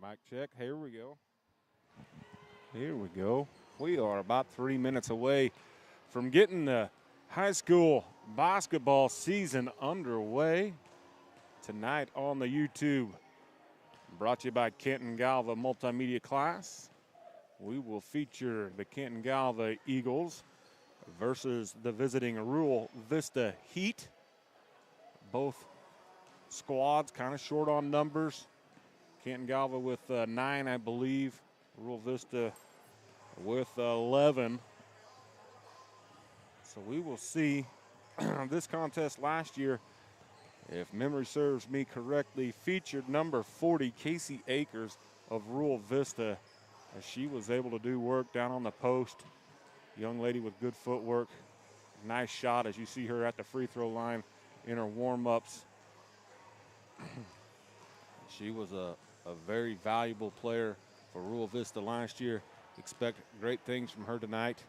Mic check. Here we go. Here we go. We are about 3 minutes away from getting the high school basketball season underway tonight on the YouTube. Brought to you by Canton-Galva Multimedia Class. We will feature the Canton-Galva Eagles versus the visiting Rural Vista Heat. Both squads kind of short on numbers. Canton-Galva with 9, I believe. Rural Vista with 11. So we will see. This contest last year, if memory serves me correctly, featured number 40, Casey Akers of Rural Vista, as she was able to do work down on the post. Young lady with good footwork. Nice shot as you see her at the free throw line in her warm-ups. She was a very valuable player for Rural Vista last year. Expect great things from her tonight.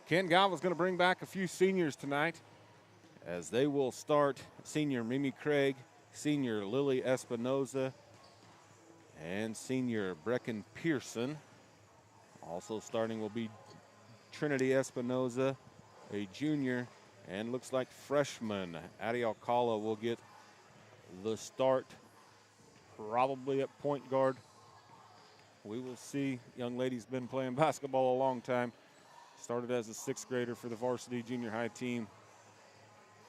Canton-Galva is going to bring back a few seniors tonight, as they will start senior Mimi Craig, senior Lily Espinoza, and senior Brecken Pearson. Also starting will be Trinity Espinoza, a junior, and looks like freshman Addie Alcala will get the start, probably at point guard. We will see. Young lady's been playing basketball a long time. Started as a 6th grader for the varsity junior high team.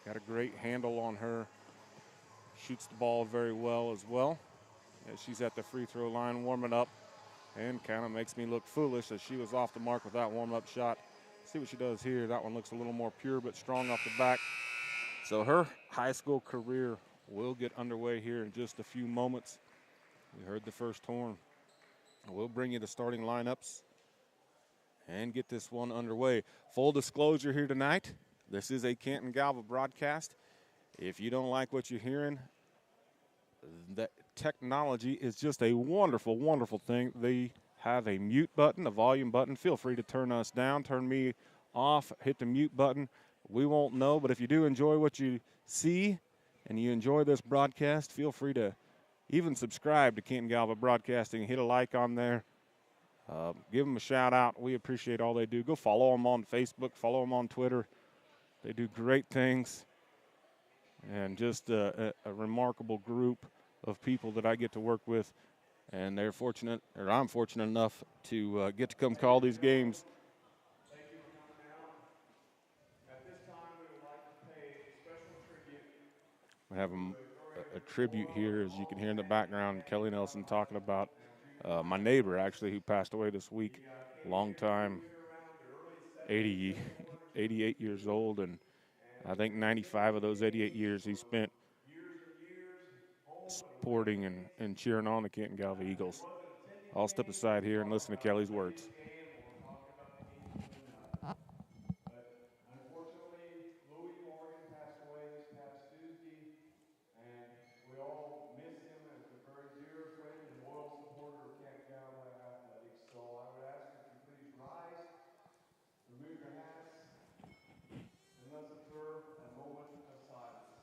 Got a great handle on her. Shoots the ball very well as well. As she's at the free throw line warming up, and kind of makes me look foolish as she was off the mark with that warm-up shot. See what she does here. That one looks a little more pure but strong off the back. So her high school career will get underway here in just a few moments. We heard the first horn. We'll bring you the starting lineups and get this one underway. Full disclosure here tonight, this is a Canton-Galva broadcast. If you don't like what you're hearing, that technology is just a wonderful, wonderful thing. They have a mute button, a volume button. Feel free to turn us down, turn me off, hit the mute button. We won't know, but if you do enjoy what you see and you enjoy this broadcast, feel free to even subscribe to Canton-Galva Broadcasting. Hit a like on there. Give them a shout out. We appreciate all they do. Go follow them on Facebook, follow them on Twitter. They do great things. And just a remarkable group of people that I get to work with. And they're fortunate, or I'm fortunate enough to get to come call these games. Thank you for coming out. At this time, we would like to pay a special tribute. We have a tribute here, as you can hear in the background, Kelly Nelson talking about my neighbor, actually, who passed away this week. Long time, 80, 88 years old, and I think 95 of those 88 years he spent supporting and cheering on the Canton-Galva Eagles. I'll step aside here and listen to Kelly's words. Unfortunately, Louis Morgan passed away this past Tuesday, and we all miss him as a very dear friend and loyal supporter of Canton-Galva athletics. So I would ask that you please rise, remove your hats, and let's observe a moment of silence.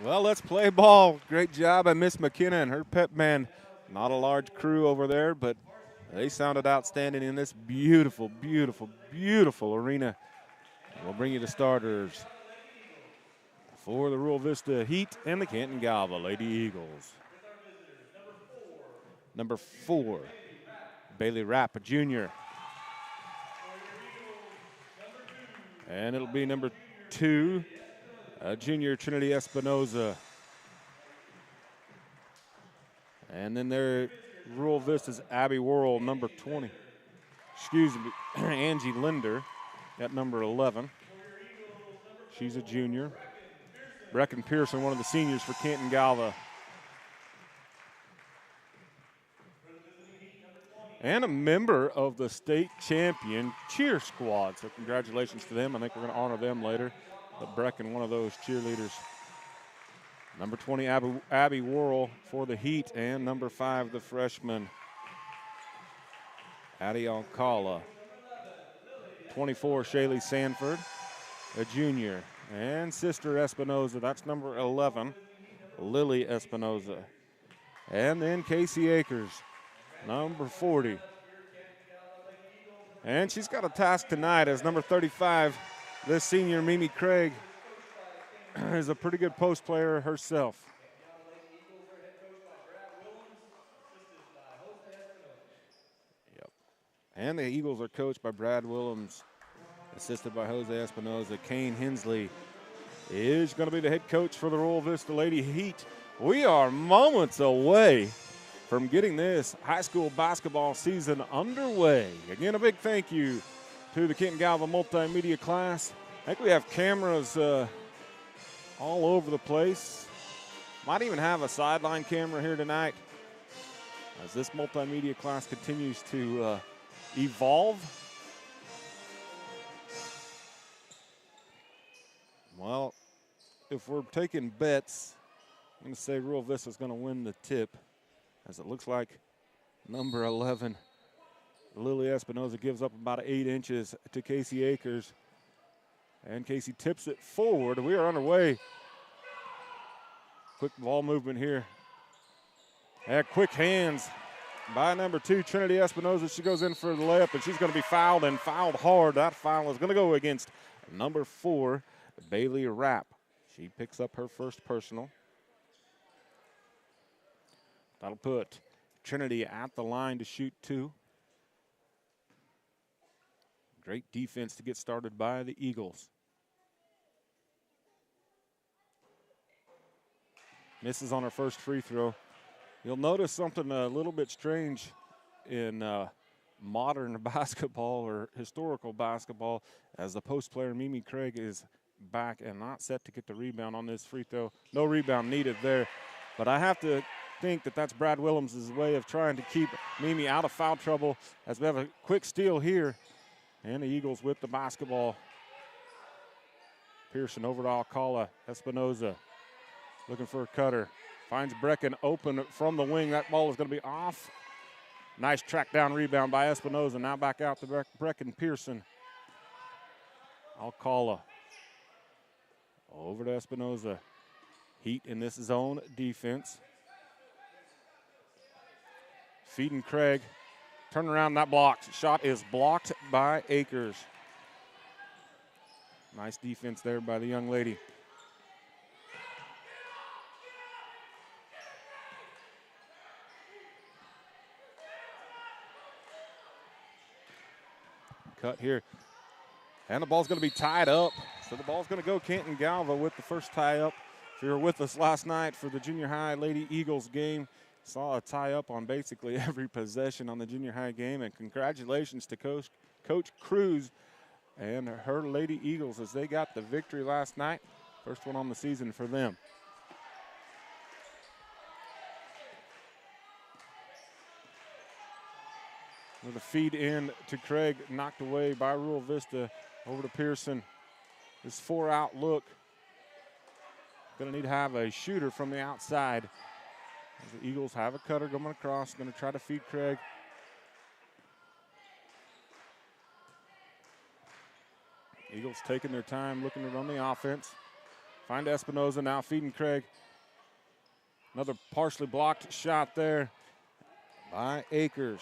Well, let's play ball. Great job by Miss McKenna and her pep band. Not a large crew over there, but they sounded outstanding in this beautiful, beautiful, beautiful arena. We'll bring you the starters for the Rural Vista Heat and the Canton-Galva Lady Eagles. Number 4, Bailey Rapp, a junior. And it'll be number 2, junior Trinity Espinoza. And then there, Rural Vista's Abby Worrell, number 20. Excuse me, Angie Linder at number 11. She's a junior. Brecken Pearson, one of the seniors for Canton-Galva. And a member of the state champion cheer squad. So congratulations to them. I think we're going to honor them later. But Brecken, one of those cheerleaders. Number 20, Abby Worrell for the Heat. And number 5, the freshman, Addie Alcala. 24, Shaylee Sanford, a junior. And Sister Espinoza, that's number 11, Lily Espinoza. And then Casey Akers, number 40. And she's got a task tonight as number 35, this senior Mimi Craig is a pretty good post player herself. Yep. And the Eagles are coached by Brad Willems, assisted by Jose Espinoza. Kane Hensley is going to be the head coach for the Rural Vista Lady Heat. We are moments away from getting this high school basketball season underway. Again, a big thank you to the Canton-Galva multimedia class. I think we have cameras all over the place. Might even have a sideline camera here tonight as this multimedia class continues to evolve. Well, if we're taking bets, I'm going to say Rural Vista is going to win the tip, as it looks like number 11, Lily Espinoza, gives up about 8 inches to Casey Akers. And Casey tips it forward. We are underway. Quick ball movement here. And quick hands by number 2, Trinity Espinoza. She goes in for the layup, and she's going to be fouled, and fouled hard. That foul is going to go against number 4, Bailey Rapp. She picks up her first personal. That'll put Trinity at the line to shoot 2. Great defense to get started by the Eagles. Misses on her first free throw. You'll notice something a little bit strange in modern basketball or historical basketball, as the post player Mimi Craig is back and not set to get the rebound on this free throw. No rebound needed there. But I have to think that that's Brad Willems' way of trying to keep Mimi out of foul trouble, as we have a quick steal here. And the Eagles with the basketball. Pearson over to Alcala. Espinoza looking for a cutter. Finds Brecken open from the wing. That ball is going to be off. Nice track down rebound by Espinoza. Now back out to Brecken Pearson. Alcala over to Espinoza. Heat in this zone defense. Feeding Craig. Turn around, that blocked. Shot is blocked by Akers. Nice defense there by the young lady. Cut here. And the ball's going to be tied up. So the ball's going to go Canton-Galva with the first tie up. If you were with us last night for the junior high Lady Eagles game, saw a tie up on basically every possession on the junior high game. And congratulations to Coach Cruz and her Lady Eagles as they got the victory last night. First one on the season for them. With a feed in to Craig, knocked away by Rural Vista. Over to Pearson. This 4-out look. Going to need to have a shooter from the outside. As the Eagles have a cutter going across. Going to try to feed Craig. Eagles taking their time, looking to run the offense. Find Espinoza now feeding Craig. Another partially blocked shot there by Akers.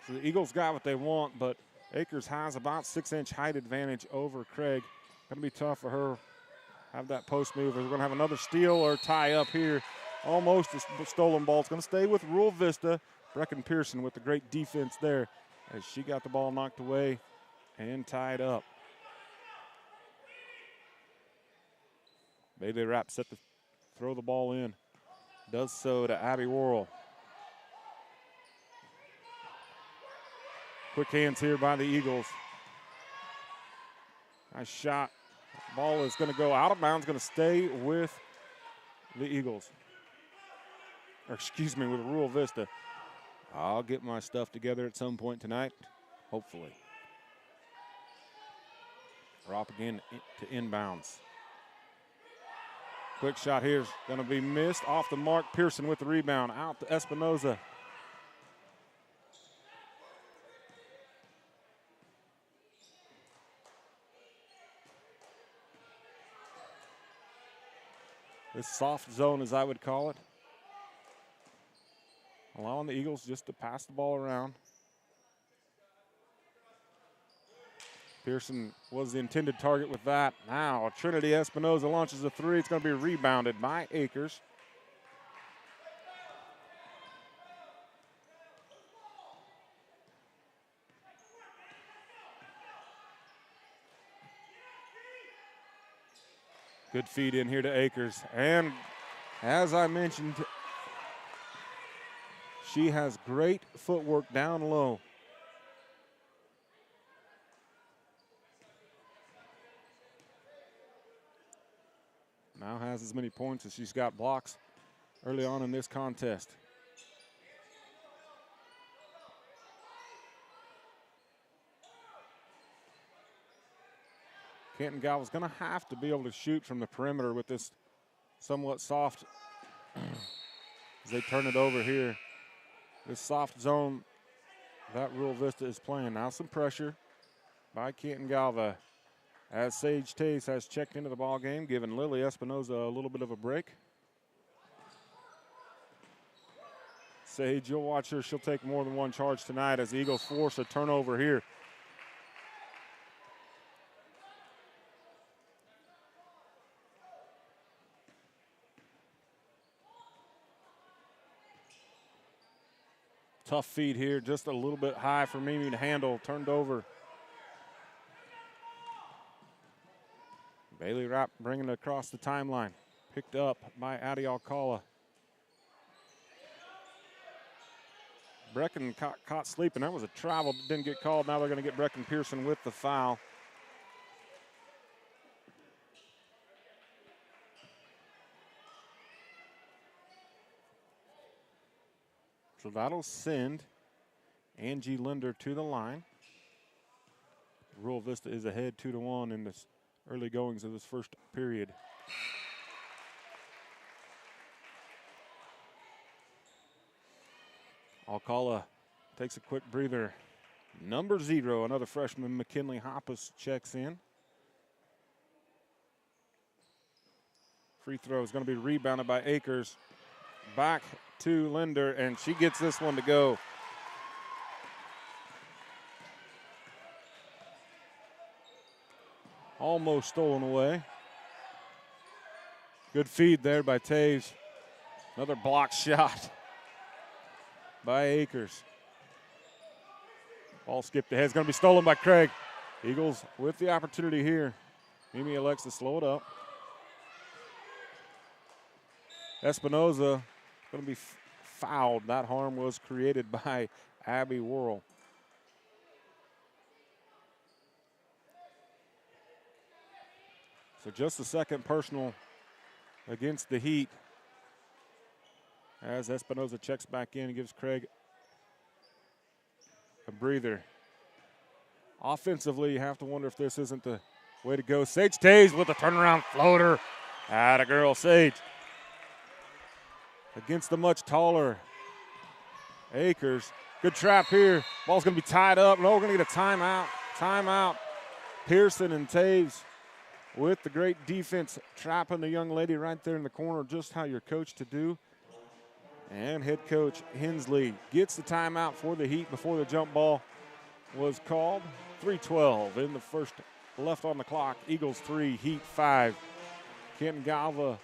So the Eagles got what they want, but Akers has about 6-inch height advantage over Craig. Gonna be tough for her. Have that post move. We're gonna have another steal or tie up here. Almost a stolen ball. It's gonna stay with Rural Vista. Brecken Pearson with the great defense there as she got the ball knocked away and tied up. Bailey Rapp set to throw the ball in. Does so to Abby Worrell. Quick hands here by the Eagles. Nice shot. Ball is going to go out of bounds, going to stay with the Eagles. Or excuse me, with Rural Vista. I'll get my stuff together at some point tonight, hopefully. Drop again to inbounds. Quick shot here is going to be missed off the mark. Pearson with the rebound. Out to Espinoza. This soft zone, as I would call it. Allowing the Eagles just to pass the ball around. Pearson was the intended target with that. Now Trinity Espinoza launches a three. It's going to be rebounded by Akers. Good feed in here to Akers. And as I mentioned, she has great footwork down low. Now has as many points as she's got blocks early on in this contest. Canton-Galva is going to have to be able to shoot from the perimeter with this somewhat soft, as they turn it over here. This soft zone that Rural Vista is playing. Now some pressure by Canton-Galva as Sage Tays has checked into the ball game, giving Lily Espinoza a little bit of a break. Sage, you'll watch her. She'll take more than one charge tonight as the Eagles force a turnover here. Tough feed here, just a little bit high for Mimi to handle. Turned over. Bailey Rapp bringing it across the timeline. Picked up by Addie Alcala. Brecken caught sleeping. That was a travel, didn't get called. Now they're going to get Brecken Pearson with the foul. So that'll send Angie Linder to the line. Rural Vista is ahead 2-1 in this early goings of this first period. Alcala takes a quick breather. Number 0, another freshman, McKinley Hoppus, checks in. Free throw is going to be rebounded by Akers. Back to Linder, and she gets this one to go. Almost stolen away. Good feed there by Taves. Another block shot by Akers. Ball skipped ahead. It's going to be stolen by Craig. Eagles with the opportunity here. Mimi elects to slow it up. Espinoza going to be fouled. That harm was created by Abby Worrell. So just the second personal against the Heat as Espinoza checks back in and gives Craig a breather. Offensively, you have to wonder if this isn't the way to go. Sage Tays with a turnaround floater. Atta girl, Sage. Against the much taller Akers. Good trap here. Ball's going to be tied up. No, we're going to get a timeout. Timeout Pearson and Taves with the great defense, trapping the young lady right there in the corner, just how you're coached to do. And head coach Hensley gets the timeout for the Heat before the jump ball was called. 3:12 in the first, left on the clock. Eagles 3, Heat 5. Canton-Galva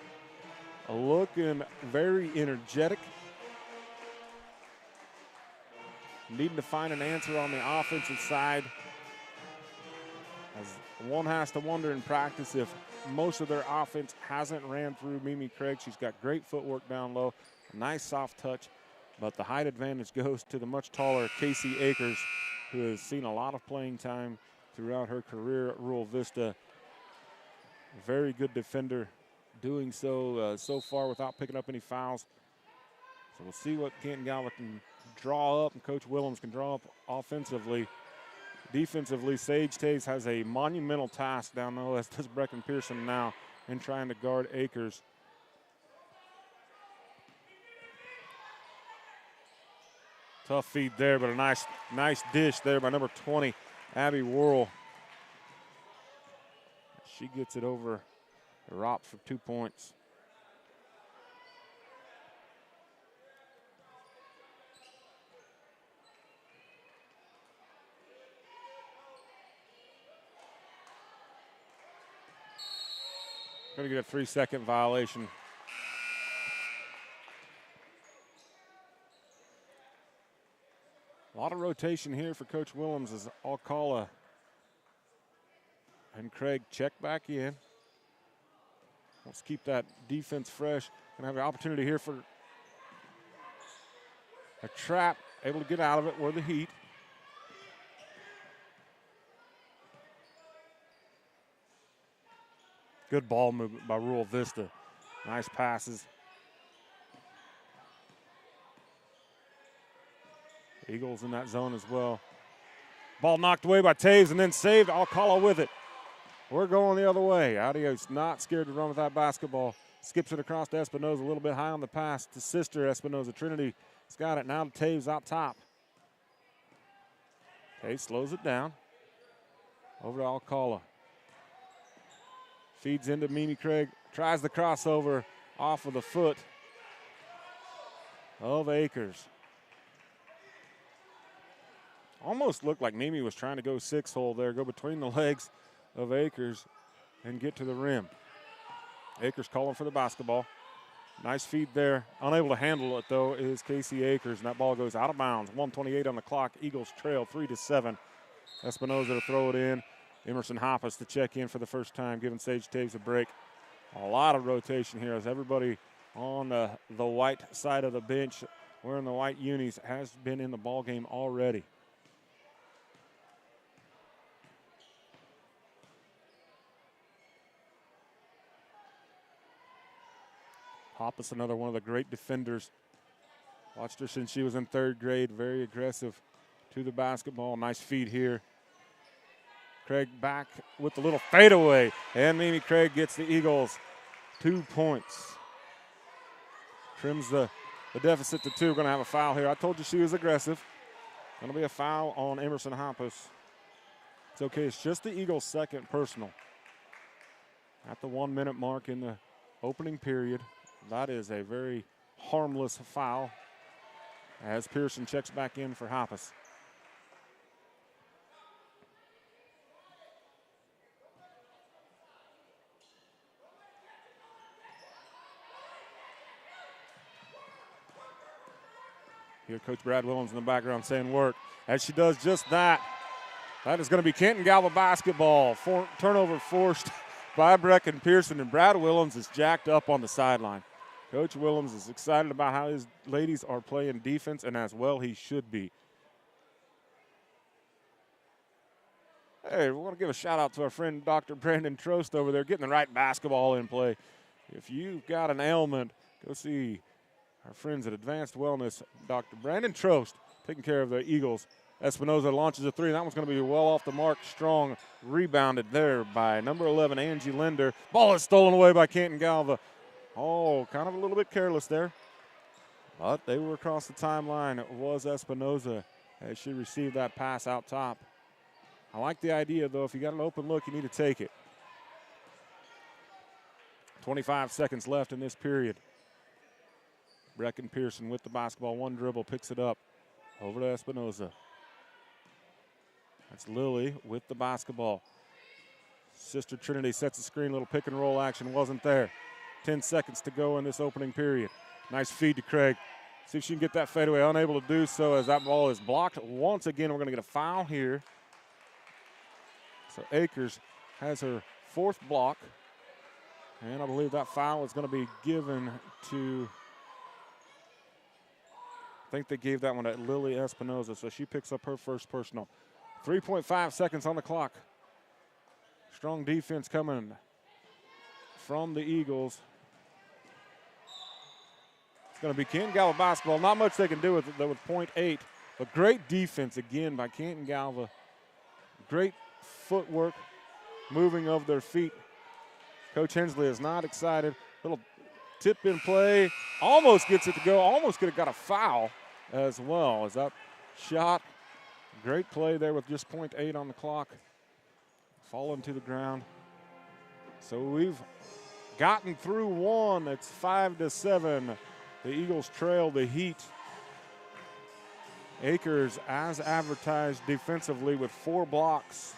looking very energetic. Needing to find an answer on the offensive side. As one has to wonder in practice if most of their offense hasn't ran through Mimi Craig. She's got great footwork down low, a nice soft touch, but the height advantage goes to the much taller Casey Akers, who has seen a lot of playing time throughout her career at Rural Vista. Very good defender, doing so so far without picking up any fouls. So we'll see what Canton-Galva can draw up and Coach Willems can draw up offensively. Defensively, Sage Taves has a monumental task down low, as does Brecken Pearson now, in trying to guard Akers. Tough feed there, but a nice dish there by number 20, Abby Worrell. She gets it over the Rop for 2 points. Going to get a 3-second violation. A lot of rotation here for Coach Willems as Alcala and Craig check back in. Let's keep that defense fresh. Gonna have an opportunity here for a trap, able to get out of it. We're the Heat. Good ball movement by Rural Vista. Nice passes. Eagles in that zone as well. Ball knocked away by Taves and then saved. Alcala with it. We're going the other way. Adios not scared to run with that basketball. Skips it across to Espinoza, a little bit high on the pass to sister Espinoza. Trinity has got it now to Taves out top. Taves slows it down. Over to Alcala. Feeds into Mimi Craig. Tries the crossover off of the foot of Akers. Almost looked like Mimi was trying to go 6-hole there, go between the legs of Akers and get to the rim. Akers calling for the basketball. Nice feed there. Unable to handle it, though, is Casey Akers, and that ball goes out of bounds. 1:28 on the clock. Eagles trail 3-7. Espinoza to throw it in. Emerson Hoppus to check in for the first time, giving Sage Taves a break. A lot of rotation here as everybody on the white side of the bench wearing the white unis has been in the ball game already. Hoppus, another one of the great defenders. Watched her since she was in 3rd grade. Very aggressive to the basketball. Nice feed here. Craig back with the little fadeaway. And Mimi Craig gets the Eagles 2 points. Trims the deficit to 2. We're going to have a foul here. I told you she was aggressive. Going to be a foul on Emerson Hoppus. It's okay. It's just the Eagles' second personal. At the 1-minute mark in the opening period. That is a very harmless foul as Pearson checks back in for Hoppus. Here, Coach Brad Willems in the background saying work. As she does just that, that is going to be Canton-Galva basketball. Turnover forced by Brecken Pearson, and Brad Willems is jacked up on the sideline. Coach Willems is excited about how his ladies are playing defense, and as well he should be. Hey, we want to give a shout out to our friend Dr. Brandon Trost over there, getting the right basketball in play. If you've got an ailment, go see our friends at Advanced Wellness. Dr. Brandon Trost taking care of the Eagles. Espinoza launches a 3. That one's going to be well off the mark. Strong rebounded there by number 11, Angie Linder. Ball is stolen away by Canton-Galva. Oh, kind of a little bit careless there. But they were across the timeline. It was Espinoza as she received that pass out top. I like the idea, though. If you got an open look, you need to take it. 25 seconds left in this period. Brecken Pearson with the basketball. One dribble, picks it up. Over to Espinoza. That's Lily with the basketball. Sister Trinity sets the screen. Little pick and roll action wasn't there. 10 seconds to go in this opening period. Nice feed to Craig. See if she can get that fadeaway. Unable to do so as that ball is blocked. Once again, we're going to get a foul here. So Akers has her 4th block. And I believe that foul is going to be given to, I think they gave that one to Lily Espinoza. So she picks up her first personal. 3.5 seconds on the clock. Strong defense coming from the Eagles. It's going to be Canton-Galva basketball. Not much they can do with it, though, with .8. But great defense, again, by Canton-Galva. Great footwork, moving of their feet. Coach Hensley is not excited. Little tip-in play. Almost gets it to go. Almost could have got a foul as well. As that shot, great play there with just .8 on the clock. Falling to the ground. So we've gotten through one. It's 5-7. The Eagles trail the Heat. Akers, as advertised defensively, with 4 blocks.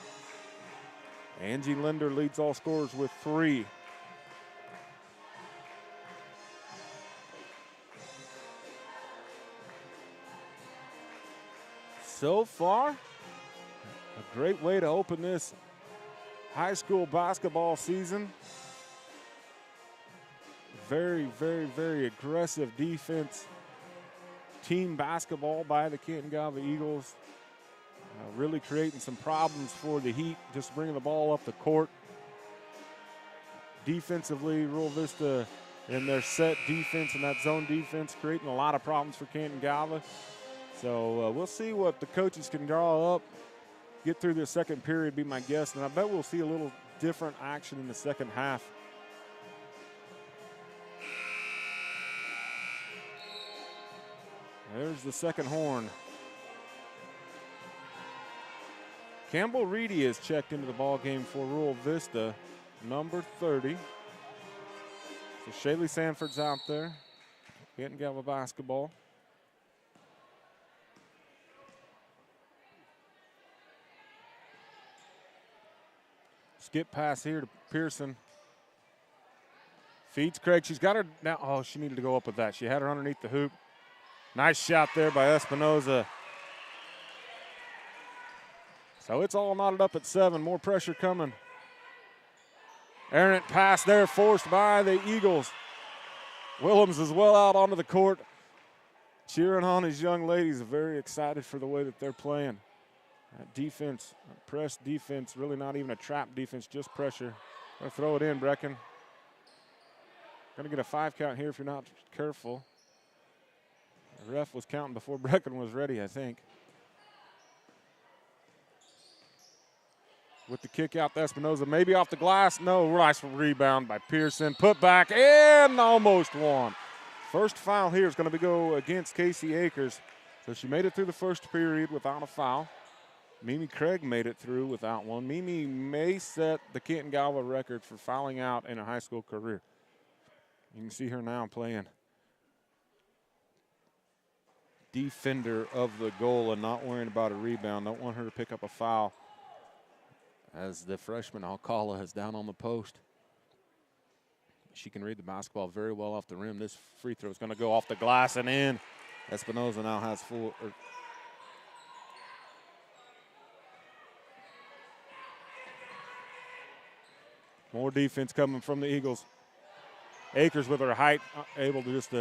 Angie Linder leads all scorers with 3. So far, a great way to open this high school basketball season. Very, very, very aggressive defense. Team basketball by the Canton-Galva Eagles. Really creating some problems for the Heat, just bringing the ball up the court. Defensively, Rural Vista in their set defense and that zone defense, creating a lot of problems for Canton-Galva. So we'll see what the coaches can draw up, get through the second period, be my guess. And I bet we'll see a little different action in the second half. There's the second horn. Campbell Reedy has checked into the ball game for Rural Vista, number 30. So Shaylee Sanford's out there. Canton-Galva basketball. Skip pass here to Pearson. Feeds Craig. She's got her now. Oh, she needed to go up with that. She had her underneath the hoop. Nice shot there by Espinoza. So it's all knotted up at 7. More pressure coming. Errant pass there forced by the Eagles. Willems is well out onto the court. Cheering on his young ladies. Very excited for the way that they're playing. Defense, press defense, really not even a trap defense, just pressure. Gonna throw it in, Brecken. Gonna get a 5 count here if you're not careful. The ref was counting before Brecken was ready, I think. With the kick out to Espinoza, maybe off the glass. No, nice rebound by Pearson. Put back and almost won. First foul here is going to go against Casey Akers. So she made it through the first period without a foul. Mimi Craig made it through without one. Mimi may set the Canton-Galva record for fouling out in a high school career. You can see her now playing defender of the goal and not worrying about a rebound. Don't want her to pick up a foul as the freshman Alcala is down on the post. She can read the basketball very well off the rim. This free throw is going to go off the glass and in. Espinoza now has full. More defense coming from the Eagles. Akers with her height, able to just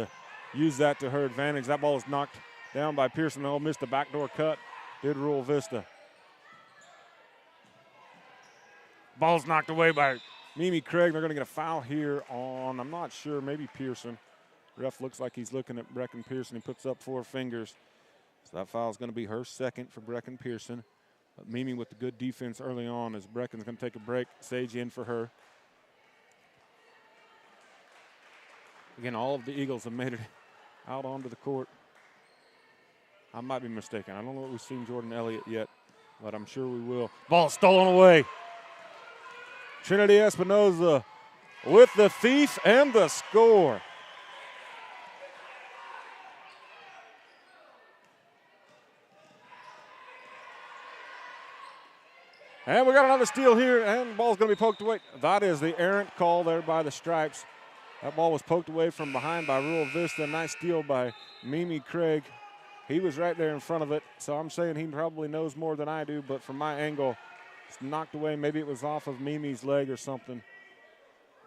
use that to her advantage. That ball is knocked down by Pearson. Oh, missed the backdoor cut. Did Rural Vista. Ball's knocked away by Mimi Craig. They're going to get a foul here on, I'm not sure, maybe Pearson. Ref looks like he's looking at Brecken Pearson. He puts up 4 fingers. So that foul is going to be her second for Brecken Pearson. But Mimi with the good defense early on as Brecken's going to take a break. Sage in for her. Again, all of the Eagles have made it out onto the court. I might be mistaken. I don't know what we've seen Jordan Elliott yet. but I'm sure we will. Ball stolen away. Trinity Espinoza with the thief and the score. And we got another steal here, and the ball's going to be poked away. That is the errant call there by the Stripes. That ball was poked away from behind by Rural Vista. Nice steal by Mimi Craig. He was right there in front of it, so I'm saying he probably knows more than I do, but from my angle, it's knocked away. Maybe it was off of Mimi's leg or something.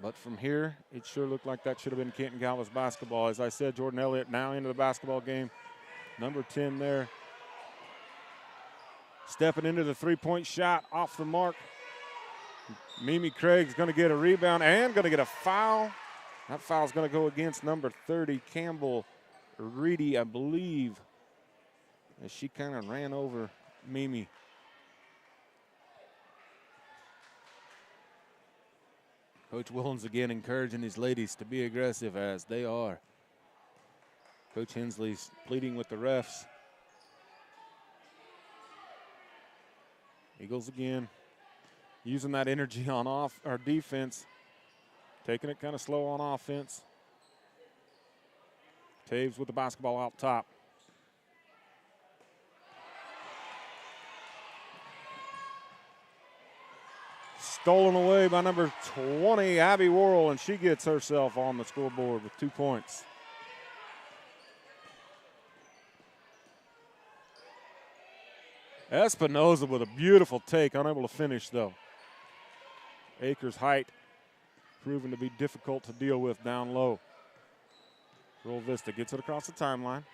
But from here, it sure looked like that should have been Canton-Galva's basketball. As I said, Jordan Elliott now into the basketball game. Number 10 there. Stepping into the three-point shot off the mark. Mimi Craig's going to get a rebound and going to get a foul. That foul's going to go against number 30, Campbell Reedy, I believe, as she kind of ran over Mimi. Coach Willens again encouraging his ladies to be aggressive, as they are. Coach Hensley's pleading with the refs. Eagles again, using that energy on defense, taking it kind of slow on offense. Taves with the basketball out top. Stolen away by number 20, Abby Worrell, and she gets herself on the scoreboard with 2 points. Espinoza with a beautiful take, unable to finish though. Akers' height proven to be difficult to deal with down low. Rural Vista gets it across the timeline.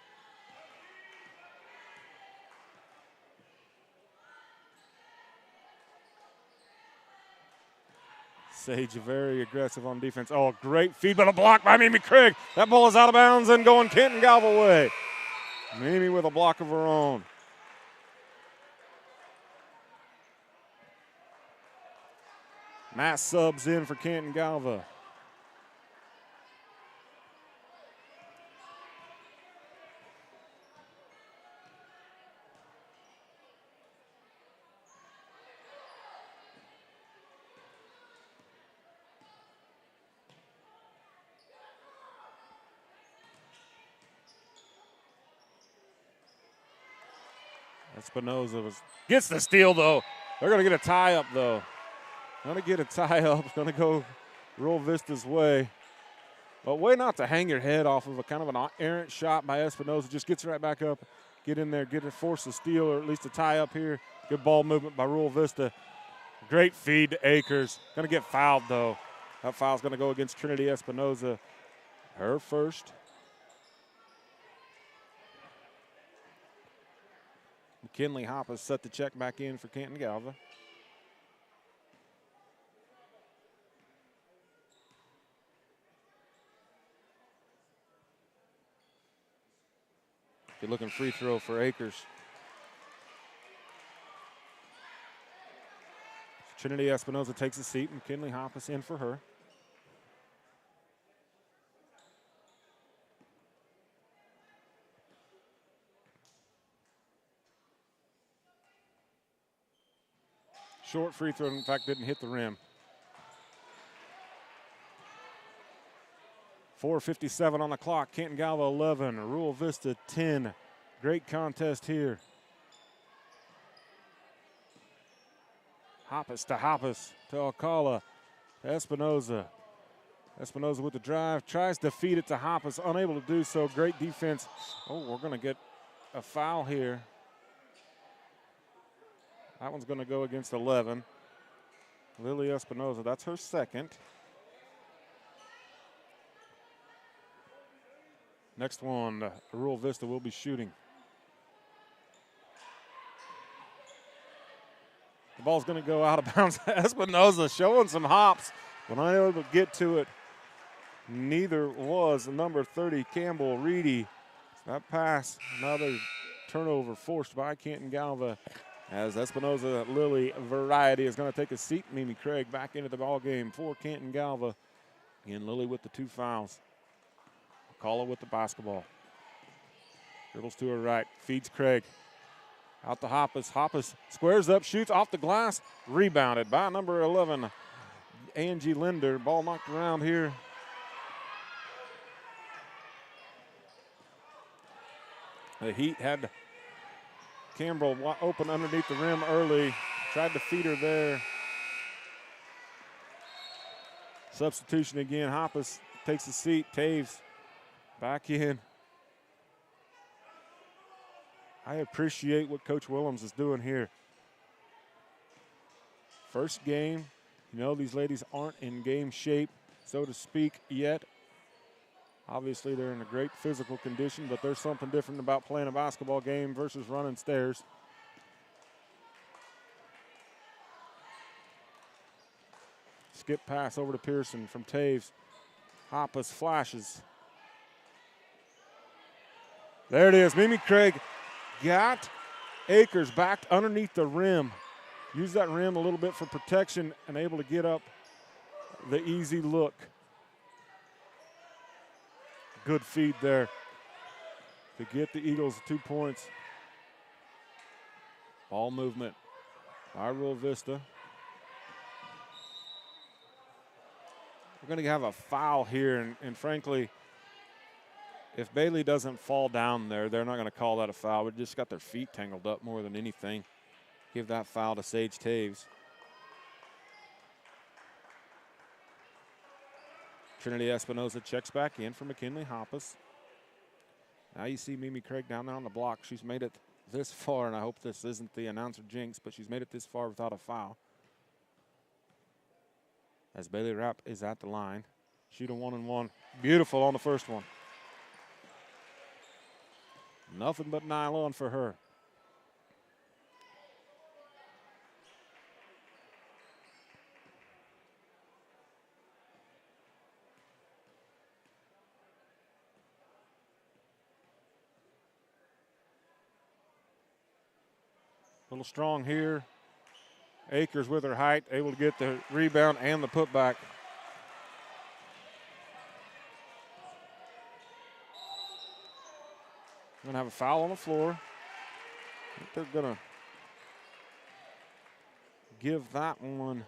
Sage very aggressive on defense. Oh, great feed, but a block by Mimi Craig. That ball is out of bounds and going Canton-Galva way. Mimi with a block of her own. Matt subs in for Canton-Galva. Espinoza gets the steal, though. They're going to get a tie-up, though. Going to get a tie-up. Going to go Rural Vista's way. But way not to hang your head off of a kind of an errant shot by Espinoza. Just gets right back up, get in there, force a steal or at least a tie-up here. Good ball movement by Rural Vista. Great feed to Akers. Going to get fouled, though. That foul's going to go against Trinity Espinoza. Her first. McKinley Hoppus set the check back in for Canton-Galva. Good looking free throw for Akers. Trinity Espinoza takes a seat. McKinley Hoppus in for her. Short free throw, in fact, didn't hit the rim. 4:57 on the clock. Canton-Galva 11, Rural Vista 10. Great contest here. Hoppus to Alcala, to Espinoza. Espinoza with the drive, tries to feed it to Hoppus, unable to do so. Great defense. Oh, we're going to get a foul here. That one's going to go against 11. Lily Espinoza, that's her second. Next one, Rural Vista will be shooting. The ball's going to go out of bounds. Espinoza showing some hops, but unable to get to it. Neither was number 30, Campbell Reedy. That pass, another turnover forced by Canton-Galva. As Espinoza Lily variety is going to take a seat. Mimi Craig back into the ball game for Canton-Galva. Again, Lily with the 2 fouls. Alcala with the basketball. Dribbles to her right, feeds Craig. Out to Hoppus. Hoppus squares up, shoots off the glass. Rebounded by number 11, Angie Linder. Ball knocked around here. The Heat had Campbell open underneath the rim early. Tried to feed her there. Substitution again. Hoppus takes a seat. Taves back in. I appreciate what Coach Willems is doing here. First game, you know, these ladies aren't in game shape, so to speak, yet. Obviously, they're in a great physical condition, but there's something different about playing a basketball game versus running stairs. Skip pass over to Pearson from Taves. Hoppus flashes. There it is. Mimi Craig got Akers backed underneath the rim. Used that rim a little bit for protection and able to get up the easy look. Good feed there to get the Eagles 2 points. Ball movement by Rural Vista. We're going to have a foul here, and frankly, if Bailey doesn't fall down there, they're not going to call that a foul. We just got their feet tangled up more than anything. Give that foul to Sage Taves. Trinity Espinoza checks back in for McKinley Hoppus. Now you see Mimi Craig down there on the block. She's made it this far, and I hope this isn't the announcer jinx, but she's made it this far without a foul. As Bailey Rapp is at the line. Shoot a 1-and-1. Beautiful on the first one. Nothing but nylon for her. A little strong here. Akers with her height, able to get the rebound and the putback. We're going to have a foul on the floor. I think they're going to give that one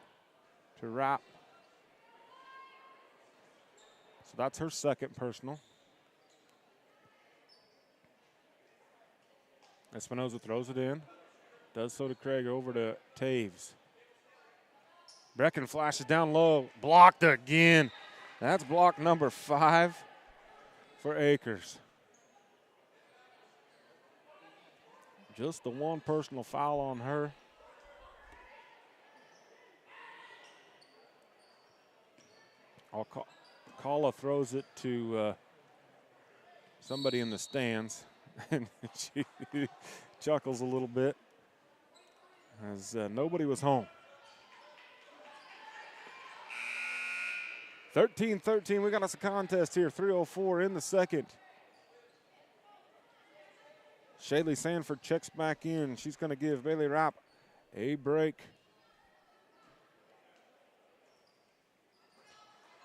to Rapp. So that's her second personal. Espinoza throws it in. Does so to Craig, over to Taves. Brecken flashes down low. Blocked again. That's block number 5 for Akers. Just the one personal foul on her. Kala throws it to somebody in the stands, and she chuckles a little bit as nobody was home. 13-13, we got us a contest here, 3:04 in the second. Shaylee Sanford checks back in. She's going to give Bailey Rapp a break.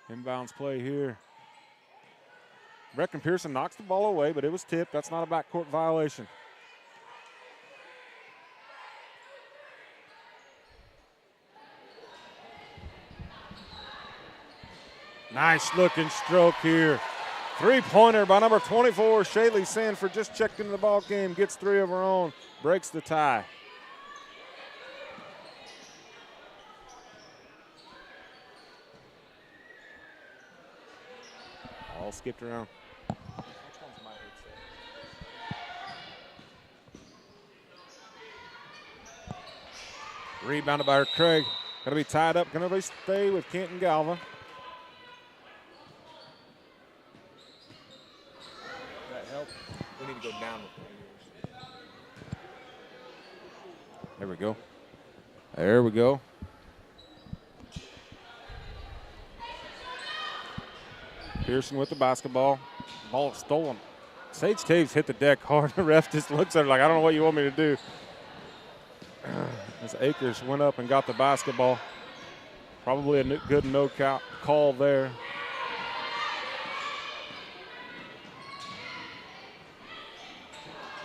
Inbounds play here. Brecken Pearson knocks the ball away, but it was tipped. That's not a backcourt violation. Nice looking stroke here. Three-pointer by number 24, Shaylee Sanford, just checked into the ball game, gets 3 of her own, breaks the tie. All skipped around. Rebounded by her Craig. Going to be tied up. Going to stay with Canton-Galva. That help? We need to go down with players. There we go. There we go. Pearson with the basketball. Ball stolen. Sage Taves hit the deck hard. The ref just looks at her like, I don't know what you want me to do. As Akers went up and got the basketball. Probably a good no-count call there.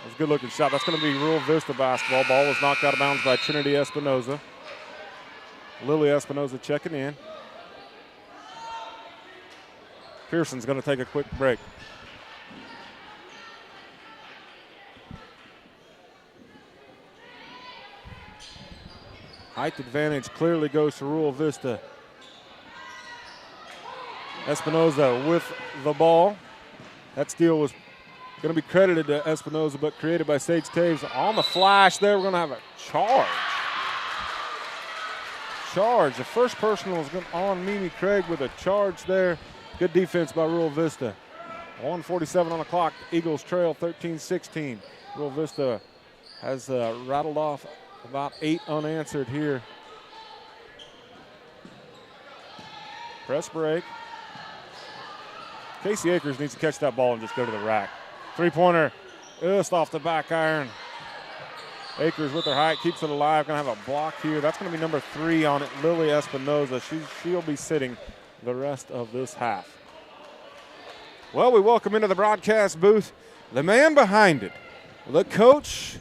It's a good-looking shot. That's going to be Rural Vista basketball. Ball was knocked out of bounds by Trinity Espinoza. Lily Espinoza checking in. Pearson's going to take a quick break. Height advantage clearly goes to Rural Vista. Espinoza with the ball. That steal was going to be credited to Espinoza, but created by Sage Taves. On the flash there, we're going to have a charge. The first personal is on Mimi Craig with a charge there. Good defense by Rural Vista. 1:47 on the clock. Eagles trail 13-16. Rural Vista has rattled off about 8 unanswered here. Press break. Casey Akers needs to catch that ball and just go to the rack. Three-pointer just off the back iron. Akers with her height keeps it alive. Going to have a block here. That's going to be number 3 on it, Lily Espinoza. She'll be sitting the rest of this half. Well, we welcome into the broadcast booth the man behind it, the coach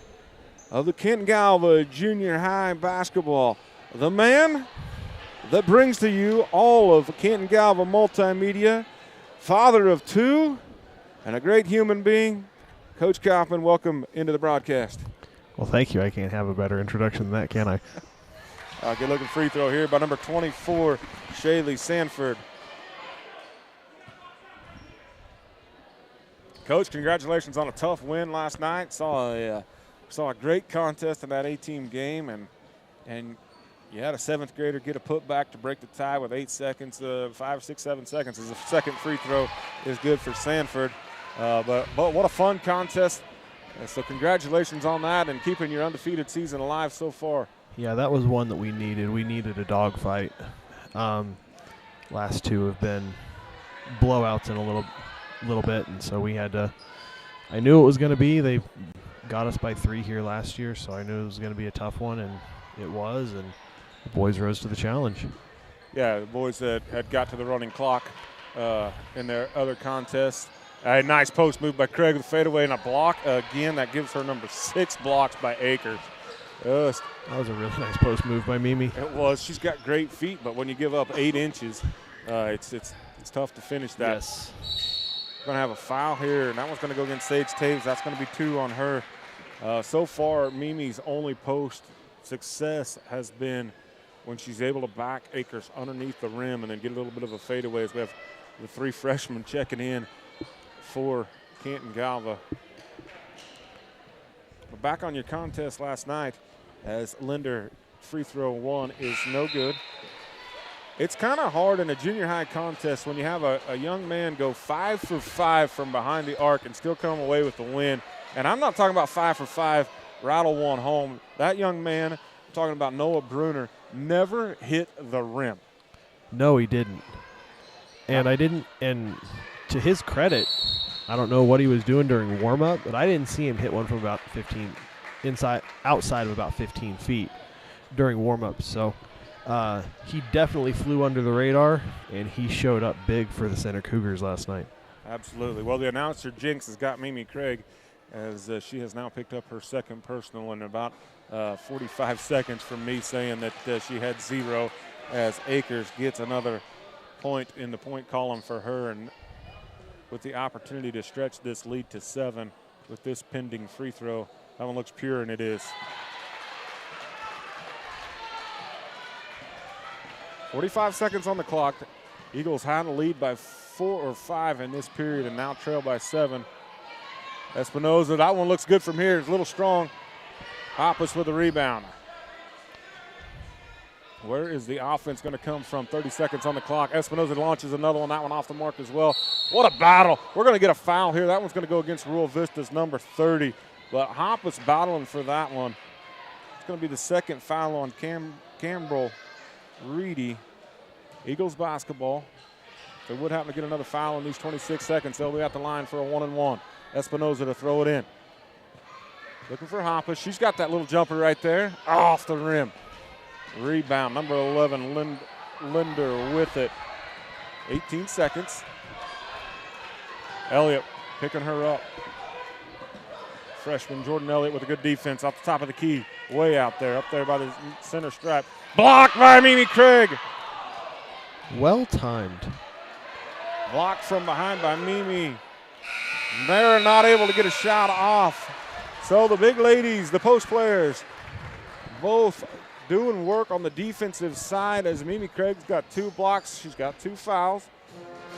of the Canton-Galva Junior High basketball, the man that brings to you all of Canton-Galva multimedia, father of 2, and a great human being. Coach Kaufman, welcome into the broadcast. Well, thank you. I can't have a better introduction than that, can I? Good-looking free throw here by number 24, Shaylee Sanford. Coach, congratulations on a tough win last night. Saw a great contest in that A-team game, and you had a 7th grader get a putback to break the tie with 8 seconds, 5, 6, 7 seconds. As the second free throw is good for Sanford. But what a fun contest. So congratulations on that and keeping your undefeated season alive so far. Yeah, that was one that we needed. We needed a dogfight. Last 2 have been blowouts in a little bit, and so we had to. I knew it was going to be. They got us by 3 here last year, so I knew it was going to be a tough one, and it was. And the boys rose to the challenge. Yeah, the boys that had got to the running clock in their other contests. A nice post move by Craig with fadeaway and a block. Again, that gives her number 6 blocks by Akers. That was a really nice post move by Mimi. It was. She's got great feet, but when you give up 8 inches, it's tough to finish that. Yes. We're going to have a foul here, and that one's going to go against Sage Taves. That's going to be 2 on her. So far, Mimi's only post success has been when she's able to back Akers underneath the rim and then get a little bit of a fadeaway as we have the 3 freshmen checking in for Canton-Galva. But back on your contest last night as Linder free throw 1 is no good. It's kind of hard in a junior high contest when you have a young man go 5 for 5 from behind the arc and still come away with the win. And I'm not talking about 5 for 5, rattle 1 home. That young man, I'm talking about Noah Bruner, never hit the rim. No, he didn't. And to his credit, I don't know what he was doing during warm-up, but I didn't see him hit one from about 15, outside of about 15 feet during warm-up. So he definitely flew under the radar, and he showed up big for the Center Cougars last night. Absolutely. Well, the announcer, Jinx, has got Mimi Craig as she has now picked up her 2nd personal in about 45 seconds from me saying that she had 0 as Akers gets another point in the point column for her, and with the opportunity to stretch this lead to 7 with this pending free throw. That one looks pure, and it is. 45 seconds on the clock. Eagles had a lead by 4 or 5 in this period and now trail by 7. Espinoza, that one looks good from here. It's a little strong. Hoppus with the rebound. Where is the offense going to come from? 30 seconds on the clock. Espinoza launches another one. That one off the mark as well. What a battle. We're going to get a foul here. That one's going to go against Rural Vista's number 30. But Hoppus battling for that one. It's going to be the 2nd foul on Campbell Reedy. Eagles basketball. If they would happen to get another foul in these 26 seconds, they'll be at the line for a 1-and-1. Espinoza to throw it in. Looking for Hoppus. She's got that little jumper right there. Off the rim. Rebound, number 11, Linder with it. 18 seconds. Elliott picking her up. freshman Jordan Elliott with a good defense off the top of the key, way out there, up there by the center stripe. Blocked by Mimi Craig. Well timed. Blocked from behind by Mimi. They're not able to get a shot off. So the big ladies, the post players, both doing work on the defensive side as Mimi Craig's got 2 blocks. She's got 2 fouls.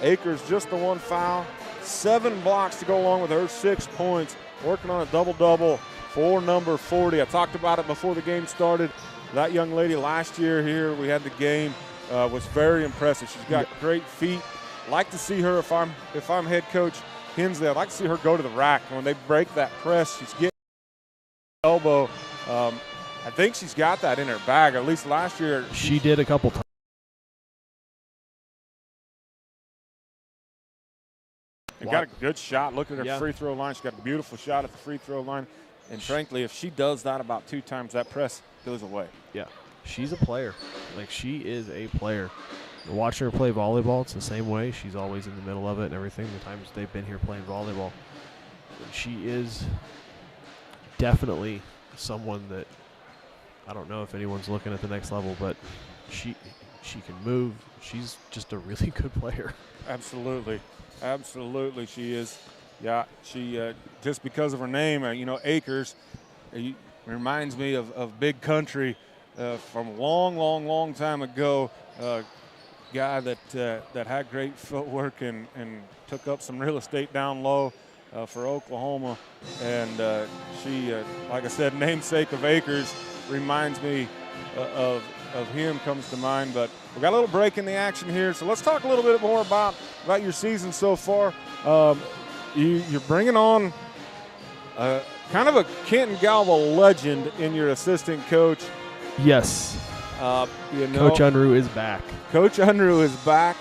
Akers just the 1 foul. 7 blocks to go along with her 6 points. Working on a double-double for number 40. I talked about it before the game started. That young lady last year here, we had the game, was very impressive. She's got great feet. Like to see her, if I'm head coach Hensley, I'd like to see her go to the rack. When they break that press, she's getting elbow. I think she's got that in her bag. At least last year. She did a couple times. And got a good shot. Look at her free throw line. She's got a beautiful shot at the free throw line. And frankly, if she does that about 2 times, that press goes away. Yeah, she's a player. Like, she is a player. Watching her play volleyball, it's the same way. She's always in the middle of it and everything. The times they've been here playing volleyball, she is definitely someone that I don't know if anyone's looking at the next level, but she can move. She's just a really good player. Absolutely. Absolutely, she is. Yeah, she just because of her name, Akers, reminds me of Big Country from a long time ago. Guy that had great footwork and took up some real estate down low for Oklahoma. And she, like I said, namesake of Akers, reminds me of him, comes to mind. But we got a little break in the action here, so let's talk a little bit more about your season so far. You're bringing on kind of a Canton-Galva legend in your assistant coach. Yes. Coach Unruh is back. Coach Unruh is back.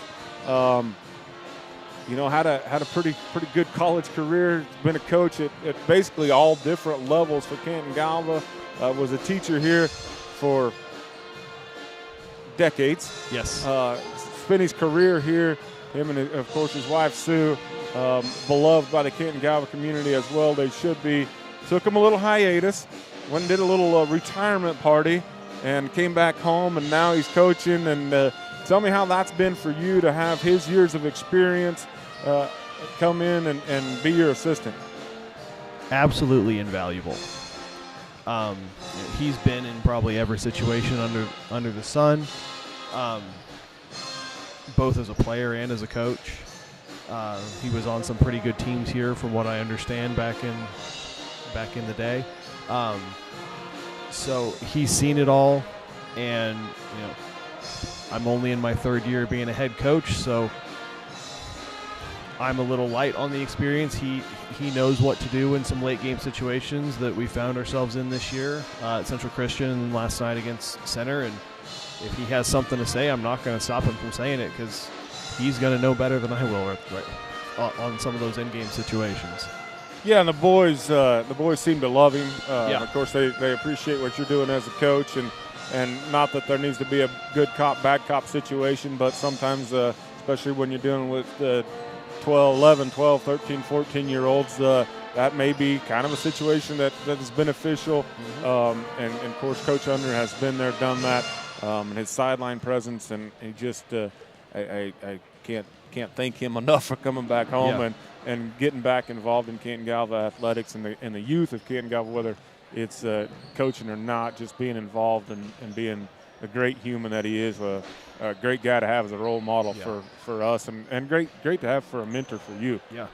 Had a pretty good college career. Been a coach at basically all different levels for Canton-Galva. Was a teacher here for decades. Yes. Spent his career here. Him and, of course, his wife, Sue, beloved by the Canton-Galva community as well. They should be. Took him a little hiatus. Went and did a little retirement party and came back home, and now he's coaching. And tell me how that's been for you to have his years of experience come in and be your assistant. Absolutely invaluable. He's been in probably every situation under the sun, both as a player and as a coach. He was on some pretty good teams here, from what I understand, back in the day. So he's seen it all, and I'm only in my 3rd year being a head coach, so I'm a little light on the experience. He knows what to do in some late game situations that we found ourselves in this year at Central Christian and last night against Center. And if he has something to say, I'm not going to stop him from saying it, because he's going to know better than I will on some of those in-game situations. Yeah, and the boys seem to love him. Of course, they appreciate what you're doing as a coach, and not that there needs to be a good cop, bad cop situation, but sometimes, especially when you're dealing with 11, 12, 13, 14-year-olds, that may be kind of a situation that is beneficial. Mm-hmm. And of course, Coach Unruh has been there, done that, and his sideline presence, and he just I can't thank him enough for coming back home and getting back involved in Canton-Galva athletics and the youth of Canton-Galva, whether it's coaching or not, just being involved and being a great human that he is, a great guy to have as a role model for us, and great to have for a mentor for you. Yeah,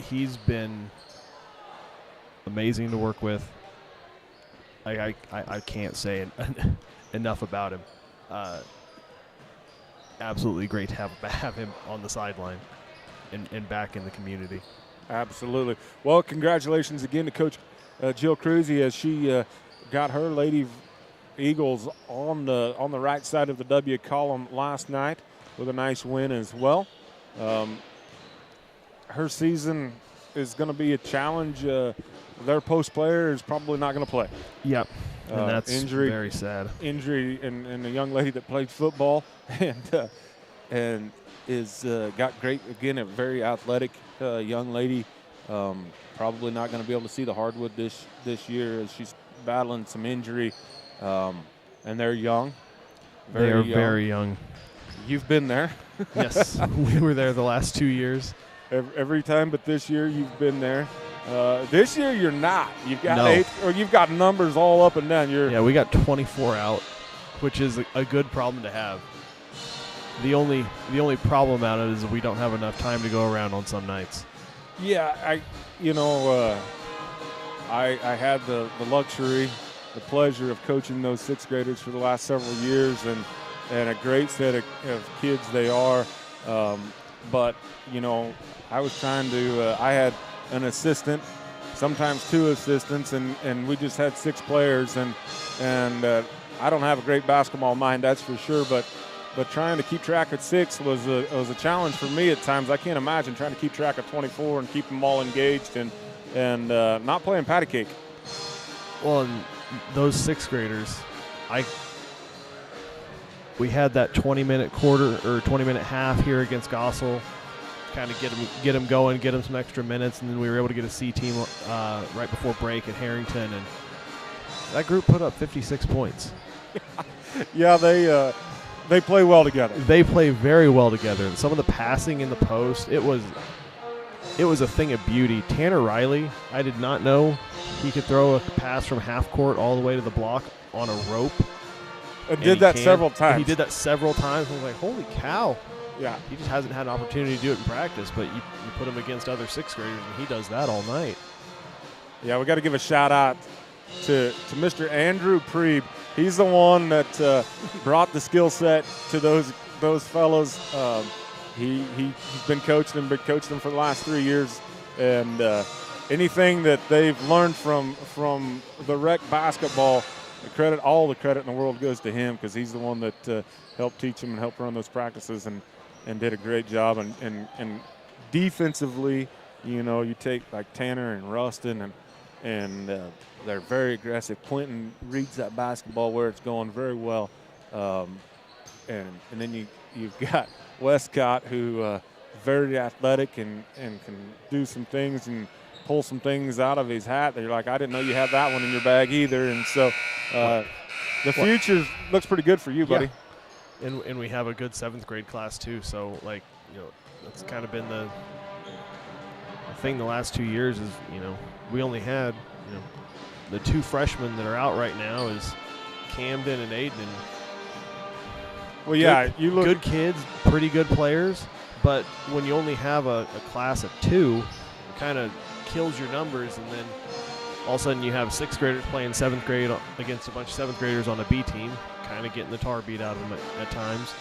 he's been amazing to work with. I can't say enough about him. Absolutely great to have him on the sideline and back in the community. Absolutely. Well, congratulations again to Coach Jill Cruzy as she got her Lady Eagles on the right side of the W column last night with a nice win as well. Her season is going to be a challenge. Their post player is probably not going to play. Yep. And that's injury, very sad. Injury and a young lady that played football and is got great, again, a very athletic young lady Probably not going to be able to see the hardwood this year as she's battling some injury. And they're young. Very young. You've been there. Yes, we were there the last 2 years. Every time but this year you've been there. This year you're not. You've got No. you've got numbers all up and down. Yeah, we got 24 out, which is a good problem to have. The only problem about it is we don't have enough time to go around on some nights. Yeah, I had the luxury, the pleasure of coaching those sixth graders for the last several years, and a great set of kids they are. But I was trying to. I had an assistant, sometimes two assistants, and we just had six players, and I don't have a great basketball mind, that's for sure, but trying to keep track of six was a challenge for me at times. I can't imagine trying to keep track of 24 and keep them all engaged and not playing patty cake. Well, and those sixth graders, we had that 20-minute quarter or 20-minute half here against Gossel, kind of get them going, get them some extra minutes, and then we were able to get a C team right before break at Harrington, and that group put up 56 points. Yeah, they play well together. They play very well together. And some of the passing in the post, it was a thing of beauty. Tanner Riley, I did not know he could throw a pass from half court all the way to the block on a rope. And did that several times. He did that several times. I was like, holy cow. Yeah. He just hasn't had an opportunity to do it in practice, but you put him against other sixth graders, and he does that all night. Yeah, we got to give a shout-out to Mr. Andrew Preeb. He's the one that brought the skill set to those fellows. He's been coaching them for the last 3 years, and anything that they've learned from the rec basketball, all the credit in the world goes to him, because he's the one that helped teach them and helped run those practices and did a great job. And defensively, you take like Tanner and Rustin and they're very aggressive. Quentin reads that basketball where it's going very well. And then you've got Westcott, who very athletic and can do some things and pull some things out of his hat that you're like, I didn't know you had that one in your bag either. And so the future looks pretty good for you, buddy. Yeah. And we have a good seventh grade class too. So that's kind of been the thing the last 2 years is, we only had, the two freshmen that are out right now is Camden and Aiden. Well, yeah, you look good kids, pretty good players, but when you only have a class of two, it kind of kills your numbers, and then all of a sudden you have sixth graders playing seventh grade against a bunch of seventh graders on a B team, kind of getting the tar beat out of them at times.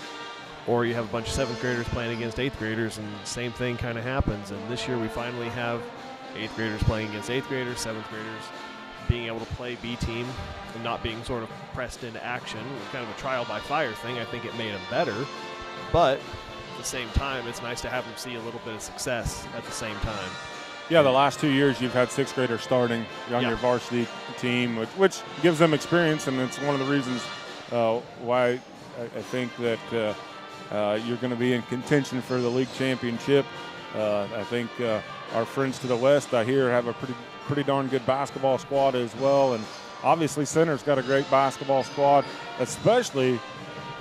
Or you have a bunch of seventh graders playing against eighth graders, and same thing kind of happens. And this year we finally have eighth graders playing against eighth graders, seventh graders being able to play B team and not being sort of pressed into action. It was kind of a trial by fire thing. I think it made them better. But at the same time, it's nice to have them see a little bit of success at the same time. Yeah, the last 2 years you've had sixth graders starting on your varsity team, which gives them experience, and it's one of the reasons why I think that you're going to be in contention for the league championship. I think our friends to the west, I hear, have a pretty darn good basketball squad as well, and obviously Center's got a great basketball squad, especially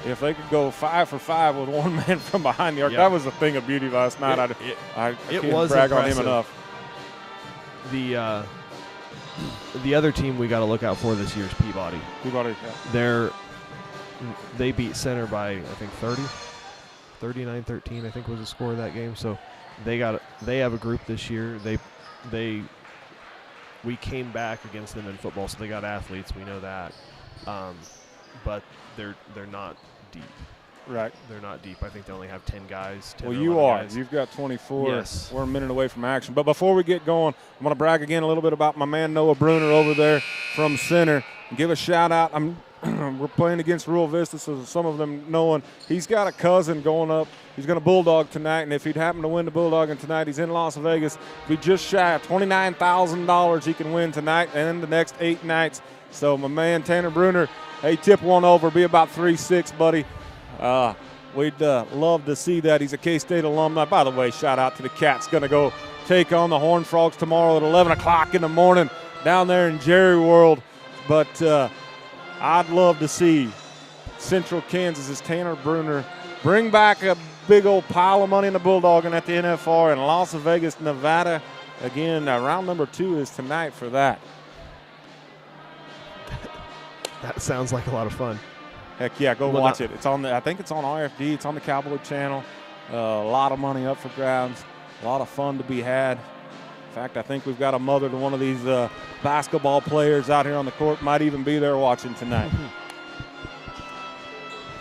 if they could go 5 for 5 with one man from behind the arc. Yeah. That was a thing of beauty last night. I it can't was brag impressive. on him enough. The other team we got to look out for this year is Peabody. Peabody, yeah. They beat Center by, I think, 39-13, I think was the score of that game. So they have a group this year. We came back against them in football, so they got athletes. We know that, but they're not deep. Right. They're not deep. I think they only have 10 guys. 10 Well, or you 11 are. guys. You've got 24. Yes. We're a minute away from action. But before we get going, I'm going to brag again a little bit about my man Noah Bruner over there from Center. Give a shout out. We're playing against Rural Vista, so some of them knowing he's got a cousin going up. He's going to Bulldog tonight, and if he'd happen to win the Bulldog and tonight, he's in Las Vegas. Be just shy of $29,000 he can win tonight and the next 8 nights. So my man Tanner Bruner, hey, tip one over. Be about 3-6, buddy. We'd love to see that. He's a K-State alumni. By the way, shout out to the Cats. Going to go take on the Horned Frogs tomorrow at 11 o'clock in the morning down there in Jerry World. But I'd love to see Central Kansas's Tanner Bruner bring back a big old pile of money in the Bulldogging at the NFR in Las Vegas, Nevada. Again, round number 2 is tonight for that. That sounds like a lot of fun. Heck yeah, go watch it. It's on I think it's on RFD. It's on the Cowboy Channel. A lot of money up for grabs. A lot of fun to be had. In fact, I think we've got a mother to one of these basketball players out here on the court. Might even be there watching tonight.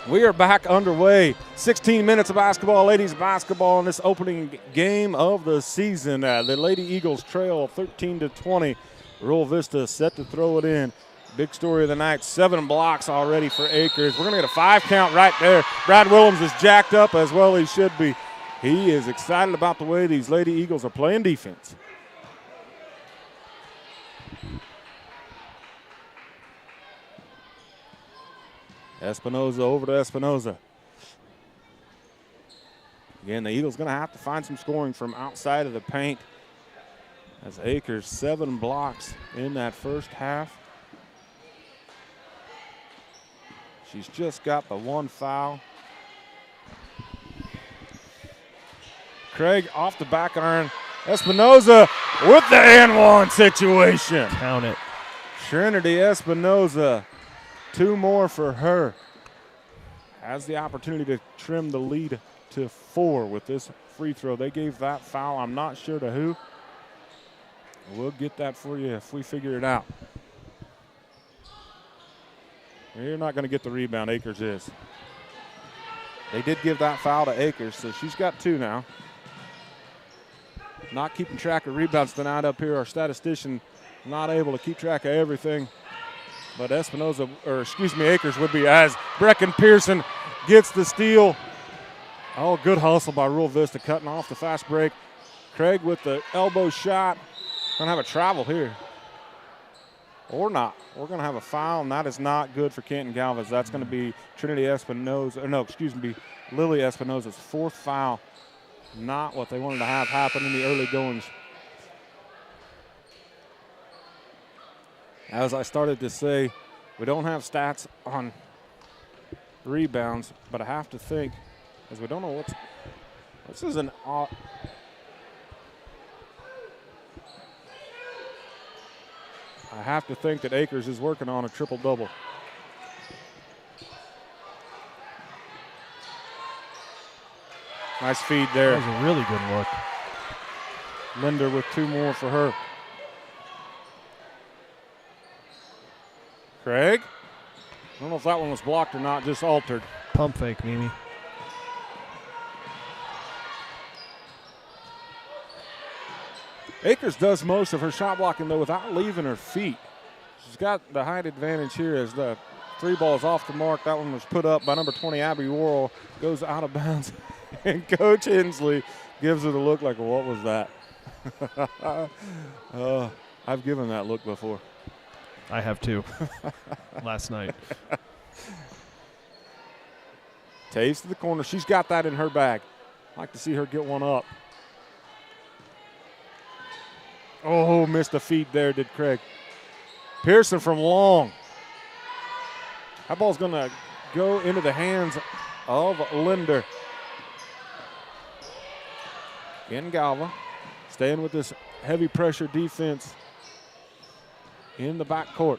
We are back underway. 16 minutes of basketball, ladies basketball in this opening game of the season. The Lady Eagles trail 13-20. Rural Vista set to throw it in. Big story of the night, 7 blocks already for Akers. We're going to get a 5 count right there. Brad Willems is jacked up as well he should be. He is excited about the way these Lady Eagles are playing defense. Espinoza over to Espinoza. Again, the Eagles going to have to find some scoring from outside of the paint. As Akers 7 blocks in that first half. She's just got the 1 foul. Craig off the back iron. Espinoza with the and 1 situation. Count it. Trinity Espinoza. 2 more for her. Has the opportunity to trim the lead to 4 with this free throw. They gave that foul. I'm not sure to who. We'll get that for you if we figure it out. You're not going to get the rebound. Akers is. They did give that foul to Akers, so she's got 2 now. Not keeping track of rebounds tonight up here. Our statistician not able to keep track of everything. But Akers would be, as Brecken Pearson gets the steal. Oh, good hustle by Rural Vista, cutting off the fast break. Craig with the elbow shot. Gonna have a travel here. Or not. We're gonna have a foul, and that is not good for Canton-Galva. That's gonna be Trinity Espinoza, Lily Espinoza's 4th foul. Not what they wanted to have happen in the early goings. As I started to say, we don't have stats on rebounds, but I have to think, as we don't know this is an odd. I have to think that Akers is working on a triple-double. Nice feed there. That was a really good look. Linder with 2 more for her. Craig? I don't know if that one was blocked or not, just altered. Pump fake, Mimi. Akers does most of her shot blocking, though, without leaving her feet. She's got the height advantage here as the 3 ball's off the mark. That one was put up by number 20, Abby Worrell. Goes out of bounds. And Coach Hensley gives her the look like, what was that? I've given that look before. I have too. Last night. Taves to the corner. She's got that in her bag. I'd like to see her get one up. Oh, missed the feed there, did Craig. Pearson from long. That ball's going to go into the hands of Linder. Canton-Galva staying with this heavy pressure defense in the backcourt.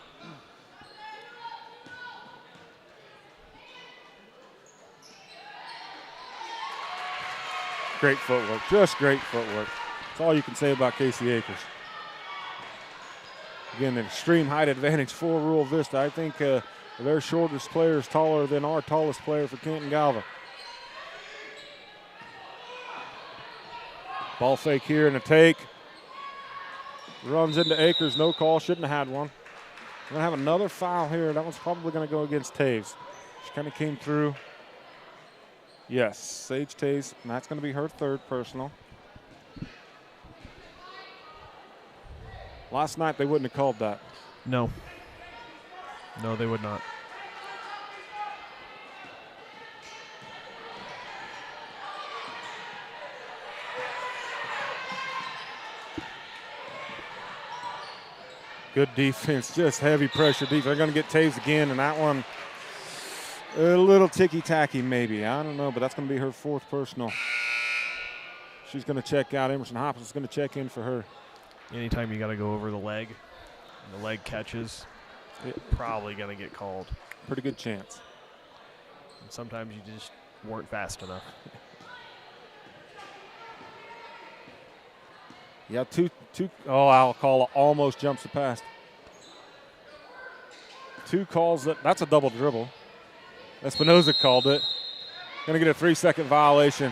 Great footwork, just great footwork. That's all you can say about Casey Akers. Again, an extreme height advantage for Rural Vista. I think their shortest player is taller than our tallest player for Canton-Galva. Ball fake here and a take. Runs into Akers, no call, shouldn't have had one. We're going to have another foul here. That one's probably going to go against Taves. She kind of came through. Yes, Sage Taves, and that's going to be her 3rd personal. Last night they wouldn't have called that. No. No, they would not. Good defense, just heavy pressure defense. They're going to get Taves again, and that one a little ticky-tacky maybe. I don't know, but that's going to be her 4th personal. She's going to check out. Emerson Hopkins is going to check in for her. Anytime you got to go over the leg, and the leg catches, probably going to get called. Pretty good chance. And sometimes you just weren't fast enough. Yeah, I'll call it almost jumps the pass. 2 calls, that's a double dribble. Espinoza called it. Going to get a 3-second violation.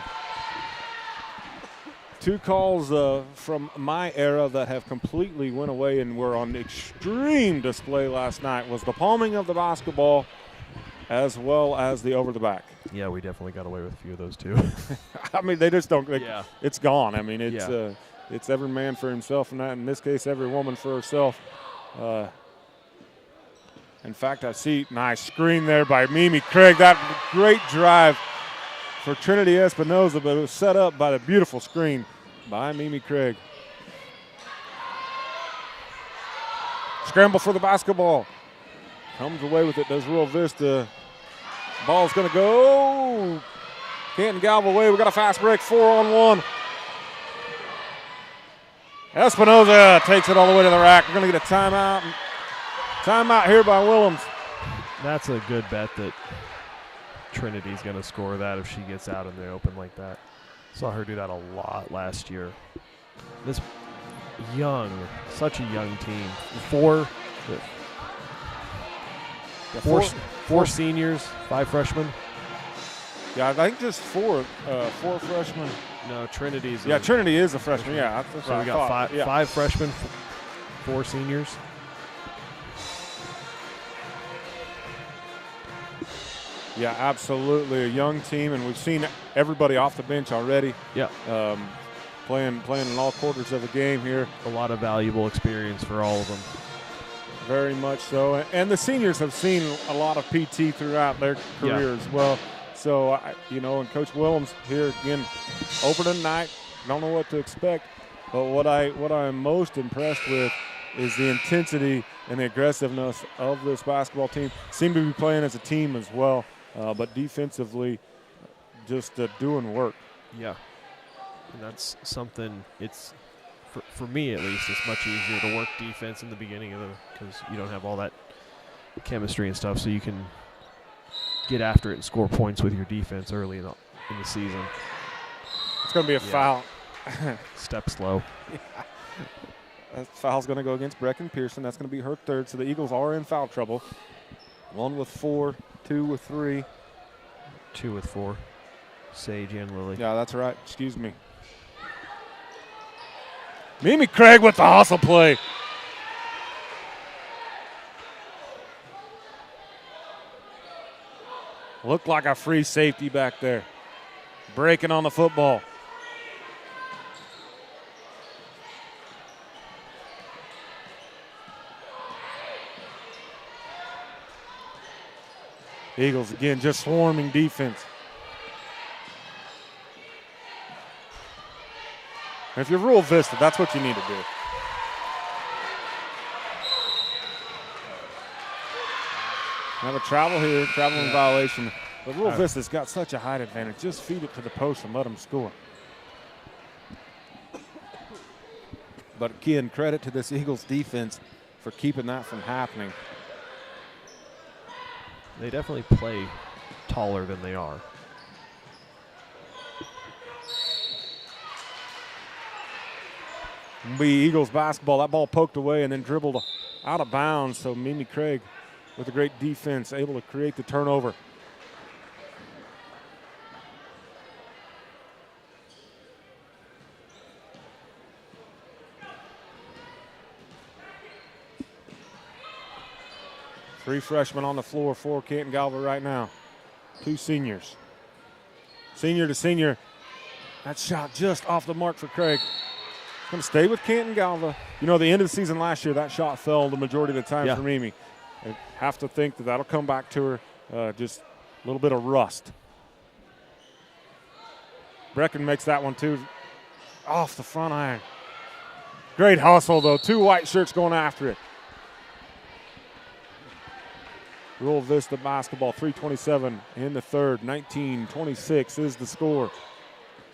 2 calls from my era that have completely went away and were on extreme display last night was the palming of the basketball as well as the over the back. Yeah, we definitely got away with a few of those too. I mean, they just don't. Yeah. It's gone. I mean, it's every man for himself, and in this case, every woman for herself. In fact, I see nice screen there by Mimi Craig. That great drive for Trinity Espinoza, but it was set up by the beautiful screen by Mimi Craig. Scramble for the basketball. Comes away with it, does Rural Vista. Ball's going to go. Canton-Galva away. We got a fast break, 4-on-1. Espinoza takes it all the way to the rack. We're going to get a timeout. Timeout here by Willems. That's a good bet that Trinity's going to score that if she gets out in the open like that. Saw her do that a lot last year. This such a young team. Four seniors, 5 freshmen. Yeah, I think just 4 freshmen. No, Trinity's. Trinity is a freshman. Yeah, that's so we got 5 freshmen, 4 seniors. Yeah, absolutely a young team, and we've seen everybody off the bench already. Yeah, playing in all quarters of the game here. A lot of valuable experience for all of them. Very much so, and the seniors have seen a lot of PT throughout their career as well. So, and Coach Willems here again, opening night. Don't know what to expect, but what I'm most impressed with is the intensity and the aggressiveness of this basketball team. Seem to be playing as a team as well, but defensively, just doing work. Yeah, and that's something. It's for me at least. It's much easier to work defense in the beginning of because you don't have all that chemistry and stuff, so you can get after it and score points with your defense early in the season. It's going to be a foul. Step slow. That foul's going to go against Brecken Pearson. That's going to be her 3rd, so the Eagles are in foul trouble. 1 with 4, 2 with 3. 2 with 4. Sage and Lily. Yeah, that's right. Excuse me. Mimi Craig with the hustle play. Looked like a free safety back there. Breaking on the football. Eagles again just swarming defense. And if you're Rural Vista, that's what you need to do. Have a travel here, traveling violation. But Rural Vista's got such a height advantage. Just feed it to the post and let them score. But again, credit to this Eagles defense for keeping that from happening. They definitely play taller than they are. Be Eagles basketball. That ball poked away and then dribbled out of bounds. So Mimi Craig with a great defense able to create the turnover. Three freshmen on the floor for Canton-Galva right now. 2 seniors. Senior to senior. That shot just off the mark for Craig. Going to stay with Canton-Galva. You know, the end of the season last year, that shot fell the majority of the time for Mimi. I have to think that that'll come back to her. Just a little bit of rust. Brecken makes that one too. Off the front iron. Great hustle, though. 2 white shirts going after it. Rural Vista basketball, 3:27 in the third. 19-26 is the score.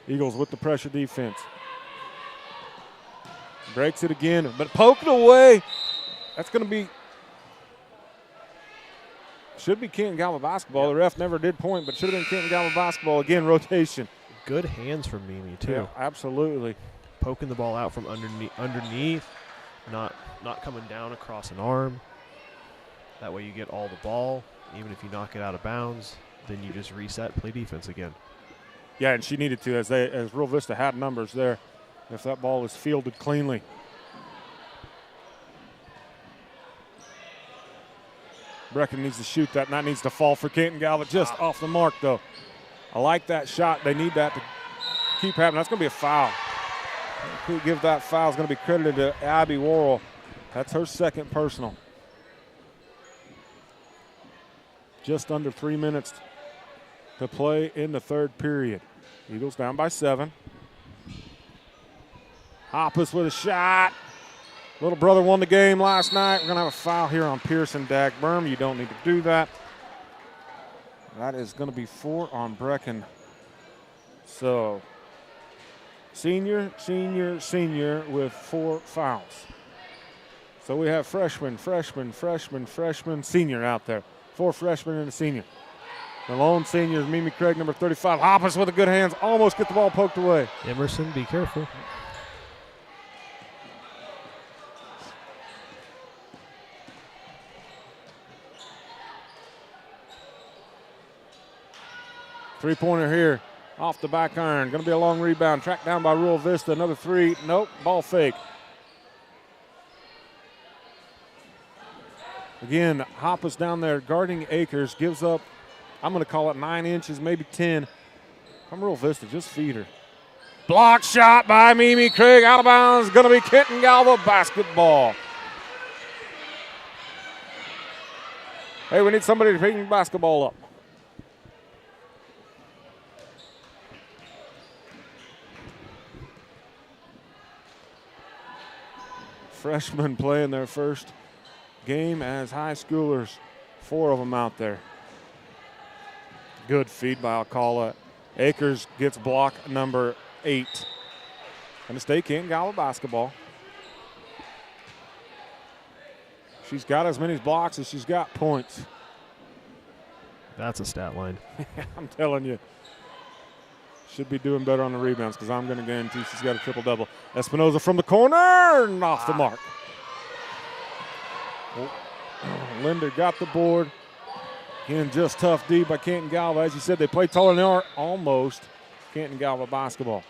Eagles with the pressure defense. Breaks it again, but poked away. That's going to be, should be Canton-Galva basketball. The ref never did point, but should have been Canton-Galva basketball. Again, rotation. Good hands from Mimi, too. Yeah, absolutely. Poking the ball out from underneath, not coming down across an arm. That way you get all the ball. Even if you knock it out of bounds, then you just reset, play defense again. Yeah, and she needed to, as Rural Vista had numbers there, if that ball was fielded cleanly. Brecken needs to shoot that, and that needs to fall for Canton-Galva. Just off the mark, though. I like that shot. They need that to keep happening. That's going to be a foul. Who give that foul is going to be credited to Abby Worrell. That's her second personal. Just under 3 minutes to play in the third period. Eagles down by 7. Hoppus with a shot. Little brother won the game last night. We're going to have a foul here on Pearson Dagberm. You don't need to do that. That is going to be 4 on Brecken. So, senior with 4 fouls. So we have freshman, senior out there. 4 freshmen and a senior. The lone senior is Mimi Craig, number 35. Hoppus with a good hands, almost get the ball poked away. Emerson, be careful. Three-pointer here off the back iron. Going to be a long rebound. Tracked down by Rural Vista. Another 3. Nope, ball fake. Again, Hoppus down there guarding Akers. Gives up, I'm going to call it 9 inches, maybe 10. From Rural Vista, just feed her. Block shot by Mimi Craig. Out of bounds. Going to be Canton-Galva basketball. Hey, we need somebody to pick the basketball up. Freshmen playing their first game as high schoolers. 4 of them out there. Good feed by Alcala. Akers gets block number 8. And the state Canton-Galva basketball. She's got as many blocks as she's got points. That's a stat line. I'm telling you. Should be doing better on the rebounds because I'm going to guarantee she's got a triple-double. Espinoza from the corner and off the mark. Linder got the board. Again, just tough D by Canton-Galva. As you said, they play taller than they are. Almost Canton-Galva basketball.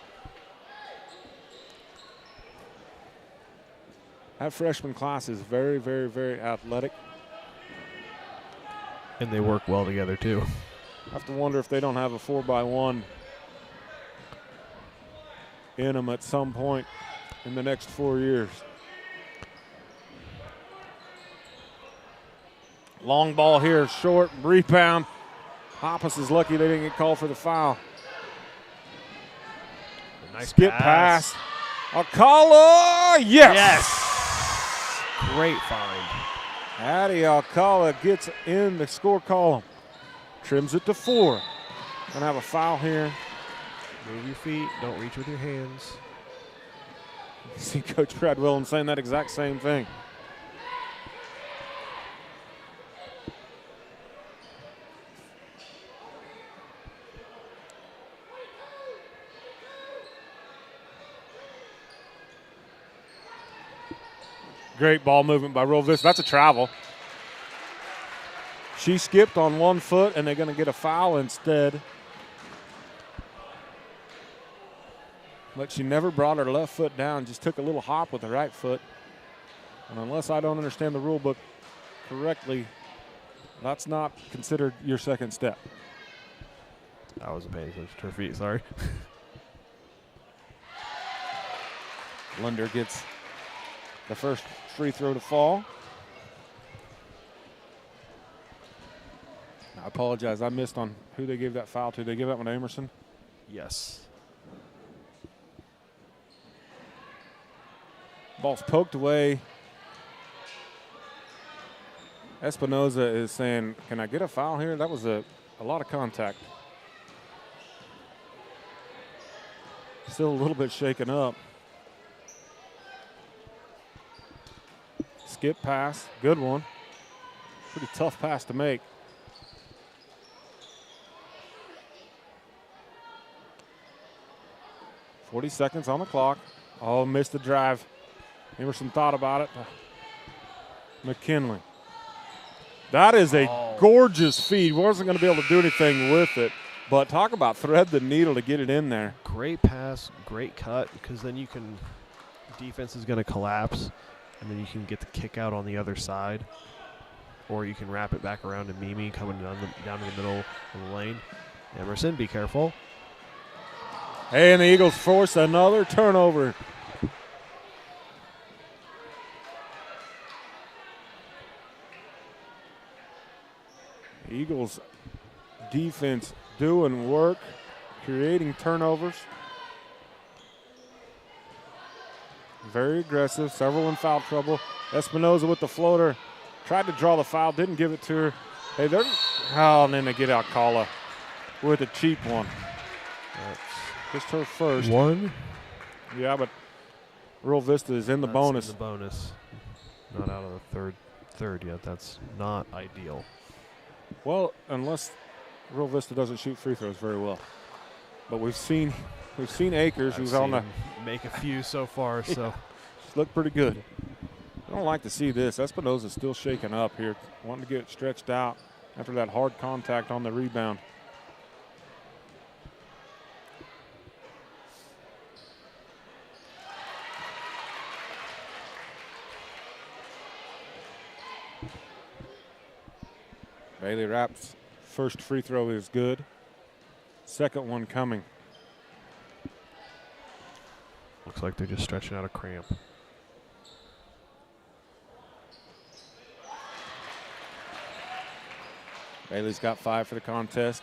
That freshman class is very, very, very athletic. And they work well together, too. I have to wonder if they don't have a 4x1 in them at some point in the next 4 years. Long ball here, short, rebound. Hoppus is lucky they didn't get called for the foul. Nice skip pass. Alcala, yes! Great find. Addie Alcala gets in the score column. Trims it to 4. Gonna have a foul here. Move your feet, don't reach with your hands. See Coach Brad Williams saying that exact same thing. Great ball movement by Rural Vista. That's a travel. She skipped on 1 foot, and they're going to get a foul instead. But she never brought her left foot down, just took a little hop with the right foot. And unless I don't understand the rule book correctly, that's not considered your second step. I wasn't paying attention to her feet, sorry. Linder gets the first free throw to fall. I apologize, I missed on who they gave that foul to. They give that one to Emerson? Yes. Ball's poked away. Espinoza is saying, can I get a foul here? That was a lot of contact. Still a little bit shaken up. Skip pass, good one. Pretty tough pass to make. .40 seconds on the clock. Oh, missed the drive. Emerson thought about it. McKinley. That is a gorgeous feed. Wasn't going to be able to do anything with it, but talk about thread the needle to get it in there. Great pass, great cut, because then you can, defense is going to collapse, and then you can get the kick out on the other side, or you can wrap it back around to Mimi coming down to the middle of the lane. Emerson, be careful. Hey, and the Eagles force another turnover. Eagles defense doing work, creating turnovers. Very aggressive, several in foul trouble. Espinoza with the floater. Tried to draw the foul, didn't give it to her. Hey, they're, and then they get Alcala with a cheap one. That's just her first. One? Yeah, but Rural Vista is in the bonus. In the bonus. Not out of the third yet. That's not ideal. Well, unless Rural Vista doesn't shoot free throws very well. But we've seen Akers, who's on the make a few so far, so look pretty good. I don't like to see this. Espinoza's still shaking up here, wanting to get it stretched out after that hard contact on the rebound. Bailey Rapp's first free throw is good. Second one coming. Looks like they're just stretching out a cramp. Bailey's got 5 for the contest.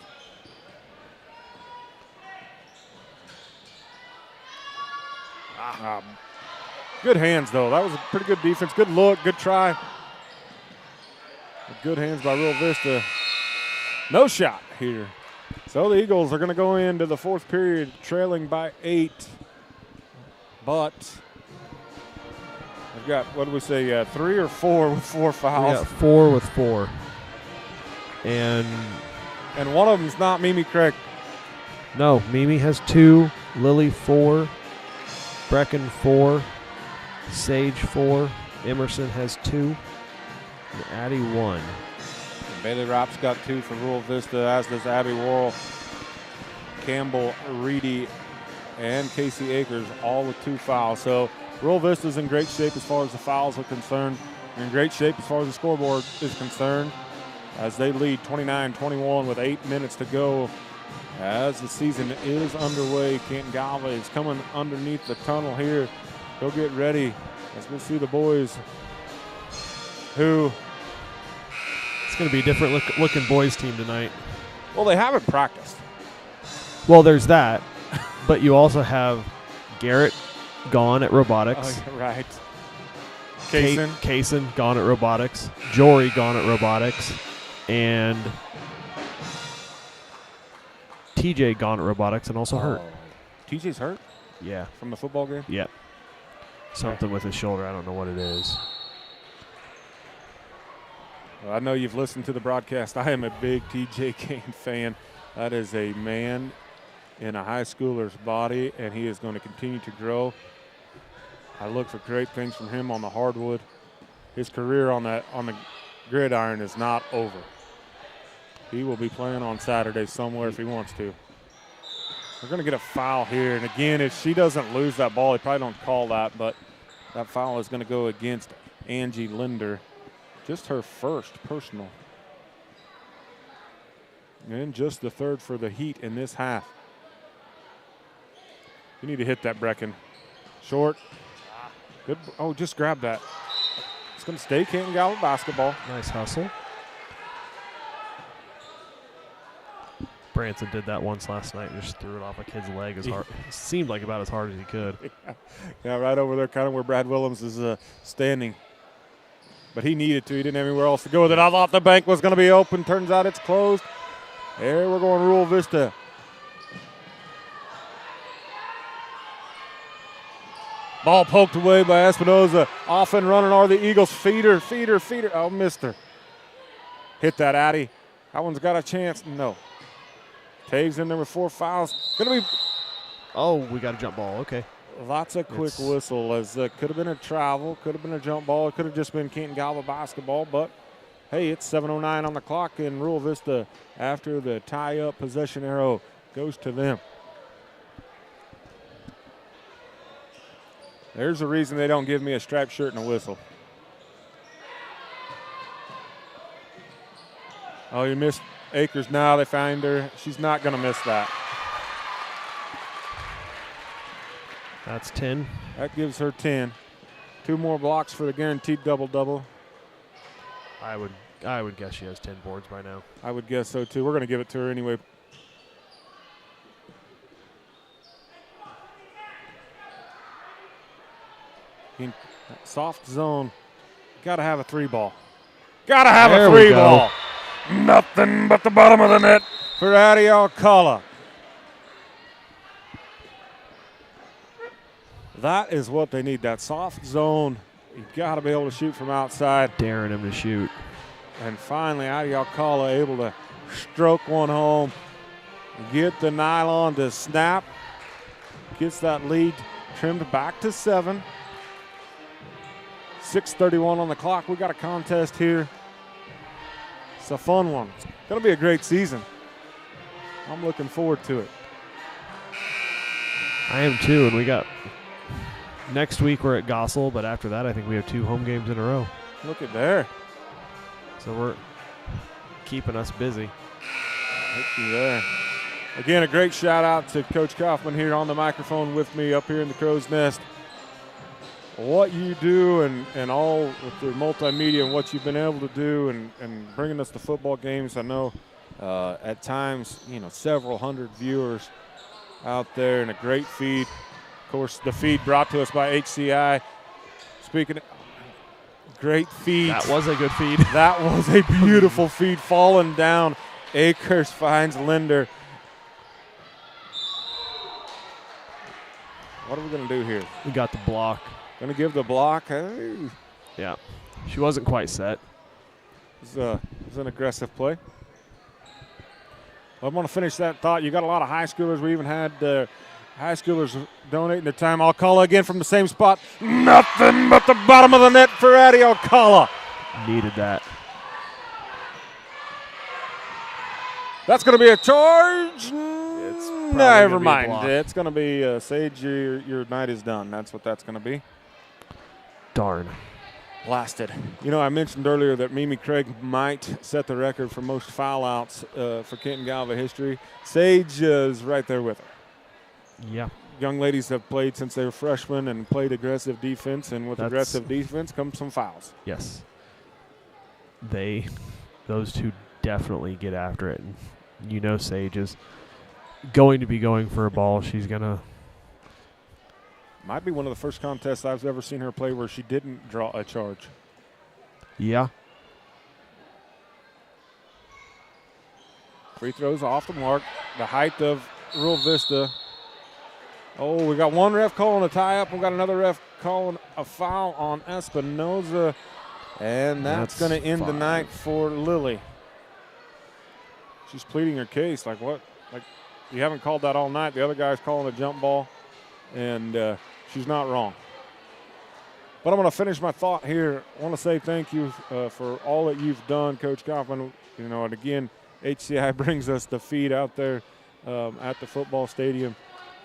Good hands, though. That was a pretty good defense. Good look, good try. Good hands by Rural Vista. No shot here. So the Eagles are going to go into the fourth period trailing by 8. But they've got, what do we say, 3 or 4 with 4 fouls? We got 4 with 4. And one of them's not Mimi Craig. No, Mimi has 2, Lily 4, Brecken 4, Sage 4, Emerson has 2, and Addie 1. And Bailey Rapp's got 2 for Rural Vista, as does Abby Worrell, Campbell, Reedy, and Casey Akers, all with 2 fouls. So Rural Vista's in great shape as far as the fouls are concerned. They're in great shape as far as the scoreboard is concerned, as they lead 29-21 with 8 minutes to go. As the season is underway, Canton-Galva is coming underneath the tunnel here. He'll get ready as we see the boys who... It's going to be a different looking boys team tonight. Well, they haven't practiced. Well, there's that. But you also have Garrett gone at robotics. Oh, right. Kaysen gone at robotics. Jory gone at robotics. And TJ gone at robotics and also hurt. TJ's hurt? Yeah. From the football game? Yeah. Something with his shoulder. I don't know what it is. Well, I know you've listened to the broadcast. I am a big TJ Kane fan. That is a man in a high schooler's body, and he is going to continue to grow. I look for great things from him on the hardwood. His career on the gridiron is not over. He will be playing on Saturday somewhere if he wants to. We're going to get a foul here, and again, if she doesn't lose that ball, they probably don't call that, but that foul is going to go against Angie Linder. Just her first personal. And just the third for the Heat in this half. You need to hit that, Brecken. Short. Good. Oh, just grab that. It's going to stay Canton-Galva basketball. Nice hustle. Branson did that once last night and just threw it off a kid's leg as hard. It seemed like about as hard as he could. Yeah, right over there, kind of where Brad Willems is standing. but he needed to. He didn't have anywhere else to go with it. I thought the bank was going to be open. Turns out it's closed. There we're going Rural Vista. Ball poked away by Espinoza. Off and running are the Eagles. Feeder. Oh, missed her. Hit that Addy. That one's got a chance. No. Taves in there with 4 fouls. Gonna be. Oh, we got a jump ball. Okay. Lots of quick whistle, as could have been a travel, could have been a jump ball, it could have just been Canton-Galva basketball, but hey, it's 7:09 on the clock, and Rural Vista, after the tie-up possession arrow, goes to them. There's the reason they don't give me a striped shirt and a whistle. Oh, you missed Akers now. They find her. She's not going to miss that. That's 10. That gives her 10. 2 more blocks for the guaranteed double-double. I would guess she has 10 boards by now. I would guess so, too. We're going to give it to her anyway. In soft zone. Got to have a 3-ball. Got to have a 3-ball. Nothing but the bottom of the net for Addie Alcala. That is what they need, that soft zone. You've got to be able to shoot from outside. Daring him to shoot. And finally, Addie Alcala able to stroke one home. Get the nylon to snap. Gets that lead trimmed back to 7. 6:31 on the clock. We got a contest here. It's a fun one. It's going to be a great season. I'm looking forward to it. I am too, and we got next week we're at Gossel, but after that I think we have 2 home games in a row. Look at there. So we're keeping us busy. Looky there. Again, a great shout out to Coach Kaufman here on the microphone with me up here in the Crow's Nest. What you do and all with the multimedia and what you've been able to do and bringing us to football games. I know at times, several hundred viewers out there and a great feed. Of course, the feed brought to us by HCI. Speaking of great feed. That was a good feed. That was a beautiful feed falling down. Akers finds Linder. What are we going to do here? We got the block. Going to give the block. Hey. Yeah. She wasn't quite set. It was an aggressive play. I want to finish that thought. You got a lot of high schoolers. We even had high schoolers donating their time. Alcala again from the same spot. Nothing but the bottom of the net for Addie Alcala. Needed that. That's going to be a charge. It's Never mind. It's going to be Sage, your night is done. That's what that's going to be. Darn. Blasted. I mentioned earlier that Mimi Craig might set the record for most foul outs for Canton-Galva history. Sage is right there with her. Yeah. Young ladies have played since they were freshmen and played aggressive defense, and with aggressive defense comes some fouls. Yes. Those two definitely get after it. And Sage is going to be going for a ball. She's going to. Might be one of the first contests I've ever seen her play where she didn't draw a charge. Yeah. Free throws off the mark. The height of Rural Vista. Oh, we got one ref calling a tie-up. We got another ref calling a foul on Espinoza. And that's going to end the night for Lily. She's pleading her case. Like, what? Like, you haven't called that all night. The other guy's calling a jump ball. And she's not wrong. But I'm going to finish my thought here. I want to say thank you for all that you've done, Coach Kaufman. And again, HCI brings us the feed out there at the football stadium,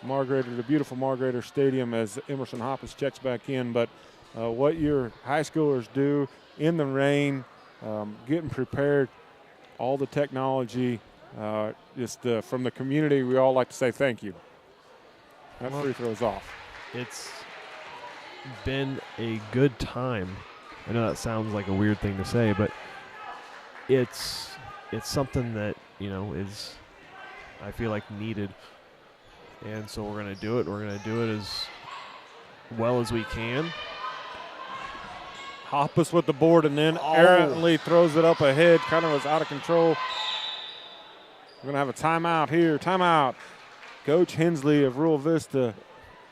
the beautiful Margreter Stadium, as Emerson Hoppus checks back in. But what your high schoolers do in the rain, getting prepared, all the technology, just from the community, we all like to say thank you. That free throw's off. It's been a good time. I know that sounds like a weird thing to say, but it's something that, is, I feel like, needed. And so we're going to do it. We're going to do it as well as we can. Hoppus with the board and then errantly throws it up ahead. Kind of was out of control. We're going to have a timeout here. Timeout. Coach Hensley of Rural Vista.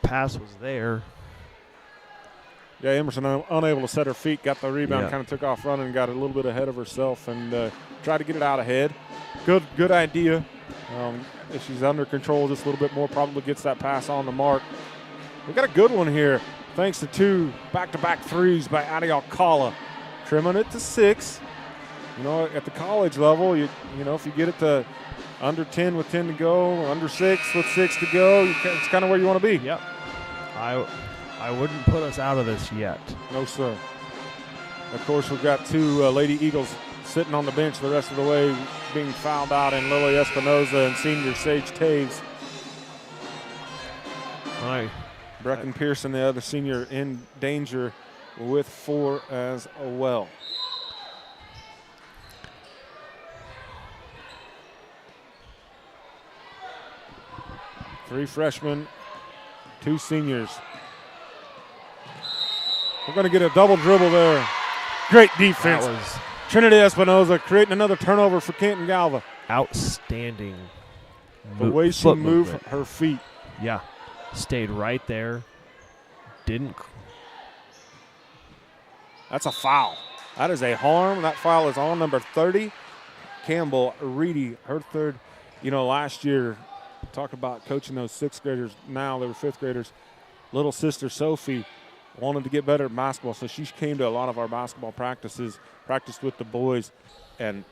Pass was there. Yeah, Emerson unable to set her feet, got the rebound, Yeah. kind of took off running and got a little bit ahead of herself and tried to get it out ahead. Good idea. If she's under control just a little bit more, probably gets that pass on the mark. We got a good one here, thanks to 2 back-to-back threes by Addie Alcala, trimming it to 6. You know, at the college level, you know, if you get it to under 10 with 10 to go, under 6 with 6 to go, it's kind of where you want to be. Yep. I wouldn't put us out of this yet. No, sir. Of course, we've got 2 Lady Eagles sitting on the bench the rest of the way, being fouled out in Lily Espinoza and senior Sage Taves. Brecken Pearson, the other senior, in danger with 4 as well. Three freshmen, 2 seniors. We're going to get a double dribble there. Great defense. That was Trinity Espinoza creating another turnover for Canton-Galva. outstanding. The way she foot moved movement. her feet. Yeah. Stayed right there. Didn't. That's a foul. That is a harm. That foul is on number 30. Campbell Reedy, her 3rd. You know, last year, talk about coaching those 6th graders. Now they were 5th graders. Little sister Sophie wanted to get better at basketball, so she came to a lot of our basketball practices, practiced with the boys, and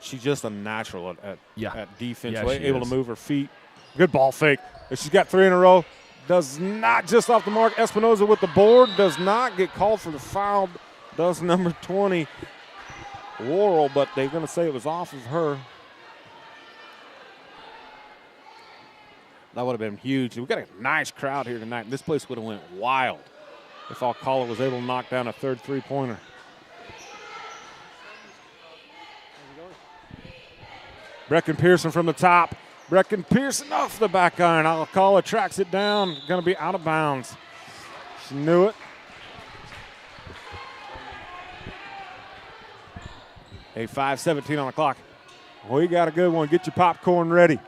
she's just a natural at defense. Yeah, she able is. to move her feet. Good ball fake. If she's got 3 in a row, does not just off the mark. Espinoza with the board, does not get called for the foul. Does number 20, Worrell, but they're going to say it was off of her. That would have been huge. We've got a nice crowd here tonight. This place would have went wild if Alcala was able to knock down a 3rd three-pointer. Brecken Pearson from the top. Brecken Pearson off the back iron. Alcala tracks it down. Going to be out of bounds. She knew it. A 5:17 on the clock. We got a good one. Get your popcorn ready.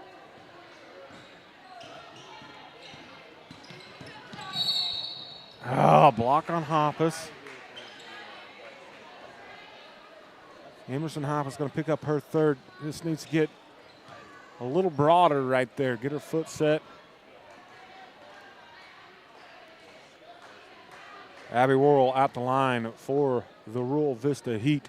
Oh, block on Hoppus. Emerson Hoppus going to pick up her 3rd. Just needs to get a little broader right there. Get her foot set. Abby Worrell at the line for the Rural Vista Heat.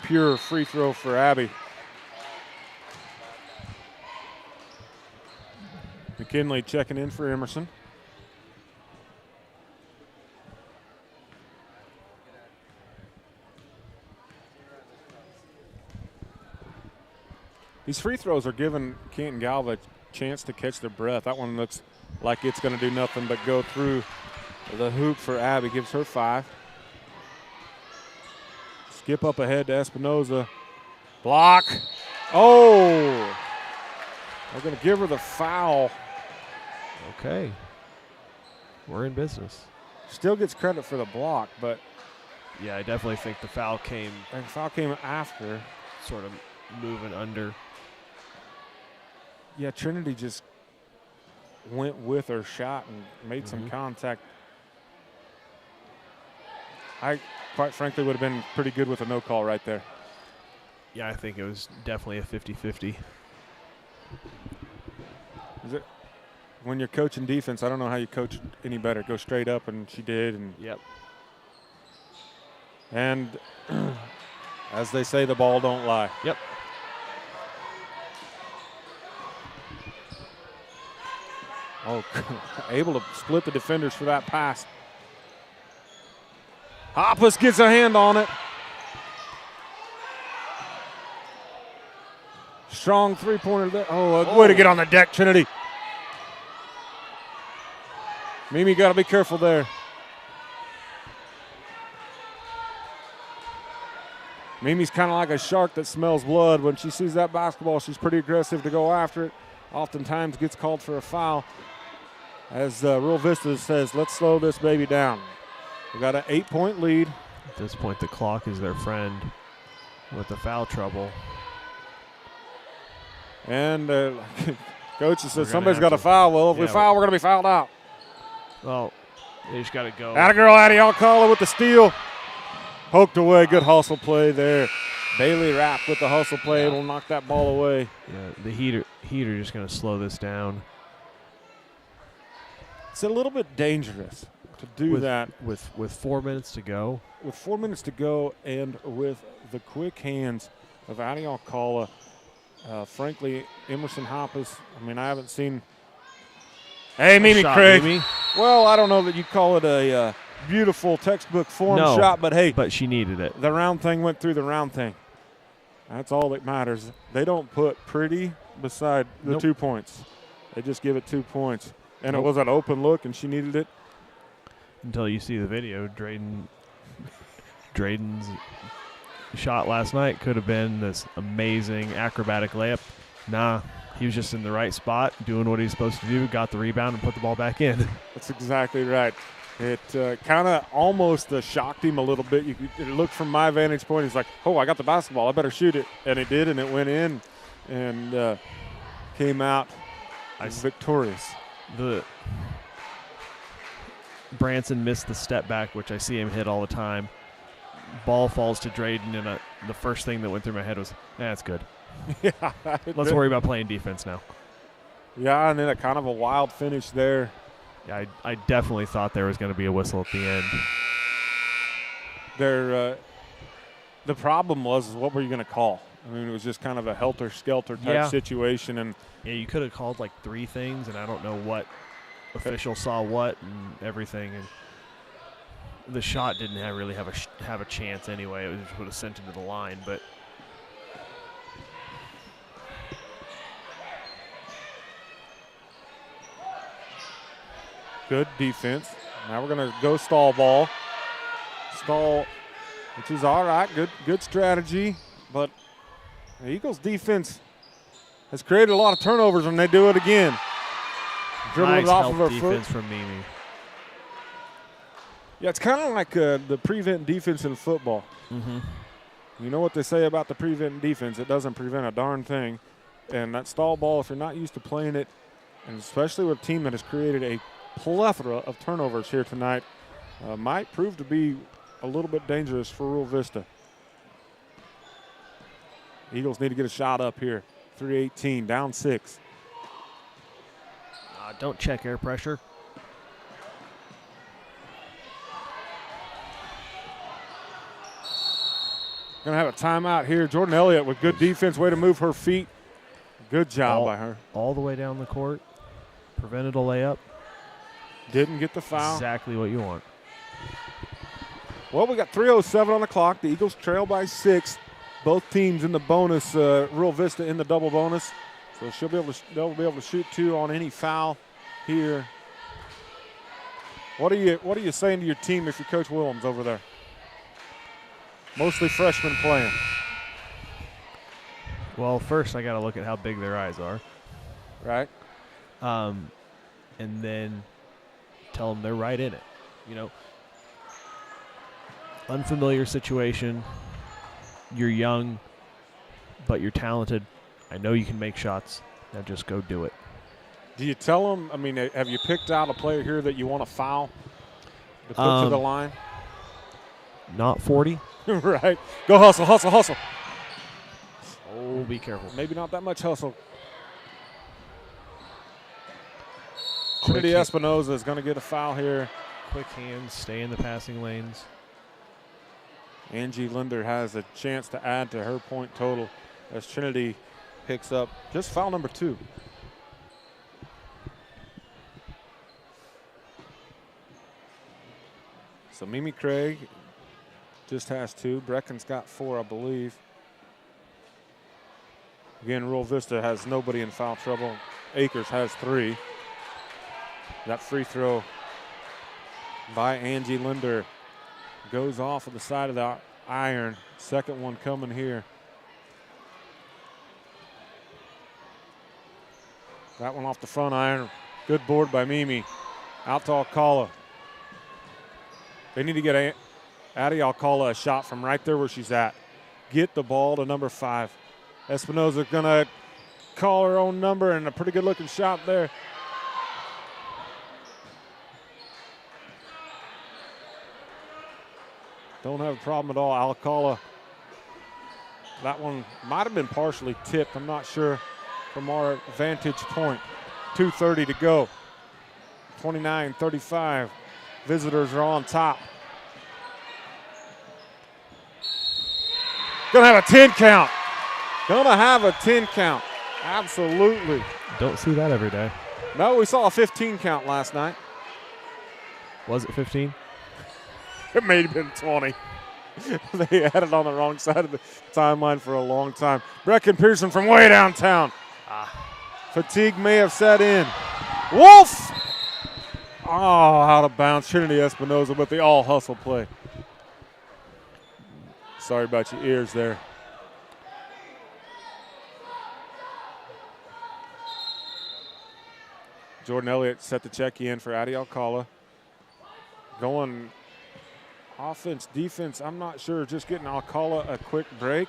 Pure free throw for Abby. McKinley checking in for Emerson. These free throws are giving Canton-Galva a chance to catch their breath. That one looks like it's going to do nothing but go through the hoop for Abby. Gives her 5. Skip up ahead to Espinoza. Block. Oh! They're going to give her the foul. Okay. We're in business. Still gets credit for the block, but Yeah, I definitely think the foul came the foul came after. sort of moving under. Yeah, Trinity just went with her shot and made some contact. I, quite frankly, would have been pretty good with a no call right there. Yeah, I think it was definitely a 50-50. Is it, when you're coaching defense, I don't know how you coach any better. Go straight up, and she did. And Yep. And as they say, the ball don't lie. Yep. Oh, able to split the defenders for that pass. Hoppus gets a hand on it. Strong three-pointer there. Oh, a way to get on the deck, Trinity. Mimi got to be careful there. Mimi's kind of like a shark that smells blood. When she sees that basketball, she's pretty aggressive to go after it. Oftentimes gets called for a foul. As Rural Vista says, let's slow this baby down. We got an 8-point lead. At this point, the clock is their friend with the foul trouble. And coach says somebody's got to foul. Well, if we foul, we're going to be fouled out. Well, they just got to go. Atta girl, Addie Alcala with the steal. Poked away. Good hustle play there. Bailey Rapp with the hustle play. Will knock that ball away. Yeah, the Heat are just going to slow this down. It's a little bit dangerous to do that. With 4 minutes to go. With 4 minutes to go and with the quick hands of Addie Alcala. Frankly, Emerson Hoppus, I mean, I haven't seen. Hey, Mimi Craig. Mimi. Well, I don't know that you call it a beautiful textbook form shot, but hey. But she needed it. The round thing went through the round thing. That's all that matters. They don't put pretty beside the 2 points. They just give it 2 points. And it was an open look, and she needed it. Until you see the video, Drayden's shot last night could have been this amazing acrobatic layup. Nah, he was just in the right spot, doing what he's supposed to do, got the rebound, and put the ball back in. That's exactly right. It kind of almost shocked him a little bit. It looked from my vantage point, he's like, oh, I got the basketball. I better shoot it. And he did, and it went in and came out victorious. Branson missed the step back, which I see him hit all the time. Ball falls to Drayden, and the first thing that went through my head was, that's good. Yeah. Let's worry about playing defense now. Yeah, and then a kind of a wild finish there. Yeah, I definitely thought there was going to be a whistle at the end. The problem was, what were you going to call? I mean, it was just kind of a helter-skelter type situation. And yeah, you could have called like 3 things, and I don't know what official saw what and everything. And the shot didn't really have a chance anyway. It just would have sent him to the line, but. Good defense. Now we're going to go stall ball. Stall, which is all right. Good strategy. But the Eagles' defense has created a lot of turnovers when they do it again. Dribble Nice it off help of her defense foot. from Mimi. Yeah, it's kind of like the prevent defense in football. Mm-hmm. You know what they say about the prevent defense? It doesn't prevent a darn thing. And that stall ball, if you're not used to playing it, and especially with a team that has created a plethora of turnovers here tonight, might prove to be a little bit dangerous for Rural Vista. Eagles need to get a shot up here. 3:18, down 6. Don't check air pressure. Going to have a timeout here. Jordan Elliott with good defense, way to move her feet. Good job by her. All the way down the court. Prevented a layup. Didn't get the foul. Exactly what you want. Well, we got 3:07 on the clock. The Eagles trail by 6. Both teams in the bonus. Rural Vista in the double bonus, so they'll be able to shoot 2 on any foul here. What are you saying to your team if you're Coach Willems over there? Mostly freshmen playing. Well, first I got to look at how big their eyes are. Right. And then tell them they're right in it. You know, unfamiliar situation. You're young, but you're talented. I know you can make shots. Now just go do it. Do you tell them, I mean, have you picked out a player here that you want to foul to put to the line? Not 40. Right. Go hustle, hustle, hustle. Oh, be careful. Maybe not that much hustle. Trinity Espinoza is going to get a foul here. Quick hands, stay in the passing lanes. Angie Linder has a chance to add to her point total as Trinity picks up just foul number 2. So Mimi Craig just has 2. Brecken's got 4, I believe. Again, Rural Vista has nobody in foul trouble. Akers has 3. That free throw by Angie Linder goes off of the side of the iron. Second one coming here. That one off the front iron. Good board by Mimi. Out to Alcala. They need to get Addie Alcala a shot from right there where she's at. Get the ball to number 5. Espinoza going to call her own number, and a pretty good looking shot there. Don't have a problem at all. Alcala, that one might have been partially tipped. I'm not sure from our vantage point. 2:30 to go. 29-35. Visitors are on top. Gonna have a 10 count. Gonna have a 10 count. Absolutely. Don't see that every day. No, we saw a 15 count last night. Was it 15? It may have been 20. They had it on the wrong side of the timeline for a long time. Brecken Pearson from way downtown. Fatigue may have set in. Wolf! Oh, out of bounds. Trinity Espinoza with the all-hustle play. Sorry about your ears there. Jordan Elliott set the check in for Addie Alcala. Going offense, defense, I'm not sure. Just getting Alcala a quick break.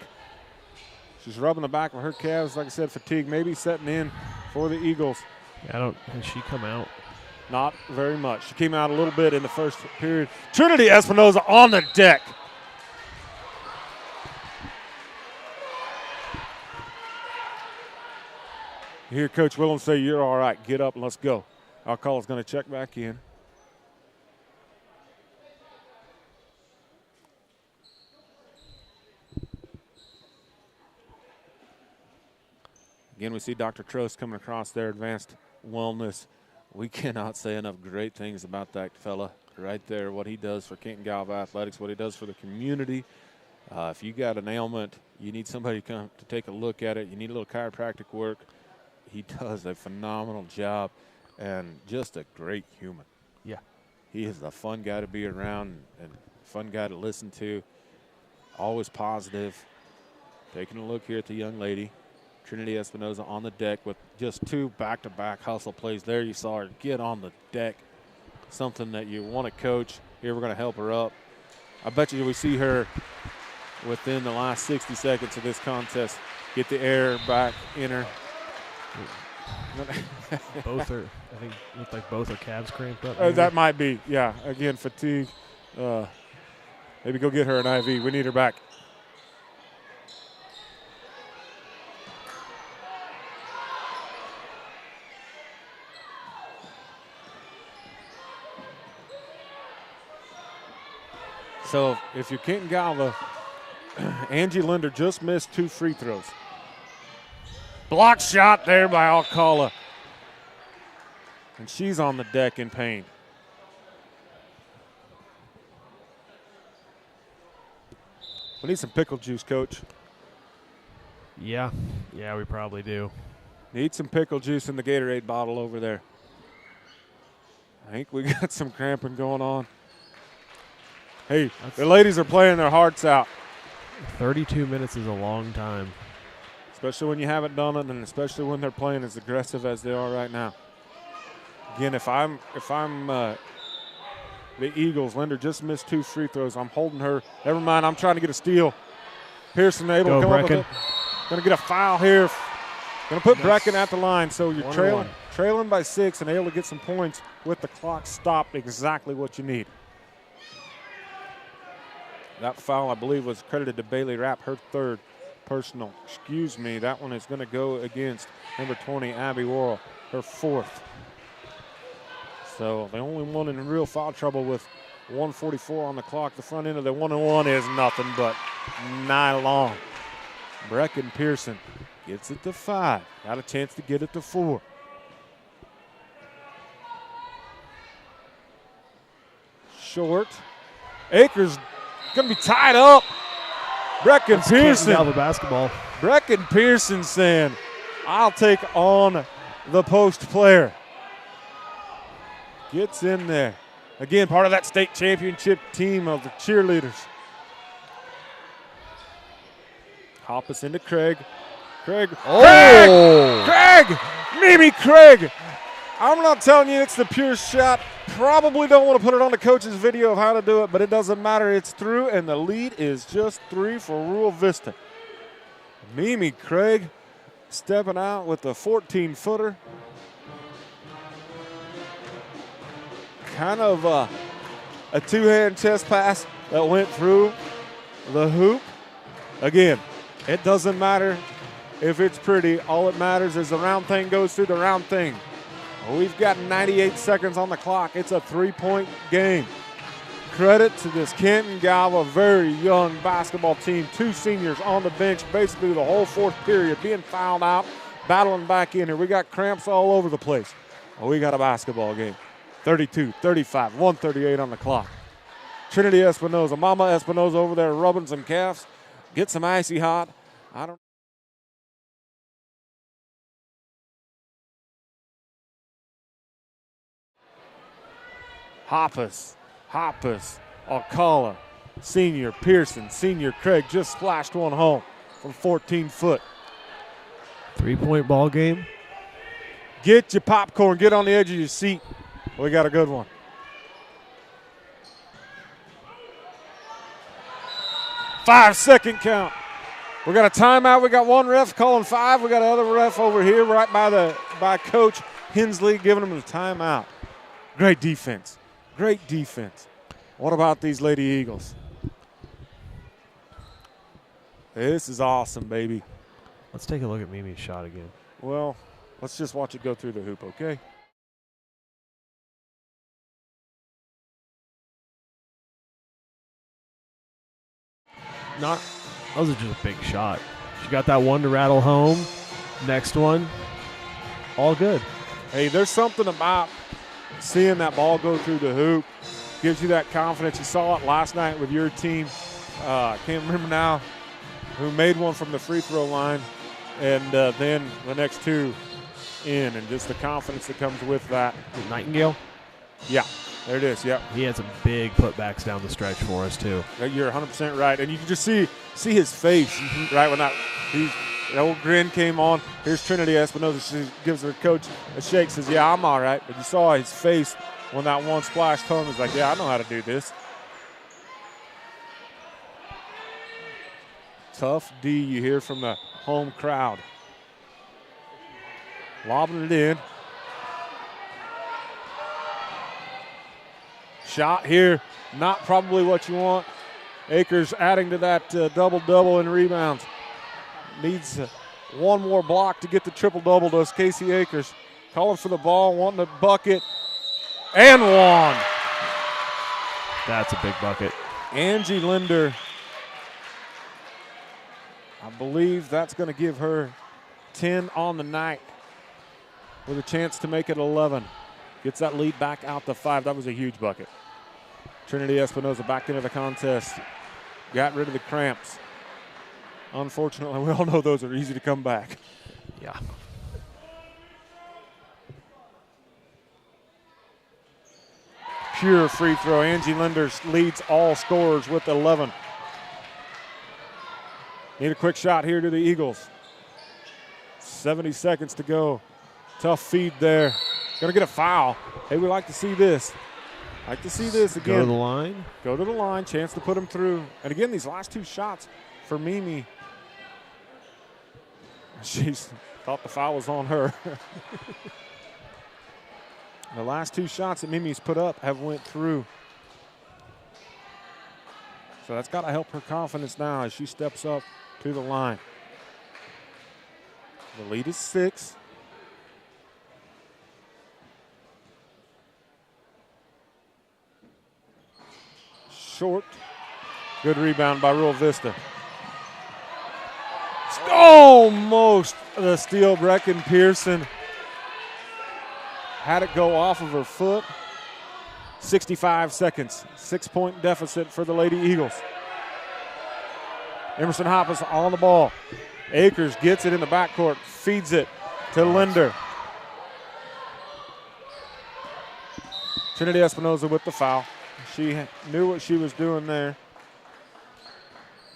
She's rubbing the back of her calves. Like I said, fatigue maybe setting in for the Eagles. Has she come out? Not very much. She came out a little bit in the first period. Trinity Espinoza on the deck. You hear Coach Willem say, "You're all right. Get up and let's go." Alcala's going to check back in. Again, we see Dr. Trost coming across there, Advanced Wellness. We cannot say enough great things about that fella right there, what he does for Canton-Galva Athletics, what he does for the community. If you got an ailment, you need somebody to come to take a look at it, you need a little chiropractic work, he does a phenomenal job and just a great human. Yeah. He is a fun guy to be around and fun guy to listen to. Always positive. Taking a look here at the young lady. Trinity Espinoza on the deck with just 2 back-to-back hustle plays. There you saw her get on the deck. Something that you want to coach. Here we're going to help her up. I bet you we see her within the last 60 seconds of this contest get the air back in her. Both are, I think, looked like both are calves cramped up. That might be, yeah. Again, fatigue. Maybe go get her an IV. We need her back. So if you're Canton-Galva, Angie Linder just missed 2 free throws. Block shot there by Alcala. And she's on the deck in pain. We need some pickle juice, Coach. Yeah, we probably do. Need some pickle juice in the Gatorade bottle over there. I think we got some cramping going on. Hey, the ladies are playing their hearts out. 32 minutes is a long time. Especially when you haven't done it, and especially when they're playing as aggressive as they are right now. Again, if I'm the Eagles, Linder just missed 2 free throws. I'm holding her. Never mind, I'm trying to get a steal. Pearson able to come up with it. Going to get a foul here. Going to put Brecken at the line. So you're trailing by 6 and able to get some points with the clock stopped. Exactly what you need. That foul, I believe, was credited to Bailey Rapp, her 3rd personal. Excuse me, that one is going to go against number 20, Abby Worrell, her 4th. So the only one in real foul trouble with 1:44 on the clock. The front end of the 1-on-1 is nothing but nylon. Brecken Pearson gets it to 5. Got a chance to get it to 4. Short. Akers going to be tied up. Brecken Pearson. Out of basketball. Brecken Pearson saying, "I'll take on the post player." Gets in there. Again, part of that state championship team of the cheerleaders. Hoppus into Craig. Craig. Oh! Craig! Mimi Craig! I'm not telling you it's the pure shot. Probably don't want to put it on the coach's video of how to do it, but it doesn't matter. It's through, and the lead is just 3 for Rural Vista. Mimi Craig stepping out with the 14-footer. Kind of a two-hand chest pass that went through the hoop. Again, it doesn't matter if it's pretty. All that matters is the round thing goes through the round thing. We've got 98 seconds on the clock. It's a 3-point game. Credit to this Canton-Galva very young basketball team. 2 seniors on the bench basically the whole fourth period, being fouled out, battling back in here. We got cramps all over the place. We got a basketball game. 32, 35, 138 on the clock. Trinity Espinoza, Mama Espinoza over there rubbing some calves. Get some icy hot. I don't. Hoppus, Alcala, senior Pearson, senior Craig just splashed one home from 14 foot. 3-point ball game. Get your popcorn, get on the edge of your seat. We got a good one. Five-second count. We got a timeout. We got one ref calling 5. We got another ref over here right by Coach Hensley giving them the timeout. Great defense. Great defense. What about these Lady Eagles? This is awesome, baby. Let's take a look at Mimi's shot again. Well, let's just watch it go through the hoop, okay? That was just a big shot. She got that one to rattle home. Next one, all good. Hey, there's something about seeing that ball go through the hoop. Gives you that confidence. You saw it last night with your team. I can't remember now who made one from the free throw line. And then the next 2 in. And just the confidence that comes with that. Nightingale? Yeah, there it is, yeah. He had some big putbacks down the stretch for us, too. You're 100% right. And you can just see his face, right, when that old grin came on. Here's Trinity Espinoza. She gives her coach a shake, says, yeah, I'm all right. But you saw his face when that one splashed home. He's like, yeah, I know how to do this. Tough D you hear from the home crowd. Lobbing it in. Shot here, not probably what you want. Akers adding to that double-double in rebounds. Needs one more block to get the triple-double, does Casey Akers. Calling for the ball, wanting a bucket, and one. That's a big bucket. Angie Linder, I believe that's going to give her 10 on the night with a chance to make it 11. Gets that lead back out to 5. That was a huge bucket. Trinity Espinoza back into the contest. Got rid of the cramps. Unfortunately, we all know those are easy to come back. Yeah. Pure free throw. Angie Linder leads all scorers with 11. Need a quick shot here to the Eagles. 70 seconds to go. Tough feed there. Gonna get a foul. Hey, we like to see this. Like to see this again. Go to the line. Go to the line. Chance to put him through. And again, these last 2 shots for Mimi. She's thought the foul was on her. The last 2 shots that Mimi's put up have went through. So that's got to help her confidence now as she steps up to the line. The lead is 6. Short. Good rebound by Rural Vista. Almost the steal. Brecken Pearson had it go off of her foot. 65 seconds. 6-point deficit for the Lady Eagles. Emerson Hoppus on the ball. Akers gets it in the backcourt, feeds it to Linder. Trinity Espinoza with the foul. She knew what she was doing there.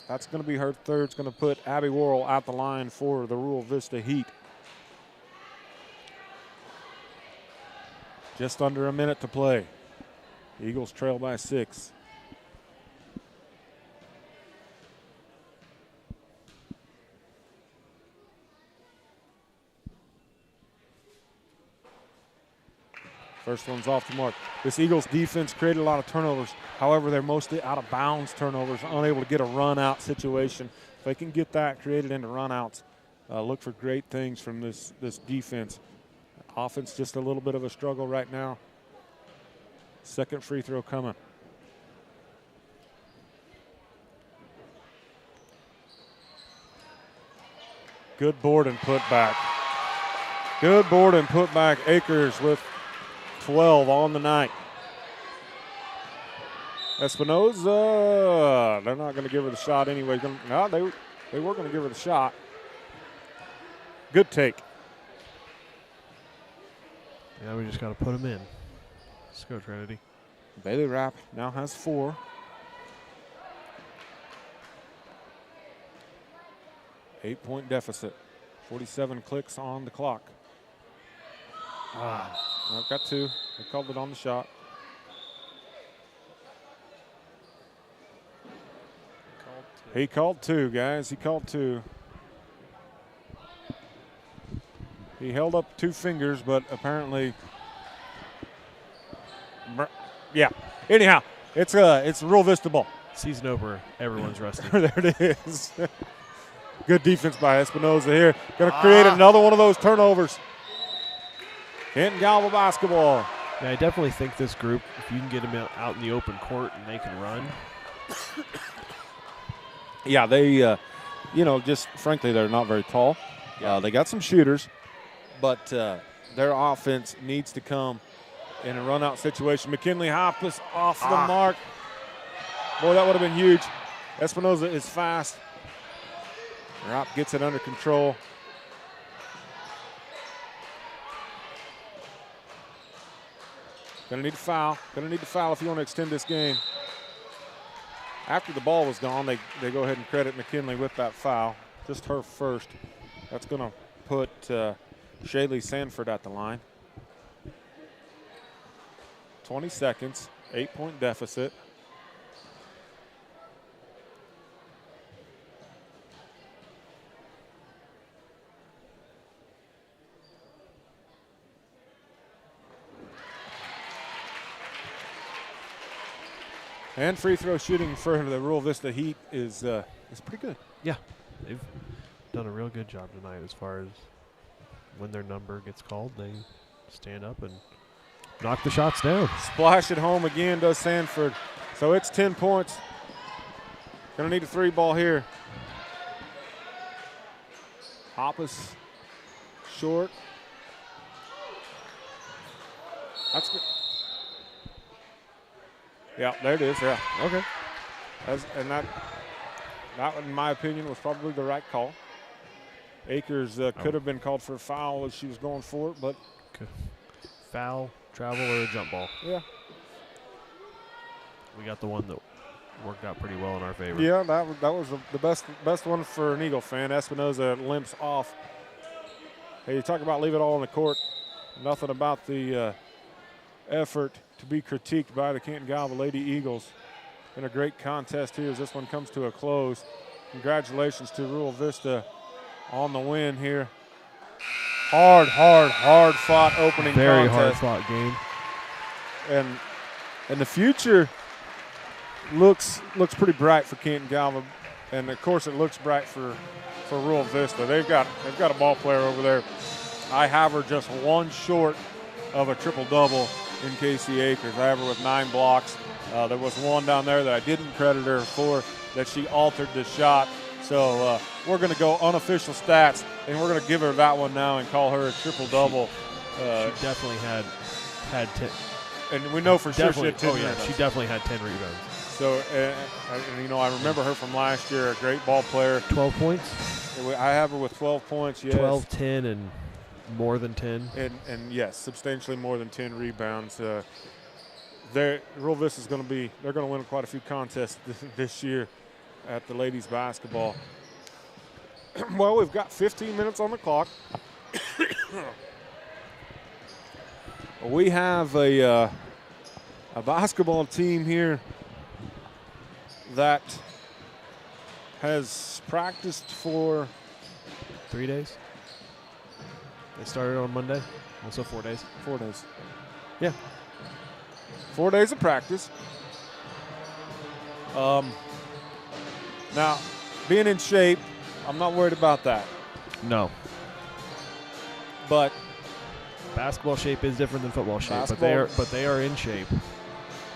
That's going to be her third. It's going to put Abby Worrell at the line for the Rural Vista Heat. Just under a minute to play. Eagles trail by 6. First one's off the mark. This Eagles defense created a lot of turnovers. However, they're mostly out of bounds turnovers, unable to get a run out situation. If they can get that created into run outs, look for great things from this defense. Offense just a little bit of a struggle right now. Second free throw coming. Good board and put back. Good board and put back. Akers with 12 on the night. Espinoza, they're not going to give her the shot anyway. No, they were going to give her the shot. Good take. Yeah, we just got to put them in. Let's go, Trinity. Bailey Rapp now has 4. Eight-point deficit. 47 clicks on the clock. I've got 2. They called it on the shot. He called 2, guys. He called 2. He held up 2 fingers, but apparently, yeah. Anyhow, it's Rural Vista ball. Season over. Everyone's resting. There it is. Good defense by Espinoza here. Going to create another one of those turnovers. Canton-Galva basketball. Yeah, I definitely think this group, if you can get them out in the open court and they can run. Yeah, they, just frankly, they're not very tall. They got some shooters, but their offense needs to come in a run-out situation. McKinley Hoppus off the mark. Boy, that would have been huge. Espinoza is fast. Rapp gets it under control. Gonna need to foul. Gonna need to foul if you want to extend this game. After the ball was gone, they go ahead and credit McKinley with that foul. Just her first. That's gonna put Shaylee Sanford at the line. 20 seconds, 8-point deficit. And free throw shooting for the Rural Vista Heat is pretty good. Yeah, they've done a real good job tonight as far as when their number gets called, they stand up and knock the shots down. Splash it home again does Sanford. So it's 10 points. Gonna need a 3 ball here. Hoppus short. That's good. Yeah, there it is. Yeah, okay. And that, in my opinion, was probably the right call. Akers could have been called for a foul as she was going for it, but foul, travel, or a jump ball. Yeah. We got the one that worked out pretty well in our favor. Yeah, that was the best one for an Eagle fan. Espinoza limps off. Hey, you talk about leave it all on the court. Nothing about the effort to be critiqued by the Canton-Galva Lady Eagles. Been a great contest here as this one comes to a close. Congratulations to Rural Vista on the win here. Hard fought opening Very contest. hard fought game. And the future looks pretty bright for Canton-Galva, and of course it looks bright for Rural Vista. They've got a ball player over there. I have her just one short of a triple-double in Casey Akers. I have her with 9 blocks. There was one down there that I didn't credit her for, that she altered the shot. So we're going to go unofficial stats, and we're going to give her that one now and call her a triple-double. She definitely had 10. And we know for sure she had 10 rebounds. She definitely had 10 rebounds. So, I remember her from last year, a great ball player. 12 points? I have her with 12 points, yes. 12, 10, and more than 10. And yes, substantially more than 10 rebounds. Rural Vista is going to win quite a few contests this year. at the ladies basketball. Well, we've got 15 minutes on the clock. We have a basketball team here that has practiced for 3 days. They started on Monday, also 4 days. 4 days. Yeah. 4 days of practice. Now, being in shape, I'm not worried about that. No. But basketball shape is different than football shape, but they are in shape.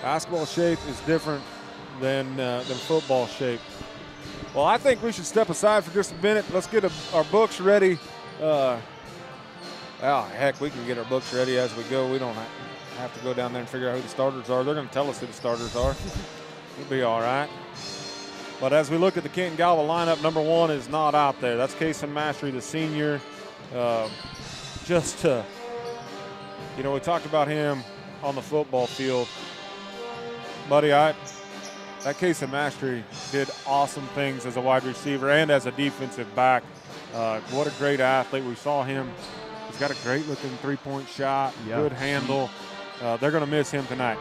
Basketball shape is different than football shape. Well, I think we should step aside for just a minute. Let's get our books ready. Heck, we can get our books ready as we go. We don't have to go down there and figure out who the starters are. They're going to tell us who the starters are. We'll be all right. But as we look at the Canton-Galva lineup, number 1 is not out there. That's Kason Mastery, the senior. We talked about him on the football field. Buddy, that Kason Mastery did awesome things as a wide receiver and as a defensive back. What a great athlete. We saw him. He's got a great-looking three-point shot, good handle. They're going to miss him tonight.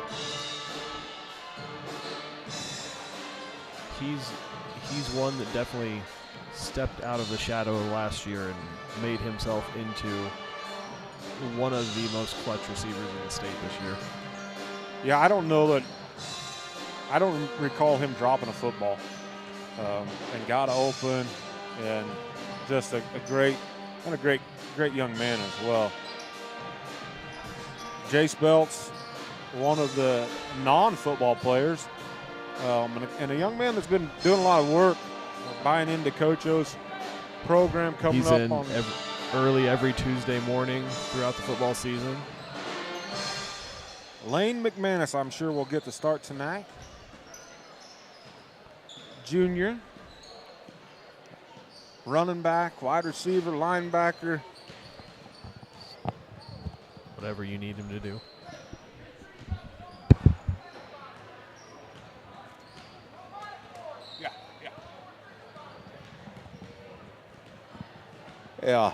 He's one that definitely stepped out of the shadow of last year and made himself into one of the most clutch receivers in the state this year. Yeah, I don't recall him dropping a football and got open, and just a great young man as well. Jace Belts, one of the non-football players, and a young man that's been doing a lot of work, buying into Coach O's program coming He's up in on every Tuesday morning throughout the football season. Lane McManus, I'm sure, will get the start tonight. Junior. Running back, wide receiver, linebacker. Whatever you need him to do. Yeah.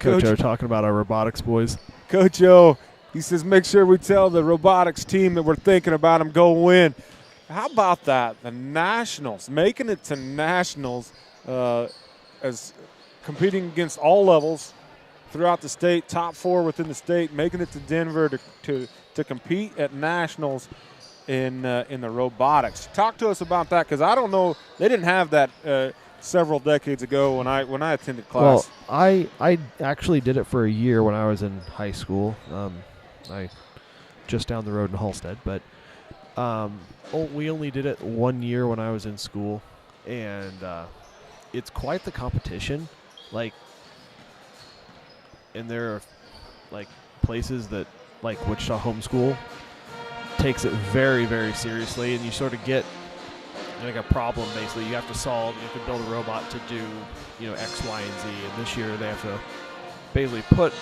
Coach O talking about our robotics boys. Coach O, he says, make sure we tell the robotics team that we're thinking about them go win. How about that? The Nationals, making it to Nationals as competing against all levels throughout the state, top 4 within the state, making it to Denver to compete at Nationals in the robotics. Talk to us about that, because I don't know, they didn't have that several decades ago when I attended class. Well, I actually did it for a year when I was in high school. I just down the road in Halstead, but we only did it 1 year when I was in school, and it's quite the competition. And there are places that Wichita Homeschool takes it very, very seriously, and you sort of get a problem basically you have to solve. You have to build a robot to do X, Y, and Z. And this year they have to basically put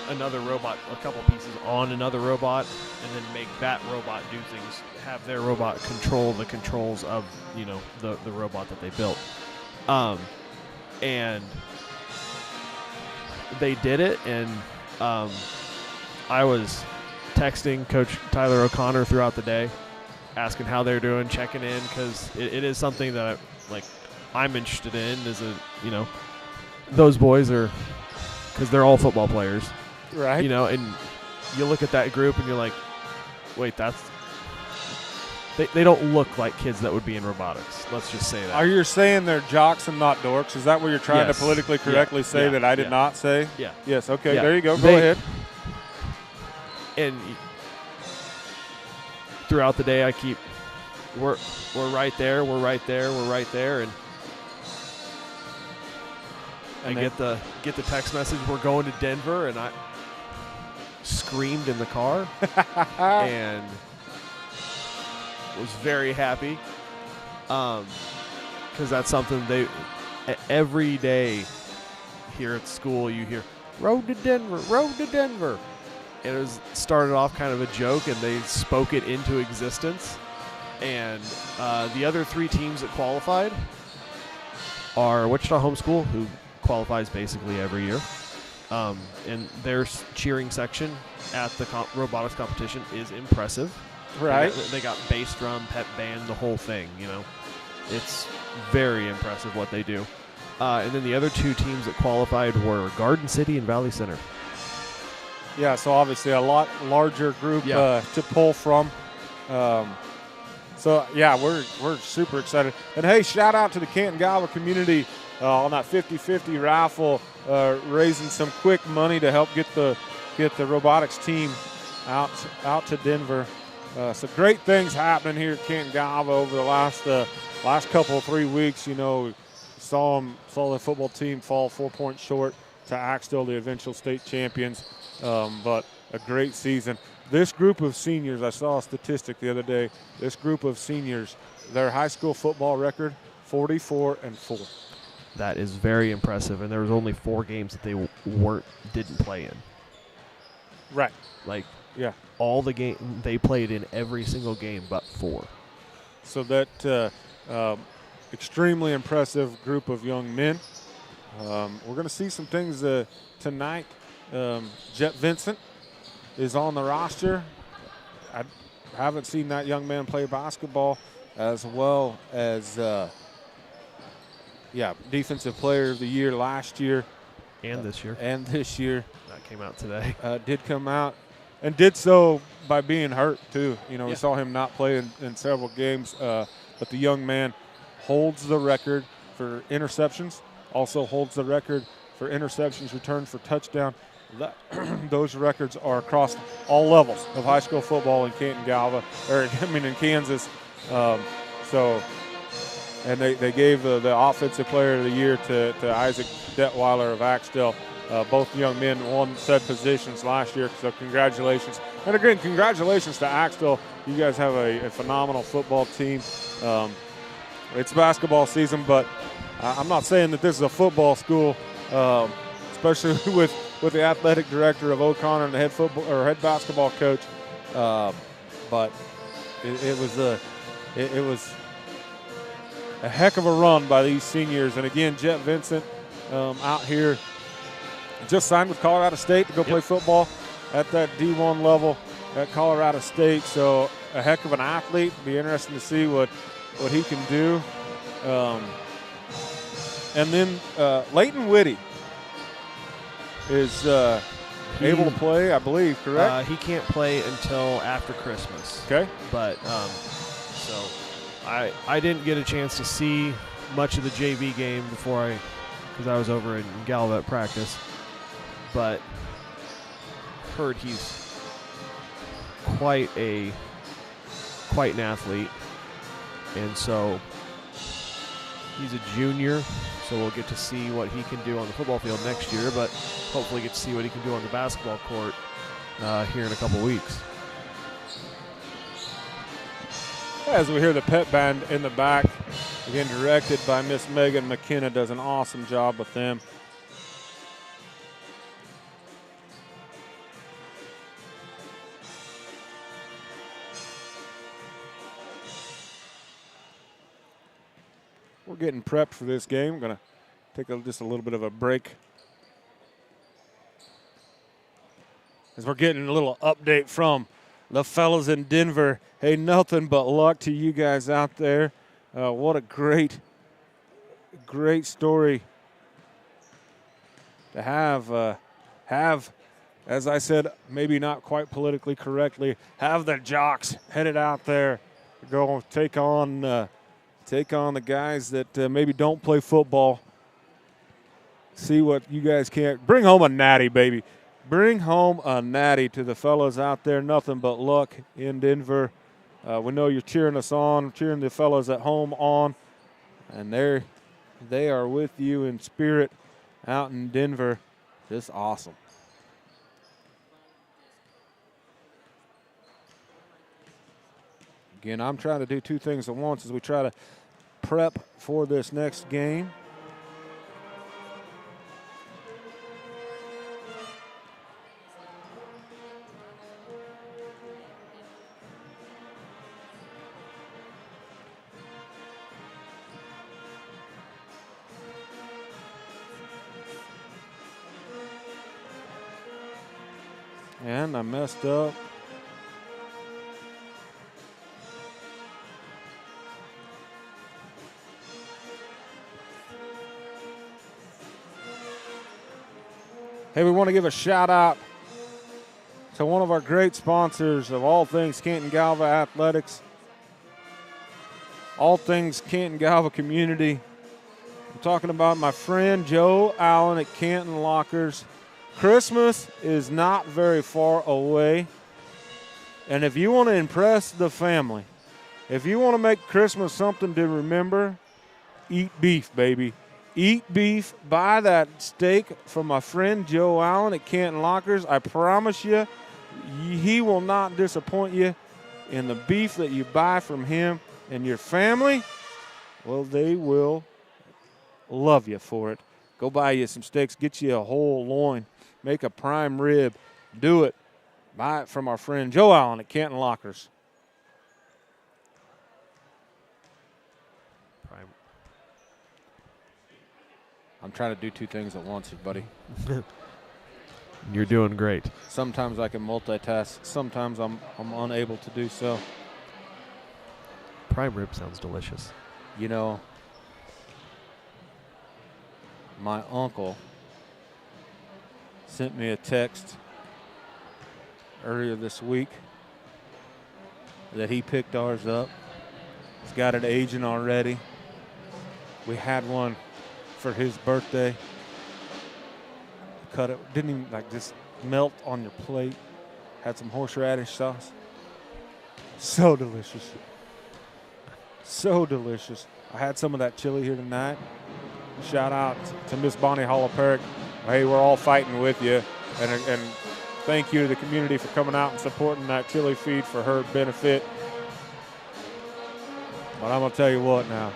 another robot, a couple pieces on another robot, and then make that robot do things. Have their robot control the controls of the robot that they built. And they did it, and I was texting Coach Tyler O'Connor throughout the day, asking how they're doing, checking in, because it is something that I'm interested in. Those boys are, because they're all football players, right? And you look at that group and you're like, wait, they don't look like kids that would be in robotics. Let's just say that. Are you saying they're jocks and not dorks? Is that what you're trying to politically correctly say that I did not say? Yeah. Yes. Okay. Yeah. There you go. Go ahead. And throughout the day, we're right there, we're right there, we're right there, and I get the text message, we're going to Denver, and I screamed in the car and was very happy, because that's something every day here at school you hear, road to Denver, road to Denver. And it started off kind of a joke, and they spoke it into existence. And the other 3 teams that qualified are Wichita Homeschool, who qualifies basically every year. And their cheering section at the robotics competition is impressive. Right. They got bass drum, pep band, the whole thing, you know. It's very impressive what they do. And then the other 2 teams that qualified were Garden City and Valley Center. Yeah, so obviously a lot larger group to pull from. So, yeah, we're super excited. And, hey, shout out to the Canton-Galva community on that 50-50 raffle, raising some quick money to help get the robotics team out to Denver. So great things happening here at Canton-Galva over the last couple of 3 weeks. You know, saw the football team fall 4 points short to Axtell, the eventual state champions. But a great season. This group of seniors, I saw a statistic the other day. This group of seniors, their high school football record, 44-4. That is very impressive, and there was only 4 games that they didn't play in. Right. Like, yeah, all the game they played in every single game but 4. So that extremely impressive group of young men. We're going to see some things tonight. Jet Vincent is on the roster. I haven't seen that young man play basketball, as well as defensive player of the year last year. And this year. That came out today. Did come out and did so by being hurt, too. You know, we saw him not play in several games. But the young man holds the record for interceptions, also holds the record for interceptions returned for touchdown. Those records are across all levels of high school football in Canton-Galva, in Kansas. And they gave the offensive player of the year to Isaac Detweiler of Axtell. Both young men won said positions last year, so congratulations. And again, congratulations to Axtell. You guys have a phenomenal football team. It's basketball season, but I'm not saying that this is a football school, especially with the athletic director of O'Connor and the head basketball coach. But it was a heck of a run by these seniors. And again, Jet Vincent out here just signed with Colorado State to go play football at that D1 level at Colorado State. So a heck of an athlete. Be interesting to see what he can do. And then Leighton Whitty is able to play, I believe, correct? He can't play until after Christmas. Okay. But so I didn't get a chance to see much of the JV game because I was over in Galva at practice. But heard he's quite an athlete, and so he's a junior, so we'll get to see what he can do on the football field next year, but hopefully get to see what he can do on the basketball court here in a couple weeks. As we hear the pep band in the back, again directed by Miss Megan McKenna, does an awesome job with them. We're getting prepped for this game. We're going to take just a little bit of a break as we're getting a little update from the fellas in Denver. Hey, nothing but luck to you guys out there. What a great story to have, as I said, maybe not quite politically correctly, have the jocks headed out there to go take on the guys that maybe don't play football. See what you guys can. Bring home a natty, baby. Bring home a natty to the fellas out there. Nothing but luck in Denver. We know you're cheering us on, cheering the fellas at home on. And they are with you in spirit out in Denver. Just awesome. Again, I'm trying to do 2 things at once as we try to prep for this next game. And I messed up. Hey, we want to give a shout out to one of our great sponsors of all things Canton-Galva Athletics, all things Canton-Galva community. I'm talking about my friend Joe Allen at Canton Lockers. Christmas is not very far away, and if you want to impress the family, if you want to make Christmas something to remember, eat beef, baby. Eat beef, buy that steak from my friend Joe Allen at Canton Lockers. I promise you, he will not disappoint you in the beef that you buy from him. And your family, well, they will love you for it. Go buy you some steaks, get you a whole loin, make a prime rib. Do it. Buy it from our friend Joe Allen at Canton Lockers. I'm trying to do two things at once, buddy. You're doing great. Sometimes I can multitask. Sometimes I'm unable to do so. Prime rib sounds delicious. You know, my uncle sent me a text earlier this week that he picked ours up. He's got it aging already. We had one for his birthday. Cut it, didn't even like just melt on your plate. Had some horseradish sauce. So delicious. So delicious. I had some of that chili here tonight. Shout out to Miss Bonnie Holloperic. Hey, we're all fighting with you. And thank you to the community for coming out and supporting that chili feed for her benefit. But I'm going to tell you what now.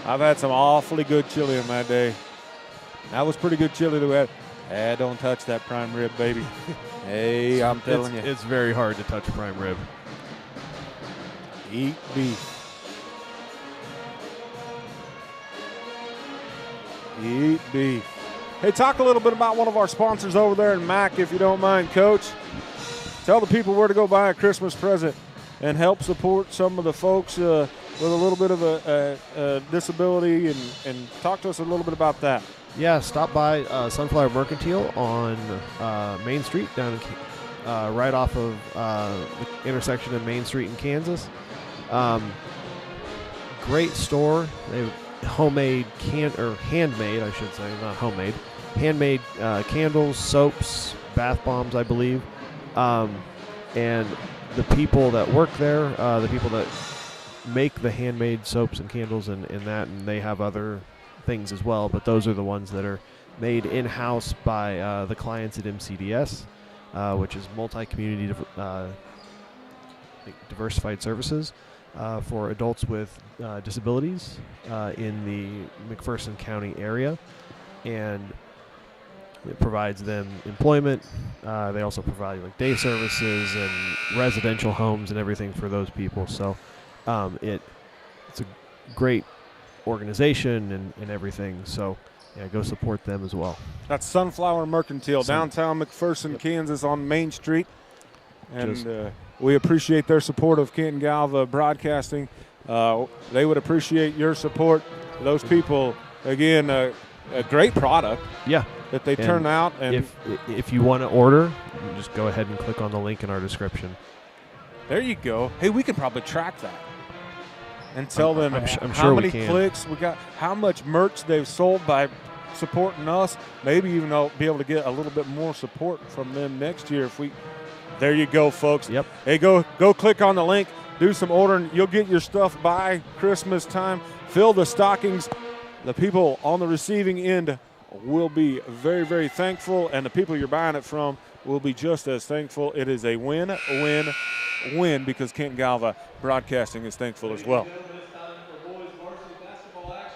I've had some awfully good chili in my day. That was pretty good chili that we had. Hey, don't touch that prime rib, baby. Hey, I'm telling you. It's very hard to touch prime rib. Eat beef. Eat beef. Hey, talk a little bit about one of our sponsors over there in Mac, if you don't mind, Coach. Tell the people where to go buy a Christmas present and help support some of the folks with a little bit of a disability, and talk to us a little bit about that. Yeah, stop by Sunflower Mercantile on Main Street, down right off of the intersection of Main Street in Kansas. Great store. They have homemade handmade, I should say, not homemade, handmade candles, soaps, bath bombs, I believe. And the people that work there, the people that make the handmade soaps and candles and they have other things as well, but those are the ones that are made in-house by the clients at MCDS, which is multi-community diversified services for adults with disabilities in the McPherson County area, and it provides them employment. They also provide like day services and residential homes and everything for those people. So it's a great organization and everything. So yeah, go support them as well. That's Sunflower Mercantile, downtown McPherson, yep, Kansas, on Main Street. And we appreciate their support of Canton-Galva Broadcasting. They would appreciate your support. Those people, again, a great product. Yeah. That they turn out. And if you want to order, you just go ahead and click on the link in our description. There you go. Hey, we can probably track that and tell them I'm how sure many clicks we got, how much merch they've sold by supporting us. Maybe even be able to get a little bit more support from them next year if we. There you go, folks. Yep. Hey, go click on the link, do some ordering. You'll get your stuff by Christmas time. Fill the stockings. The people on the receiving end will be very, very thankful, and the people you're buying it from will be just as thankful. It is a win-win-win because Canton-Galva Broadcasting is thankful as well.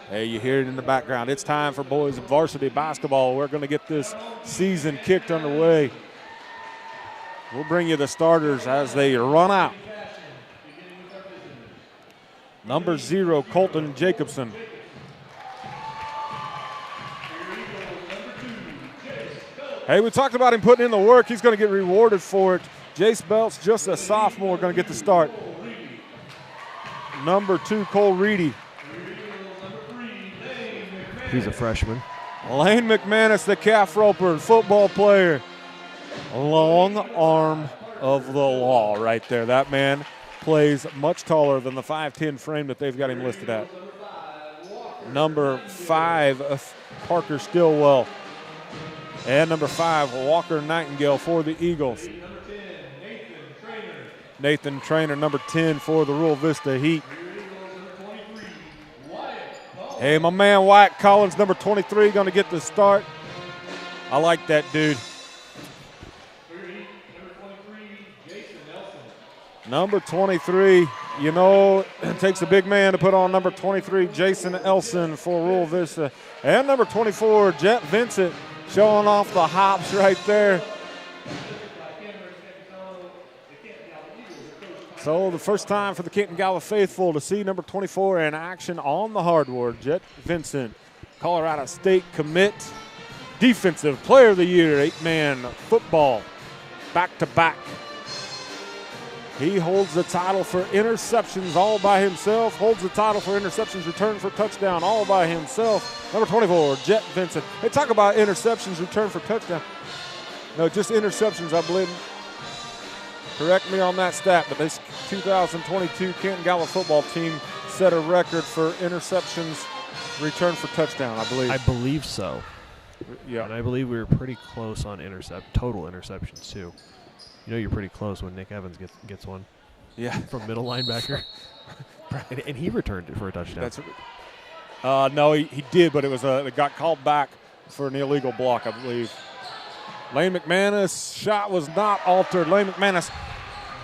Hey, you hear it in the background. It's time for boys varsity basketball. We're going to get this season kicked underway. We'll bring you the starters as they run out. Number 0, Colton Jacobson. Hey, we talked about him putting in the work. He's going to get rewarded for it. Jace Belts, just a sophomore, going to get the start. Number 2, Cole Reedy. He's a freshman. Lane McManus, the calf roper, football player. Long arm of the law right there. That man plays much taller than the 5'10 frame that they've got him listed at. Number 5, Parker Stillwell. And number 5, Walker Nightingale for the Eagles. Nathan Trainer, number 10 for the Rural Vista Heat. Hey, my man Wyatt Collins, number 23, going to get the start. I like that dude. Number 23, you know, it takes a big man to put on number 23, Jason Elson for Rural Vista. And number 24, Jet Vincent, showing off the hops right there. So the first time for the Canton-Galva faithful to see number 24 in action on the hardwood. Jet Vincent, Colorado State commit, Defensive Player of the Year, 8-man football, back-to-back. He holds the title for interceptions all by himself, holds the title for interceptions returned for touchdown all by himself. Number 24, Jet Vincent. They talk about interceptions returned for touchdown. No, just interceptions, I believe. Correct me on that stat, but this 2022 Canton-Galva football team set a record for interceptions returned for touchdown, I believe. I believe so. Yeah. And I believe we were pretty close on total interceptions, too. You know you're pretty close when Nick Evans gets one. Yeah. From middle linebacker. and he returned it for a touchdown. No, he did, but it got called back for an illegal block, I believe. Lane McManus' shot was not altered. Lane McManus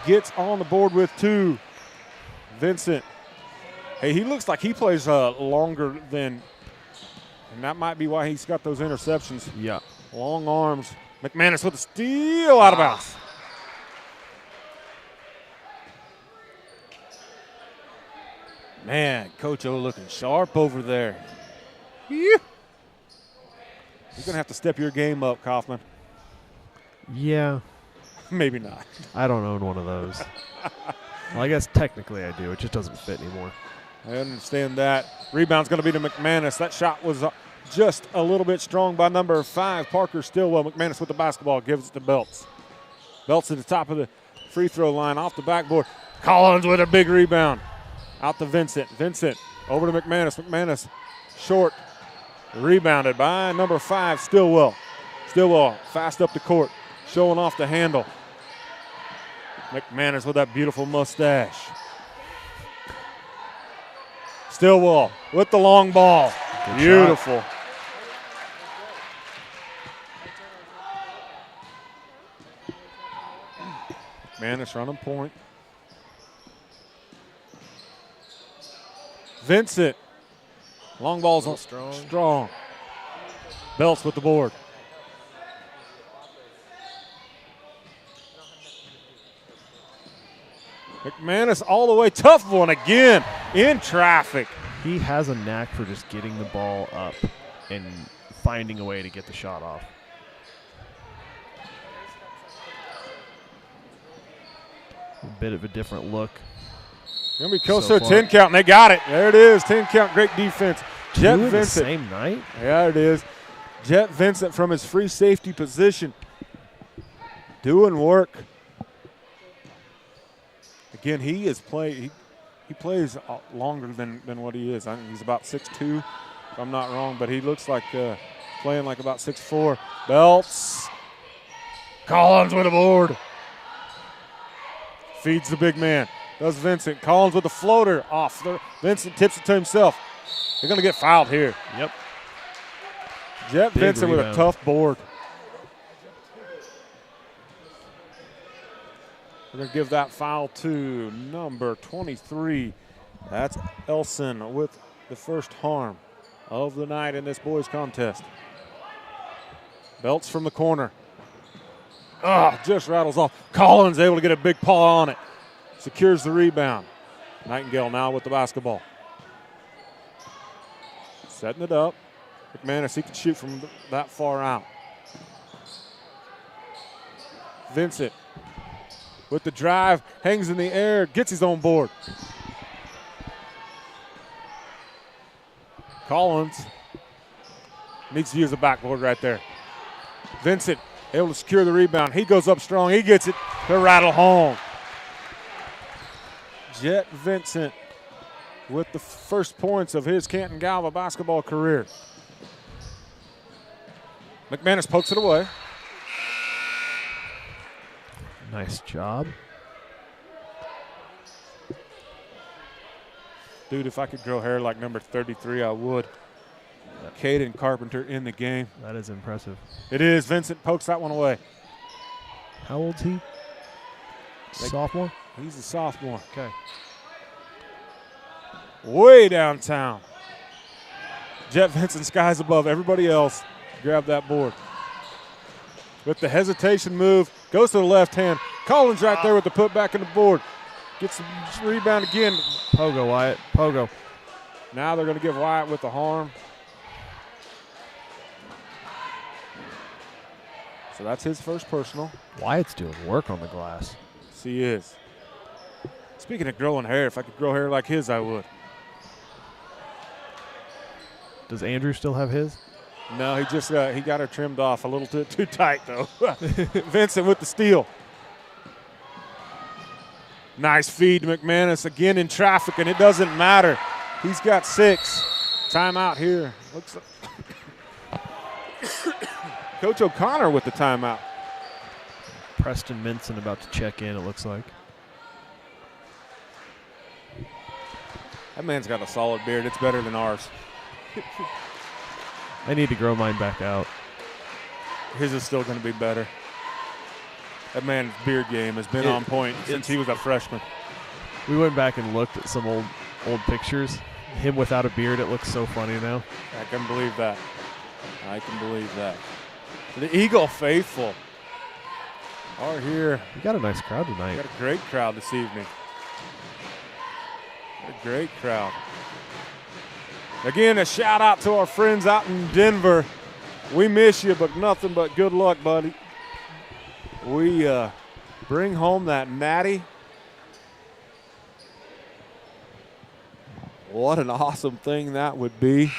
gets on the board with 2. Vincent. Hey, he looks like he plays longer than, and that might be why he's got those interceptions. Yeah. Long arms. McManus with a steal out of bounds. Man, Coach O looking sharp over there. Yeah. You're going to have to step your game up, Kaufman. Yeah. Maybe not. I don't own one of those. Well, I guess technically I do. It just doesn't fit anymore. I understand that. Rebound's going to be to McManus. That shot was just a little bit strong by number 5, Parker Stillwell. McManus with the basketball gives it to Belts. Belts at the top of the free throw line off the backboard. Collins with a big rebound. Out to Vincent. Vincent over to McManus. McManus short. Rebounded by number 5, Stillwell. Stillwell fast up the court. Showing off the handle. McManus with that beautiful mustache. Stillwell with the long ball. Good Beautiful. McManus running point. Vincent. Long ball's on strong. Belts with the board. McManus all the way. Tough one again in traffic. He has a knack for just getting the ball up and finding a way to get the shot off. A bit of a different look. Going to be close to a 10 count, and they got it. There it is, 10 count, great defense. Jet Two in Vincent. the same night? Yeah, it is. Jet Vincent from his free safety position. Doing work. Again, he plays longer than what he is. I think he's about 6'2", if I'm not wrong, but he looks like playing like about 6'4". Belts. Collins with a board. Feeds the big man. Does Vincent. Collins with the floater off. Vincent tips it to himself. They're going to get fouled here. Yep. Jet Big Vincent rebound. with a tough board. We're going to give that foul to number 23. That's Elson with the first harm of the night in this boys contest. Belts from the corner. Just rattles off. Collins able to get a big paw on it. Secures the rebound. Nightingale now with the basketball. Setting it up. McManus, he can shoot from that far out. Vincent with the drive, hangs in the air, gets his own board. Collins needs to use the backboard right there. Vincent able to secure the rebound. He goes up strong. He gets it to rattle home. Jet Vincent with the first points of his Canton-Galva basketball career. McManus pokes it away. Nice job. Dude, if I could grow hair like number 33, I would. Caden Carpenter in the game. That is impressive. It is. Vincent pokes that one away. How old's he? Sophomore? He's a sophomore. Okay. Way downtown. Jet Vincent skies above everybody else. Grab that board. With the hesitation move, goes to the left hand. Collins right there with the putback in the board. Gets the rebound again. Pogo, Wyatt. Pogo. Now they're going to give Wyatt with the harm. So that's his first personal. Wyatt's doing work on the glass. Yes, he is. Speaking of growing hair, if I could grow hair like his, I would. Does Andrew still have his? No, he just he got her trimmed off a little too tight, though. Vincent with the steal. Nice feed to McManus, again in traffic, and it doesn't matter. He's got 6. Timeout here. Looks like Coach O'Connor with the timeout. Preston Minson about to check in, it looks like. That man's got a solid beard. It's better than ours. I need to grow mine back out. His is still going to be better. That man's beard game has been on point since he was a freshman. We went back and looked at some old pictures. Him without a beard, it looks so funny now. I can believe that. I can believe that. The Eagle faithful are here. We got a nice crowd tonight. We got a great crowd this evening. A great crowd. Again, a shout out to our friends out in Denver. We miss you, but nothing but good luck, buddy. We bring home that natty. What an awesome thing that would be.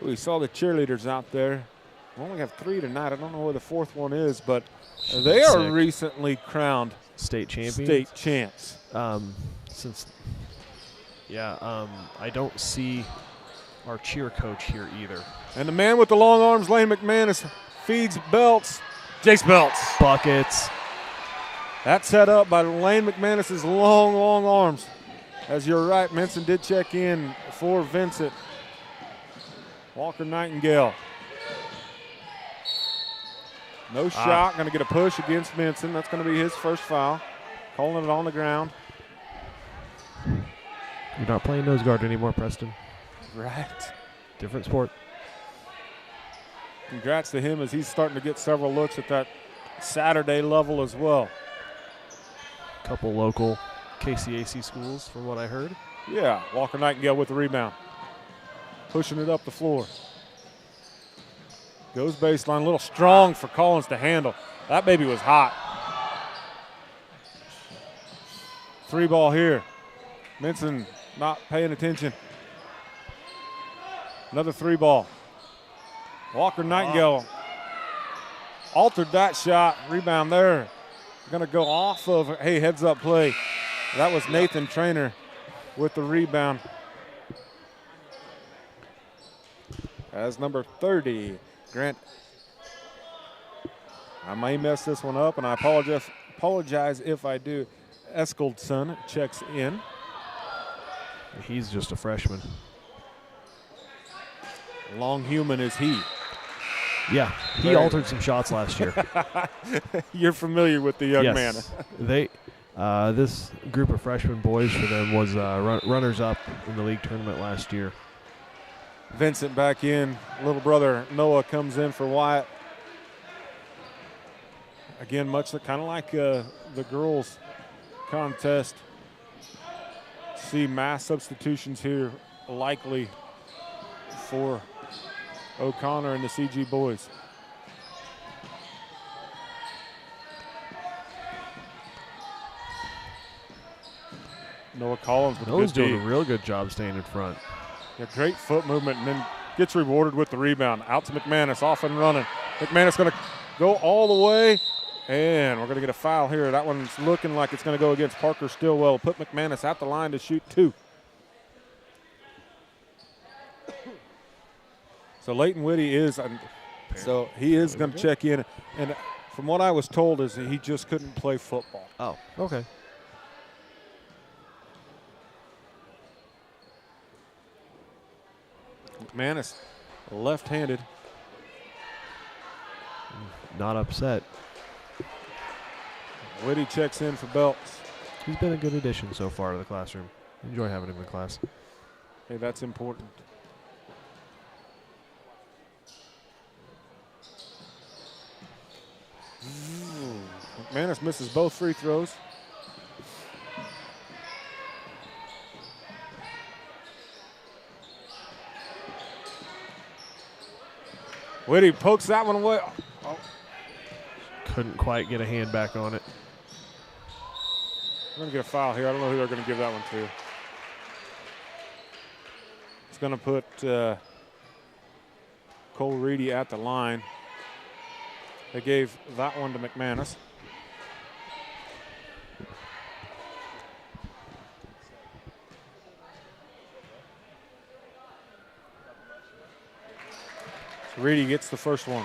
We saw the cheerleaders out there. We only have 3 tonight. I don't know where the 4th one is, but they are recently crowned state champions. State champs. I don't see our cheer coach here either. And the man with the long arms, Lane McManus, feeds Belts. Jace Belts. Buckets. That's set up by Lane McManus's long arms. As you're right, Minson did check in for Vincent. Walker Nightingale. No shot. Going to get a push against Minson. That's going to be his first foul. Calling it on the ground. You're not playing nose guard anymore, Preston. Right. Different sport. Congrats to him as he's starting to get several looks at that Saturday level as well. Couple local KCAC schools from what I heard. Yeah, Walker Nightingale with the rebound. Pushing it up the floor. Goes baseline, a little strong for Collins to handle. That baby was hot. 3 ball here. Minson not paying attention. Another 3 ball. Walker Nightingale altered that shot. Rebound there. Going to go off of, hey, heads up play. That was Nathan Trainer with the rebound. As number 30, Grant. I may mess this one up, and I apologize if I do. Eskeldson checks in. He's just a freshman. Long human is he. Yeah, he altered some shots last year. You're familiar with the young man. This group of freshman boys for them was runners-up in the league tournament last year. Vincent back in. Little brother Noah comes in for Wyatt. Again, much kind of like the girls' contest. See mass substitutions here likely for O'Connor and the CG boys. Noah Collins with a Noah's good doing D. a real good job staying in front. Yeah, great foot movement, and then gets rewarded with the rebound. Out to McManus, off and running. McManus going to go all the way, and we're going to get a foul here. That one's looking like it's going to go against Parker Stillwell. Put McManus at the line to shoot 2. So Leighton Whitty is, so he is going to check in. And from what I was told is that he just couldn't play football. Oh, okay. McManus, left-handed. Not upset. Whitty checks in for Belts. He's been a good addition so far to the classroom. Enjoy having him in class. Hey, that's important. McManus misses both free throws. Whitty pokes that one away. Oh. Couldn't quite get a hand back on it. We're going to get a foul here. I don't know who they're going to give that one to. It's going to put Cole Reedy at the line. They gave that one to McManus. So Reedy gets the first one.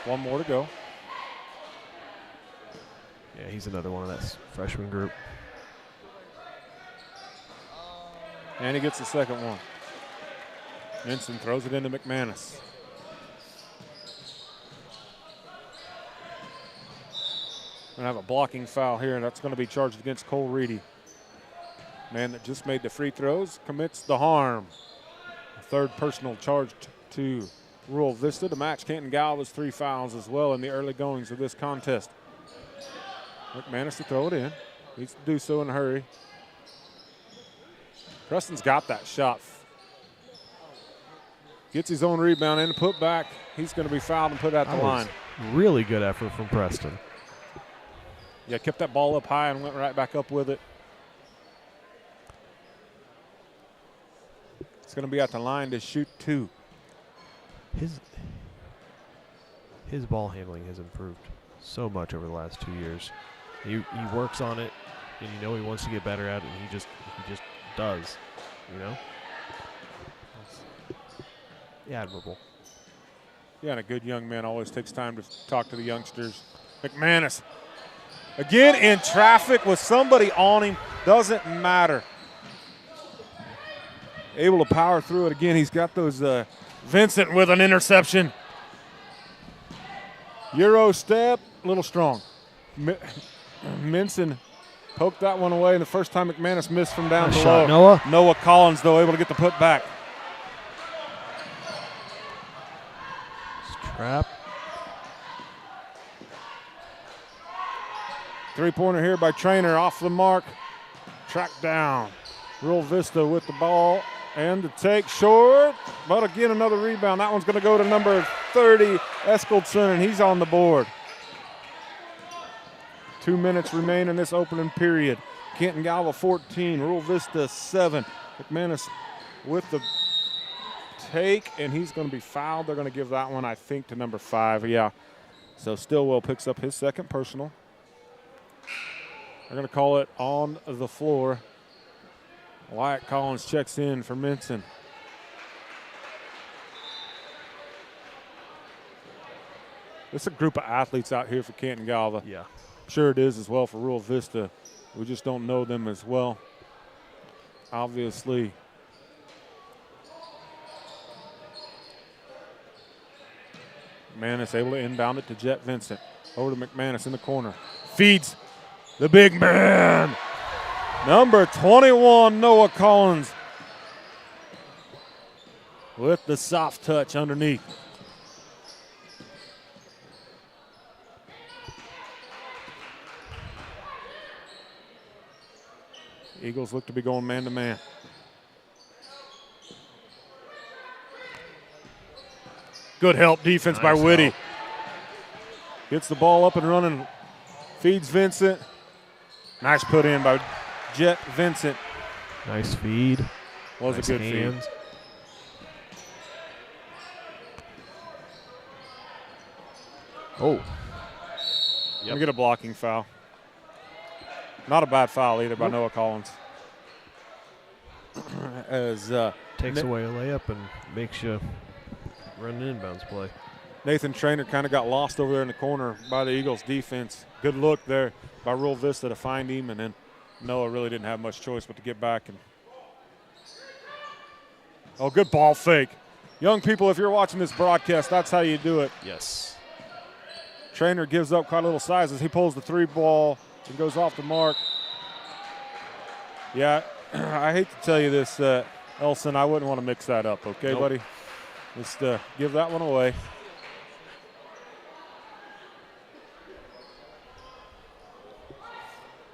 One more to go. Yeah, he's another one of that freshman group. And he gets the second one. Minson throws it into McManus. Going to have a blocking foul here, and that's going to be charged against Cole Reedy. Man that just made the free throws commits the harm. A third personal charged to Rural Vista to match Canton-Galva's 3 fouls as well in the early goings of this contest. McManus to throw it in. Needs to do so in a hurry. Preston's got that shot. Gets his own rebound and put back. He's going to be fouled and put at the line. Really good effort from Preston. Yeah, kept that ball up high and went right back up with it. It's going to be at the line to shoot 2. His ball handling has improved so much over the last 2 years. He works on it, and you know he wants to get better at it, and he just does, you know? Yeah, admirable. Yeah, and a good young man always takes time to talk to the youngsters. McManus, again in traffic with somebody on him, doesn't matter. Able to power through it again. He's got those Vincent with an interception. Euro step, a little strong. Minson poked that one away, and the first time McManus missed from down below. Shot, Noah. Noah Collins, though, able to get the put back. Trap. Three-pointer here by Trainer, off the mark. Tracked down. Rural Vista with the ball and the take short. But again, another rebound. That one's going to go to number 30, Eskildson, and he's on the board. 2 minutes remain in this opening period. Canton-Galva 14, Rural Vista 7. McManus with the take, and he's going to be fouled. They're going to give that one, I think, to number 5. Yeah. So Stillwell picks up his second personal. They're going to call it on the floor. Wyatt Collins checks in for Minson. It's a group of athletes out here for Canton-Galva. Yeah. Sure it is as well for Rural Vista. We just don't know them as well. Obviously. McManus able to inbound it to Jet Vincent. Over to McManus in the corner. Feeds the big man. Number 21, Noah Collins. With the soft touch underneath. Eagles look to be going man-to-man. Good help defense by Nice Whitty. help. Gets the ball up and running. Feeds Vincent. Nice put in by Jet Vincent. Nice feed. Was Nice a good hands. feed. Oh. Yep. Get a blocking foul. Not a bad foul either by Noah Collins. As Takes away a layup and makes you run an inbounds play. Nathan Trainer kind of got lost over there in the corner by the Eagles defense. Good look there by Rural Vista to find him, and then Noah really didn't have much choice but to get back. And oh, good ball fake. Young people, if you're watching this broadcast, that's how you do it. Yes. Trainer gives up quite a little size as he pulls the three ball and goes off the mark. Yeah, I hate to tell you this, Elson, I wouldn't want to mix that up, okay, Nope. buddy? Just give that one away.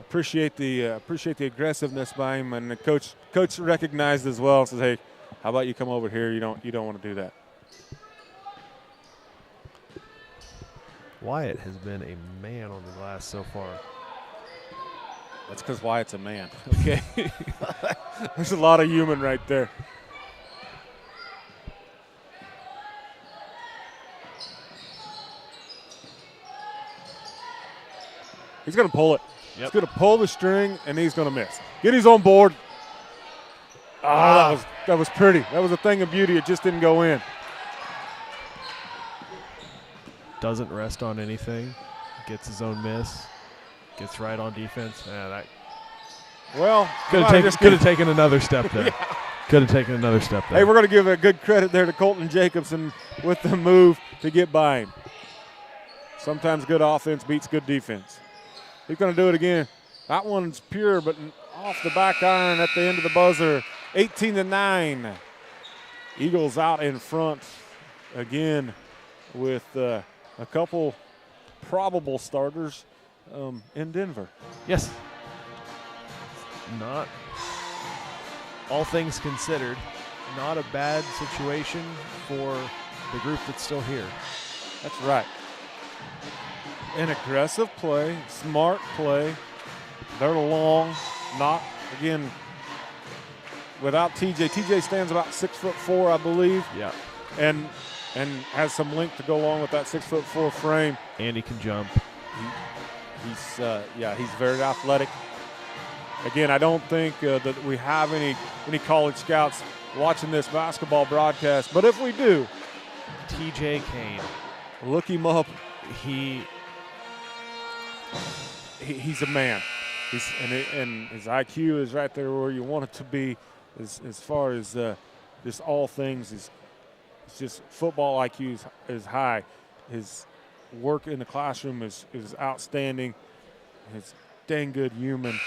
Appreciate the aggressiveness by him, and the coach recognized as well. Says, "Hey, how about you come over here? You don't want to do that." Wyatt has been a man on the glass so far. That's because Wyatt's a man. Okay, there's a lot of human right there. He's going to pull it. Yep. He's going to pull the string, and he's going to miss. Giddy's on board. That was pretty. That was a thing of beauty. It just didn't go in. Doesn't rest on anything. Gets his own miss. Gets right on defense. Well, Could have taken another step there. Yeah. Could have taken another step there. Hey, we're going to give a good credit there to Colton Jacobson with the move to get by him. Sometimes good offense beats good defense. He's going to do it again. That one's pure, but off the back iron at the end of the buzzer. 18-9. Eagles out in front again with a couple probable starters in Denver. Yes. Not, all things considered, not a bad situation for the group that's still here. That's right. An aggressive play, smart play. They're long, not, again, without TJ. TJ stands about 6'4", I believe. Yeah. And has some length to go along with that 6'4" frame. And he can jump. He's very athletic. Again, I don't think that we have any college scouts watching this basketball broadcast, but if we do, TJ Kane. look him up. He's a man. And his IQ is right there where you want it to be, as far as just all things. It's just football IQ is high. His work in the classroom is outstanding. He's dang good human.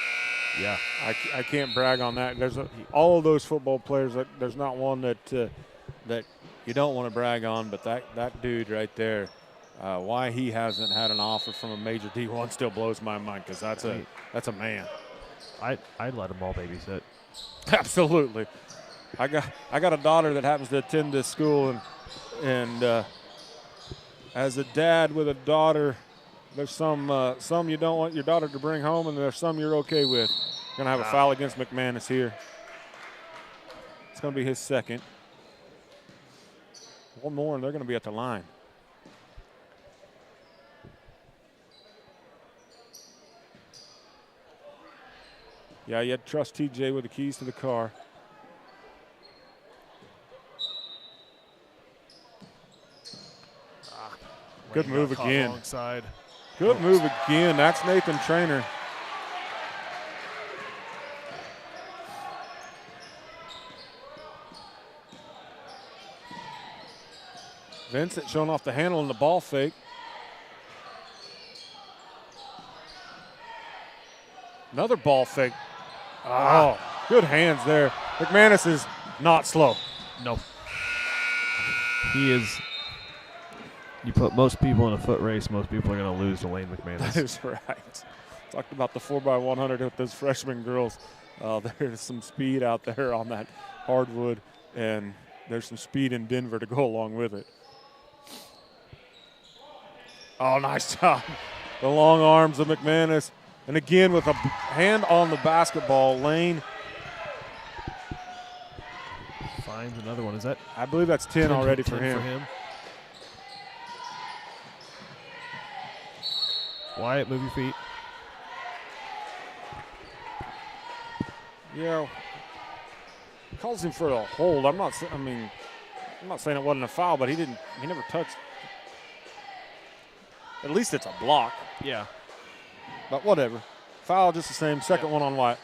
Yeah. I can't brag on that. All of those football players, there's not one that you don't want to brag on, but that dude right there, why he hasn't had an offer from a major D1 still blows my mind, because that's a man. I'd let them all babysit. Absolutely. I got a daughter that happens to attend this school, and as a dad with a daughter, there's some you don't want your daughter to bring home, and there's some you're okay with. Gonna have a foul against McManus here. It's gonna be his second. One more, and they're gonna be at the line. Yeah, you had to trust TJ with the keys to the car. Good move again. Alongside. Good move again. That's Nathan Trainer. Vincent showing off the handle in the ball fake. Another ball fake. Oh, good hands there. McManus is not slow. No. He is. You put most people in a foot race, most people are going to lose to Lane McManus. That is right. Talked about the 4x100 with those freshman girls. There's some speed out there on that hardwood, and there's some speed in Denver to go along with it. Oh, nice job. The long arms of McManus. And again, with a hand on the basketball lane. Finds another one. Is that? I believe that's 10 already for him. Wyatt, move your feet. Yeah. Calls him for a hold. I'm not saying it wasn't a foul, but he never touched. At least it's a block. Yeah. But whatever. Foul just the same. Second one on Wyatt.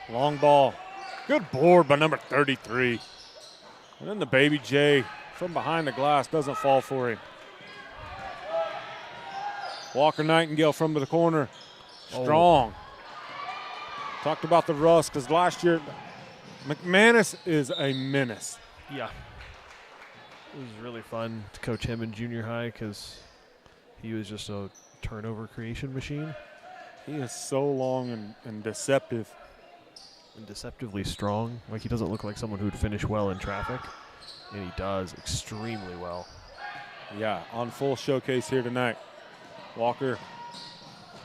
Long ball. Good board by number 33. And then the baby J from behind the glass doesn't fall for him. Walker Nightingale from the corner. Strong. Talked about the rust because last year McManus is a menace. Yeah. It was really fun to coach him in junior high because he was just a turnover creation machine. He is so long and deceptive. And deceptively strong. Like, he doesn't look like someone who would finish well in traffic. And he does extremely well. Yeah, on full showcase here tonight. Walker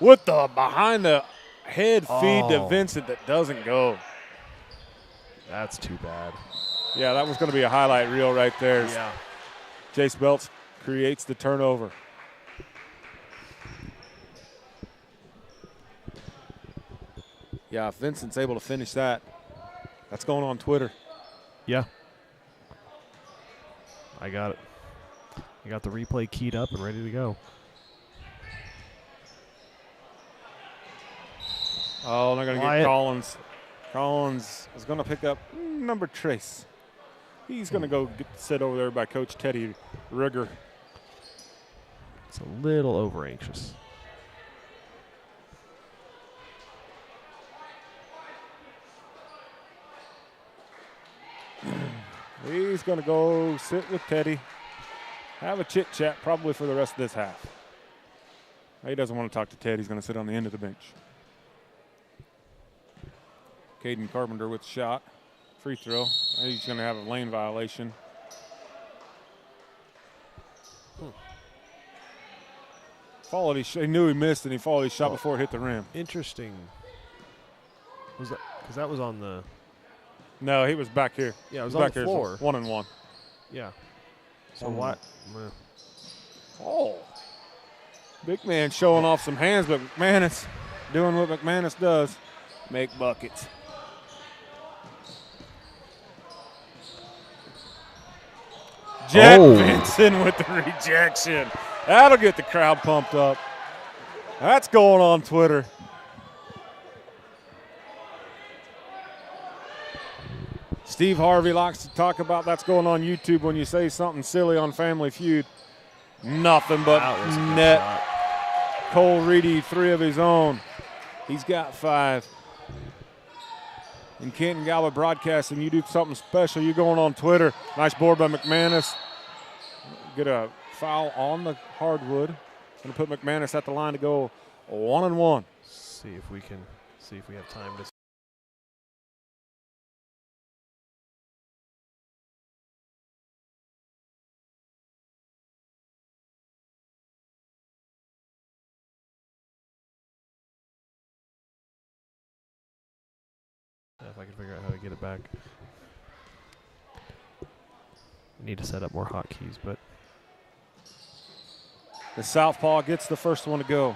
with the behind the head feed to Vincent that doesn't go. That's too bad. Yeah, that was going to be a highlight reel right there. Yeah. Chase Belts creates the turnover. Yeah, if Vincent's able to finish that, that's going on Twitter. Yeah. I got it. I got the replay keyed up and ready to go. Oh, they're going to get Collins. Collins is going to pick up number Trace. He's going to go sit over there by Coach Teddy Rigger. It's a little over anxious. He's going to go sit with Teddy, have a chit-chat probably for the rest of this half. He doesn't want to talk to Ted. He's going to sit on the end of the bench. Caden Carpenter with the shot. Free throw. He's going to have a lane violation. Followed his he knew he missed, and he followed his shot before it hit the rim. Interesting. Was that because that was on the? No, he was back here. Yeah, it was back on the floor. 1-and-1. Yeah. So what? Oh. Big man showing off some hands, but McManus doing what McManus does, make buckets. Jack Vinson with the rejection. That'll get the crowd pumped up. That's going on Twitter. Steve Harvey likes to talk about that's going on YouTube when you say something silly on Family Feud. Nothing but net. Shot. Cole Reedy, 3 of his own. He's got 5. In Canton-Galva Broadcasting, you do something special. You're going on Twitter. Nice board by McManus. Get a foul on the hardwood. Going to put McManus at the line to go 1-and-1. See if we have time to. If I can figure out how to get it back. I need to set up more hotkeys, but the southpaw gets the first one to go.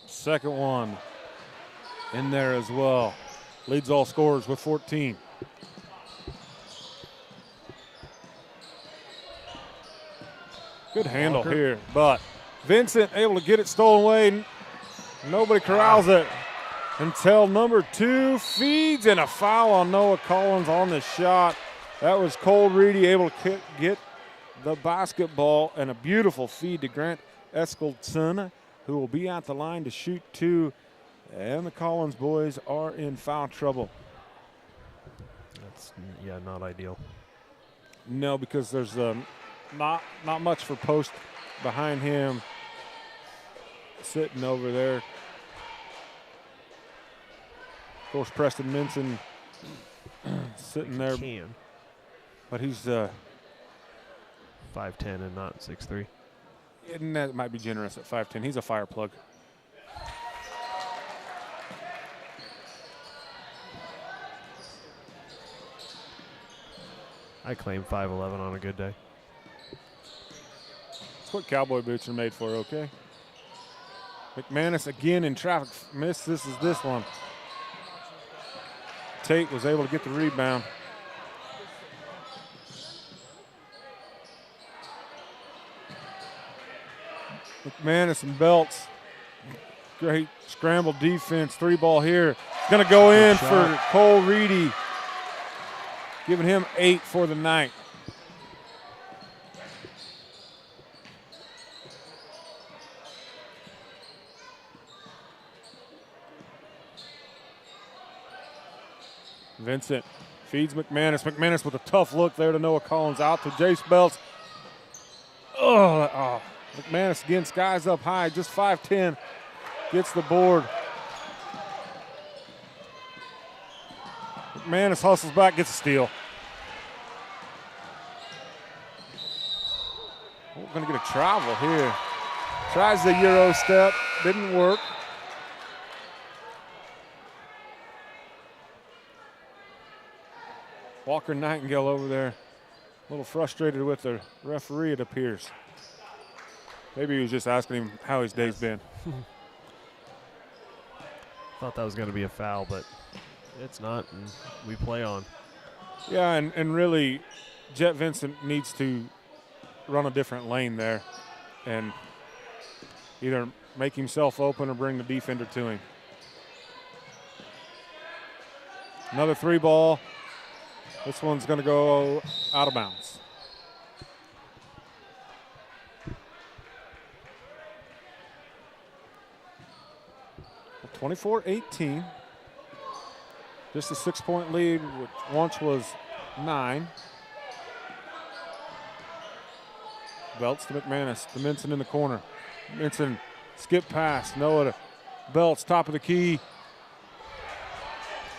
Second one in there as well. Leads all scorers with 14. Good handle here, but Vincent able to get it stolen away. Nobody corrals it until number 2 feeds, and a foul on Noah Collins on the shot. That was Cole Reedy able to get the basketball, and a beautiful feed to Grant Eskildson. who will be at the line to shoot 2. And the Collins boys are in foul trouble. That's, yeah, not ideal. No, because there's not much for post behind him sitting over there. Of course, Preston Minson sitting there. But he's 5'10" and not 6'3". And that might be generous at 5'10". He's a fire plug. I claim 5'11" on a good day. That's what cowboy boots are made for, okay? McManus again in traffic. Miss. This is this one. Tate was able to get the rebound. McManus and Belts. Great scramble defense. 3-ball here. Going to go in for Cole Reedy. Giving him 8 for the night. Vincent feeds McManus. McManus with a tough look there to Noah Collins. Out to Jace Belts. McManus again, skies up high, just 5'10", gets the board. McManus hustles back, gets a steal. We're going to get a travel here. Tries the Euro step, didn't work. Walker Nightingale over there, a little frustrated with the referee, it appears. Maybe he was just asking him how his day's been. Thought that was going to be a foul, but it's not, and we play on. Yeah, and really, Jet Vincent needs to run a different lane there and either make himself open or bring the defender to him. Another 3-ball. This one's going to go out of bounds. Well, 24-18. Just a 6-point lead, which once was 9. Belts to McManus, to Minson in the corner. Minson skip pass, Noah to Belts, top of the key.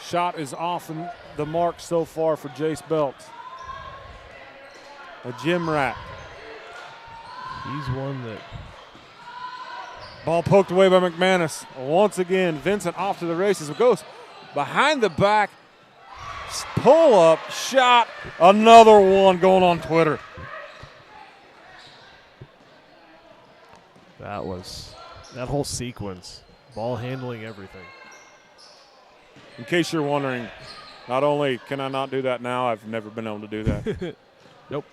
Shot is off the mark so far for Jace Belts. A gym rat. He's one that. Ball poked away by McManus. Once again, Vincent off to the races. It goes behind the back. Pull up, shot. Another one going on Twitter. That whole sequence. Ball handling, everything. In case you're wondering, not only can I not do that now, I've never been able to do that. Nope.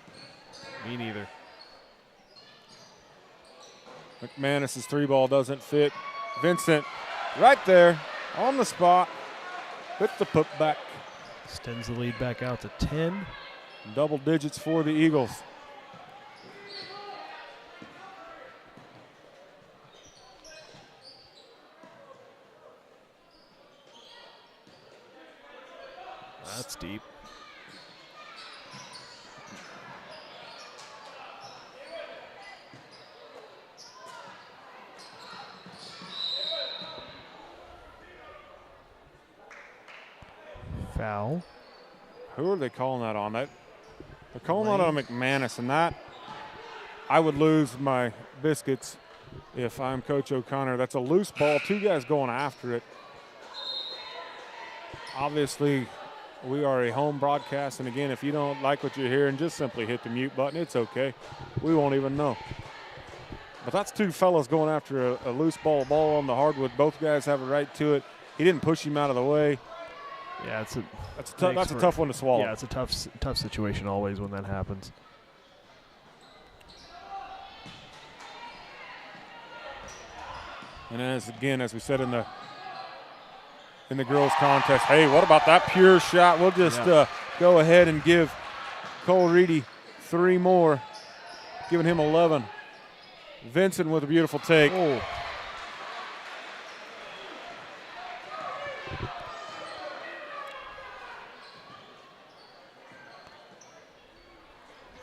Me neither. McManus's 3-ball doesn't fit. Vincent right there on the spot with the putback. Extends the lead back out to 10. Double digits for the Eagles. That's deep. Foul. Who are they calling that on? They're calling that on McManus, and that I would lose my biscuits if I'm Coach O'Connor. That's a loose ball, 2 guys going after it. Obviously, we are a home broadcast, and again, if you don't like what you're hearing, just simply hit the mute button. It's okay. We won't even know. But that's 2 fellas going after a loose ball on the hardwood. Both guys have a right to it. He didn't push him out of the way. Yeah, that's a tough one to swallow. Yeah, it's a tough situation always when that happens. And as we said in the girls contest, hey, what about that pure shot? We'll just go ahead and give Cole Reedy 3 more, giving him 11. Vincent with a beautiful take. Oh.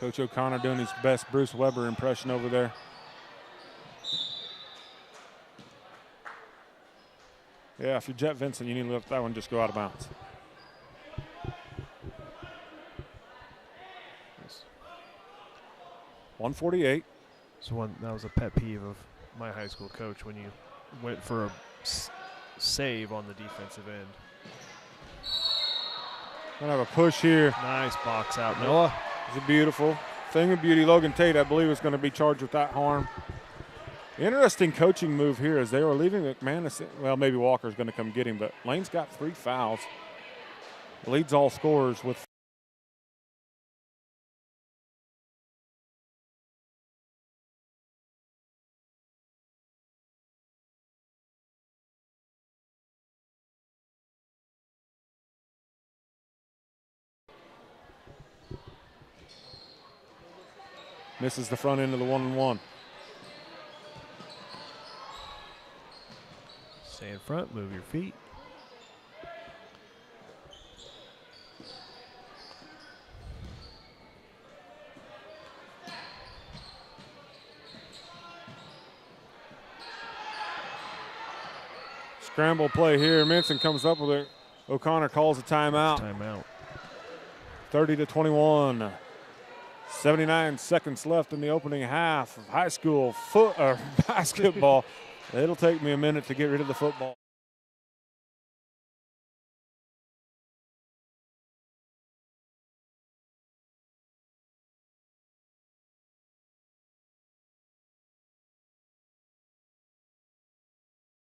Coach O'Connor doing his best Bruce Weber impression over there. Yeah, if you're Jet Vincent, you need to let that one just go out of bounds. 148. So that was a pet peeve of my high school coach when you went for a save on the defensive end. Gonna have a push here. Nice box out, Noah. It's a beautiful thing of beauty. Logan Tate, I believe, is going to be charged with that harm. Interesting coaching move here as they were leaving McManus. Well, maybe Walker's going to come get him, but Lane's got 3 fouls. Leads all scorers with. Misses the front end of the 1-and-1. Stay in front, move your feet. Scramble play here. Minson comes up with it. O'Connor calls a timeout. Timeout. 30-21. 79 seconds left in the opening half of high school basketball. It'll take me a minute to get rid of the football.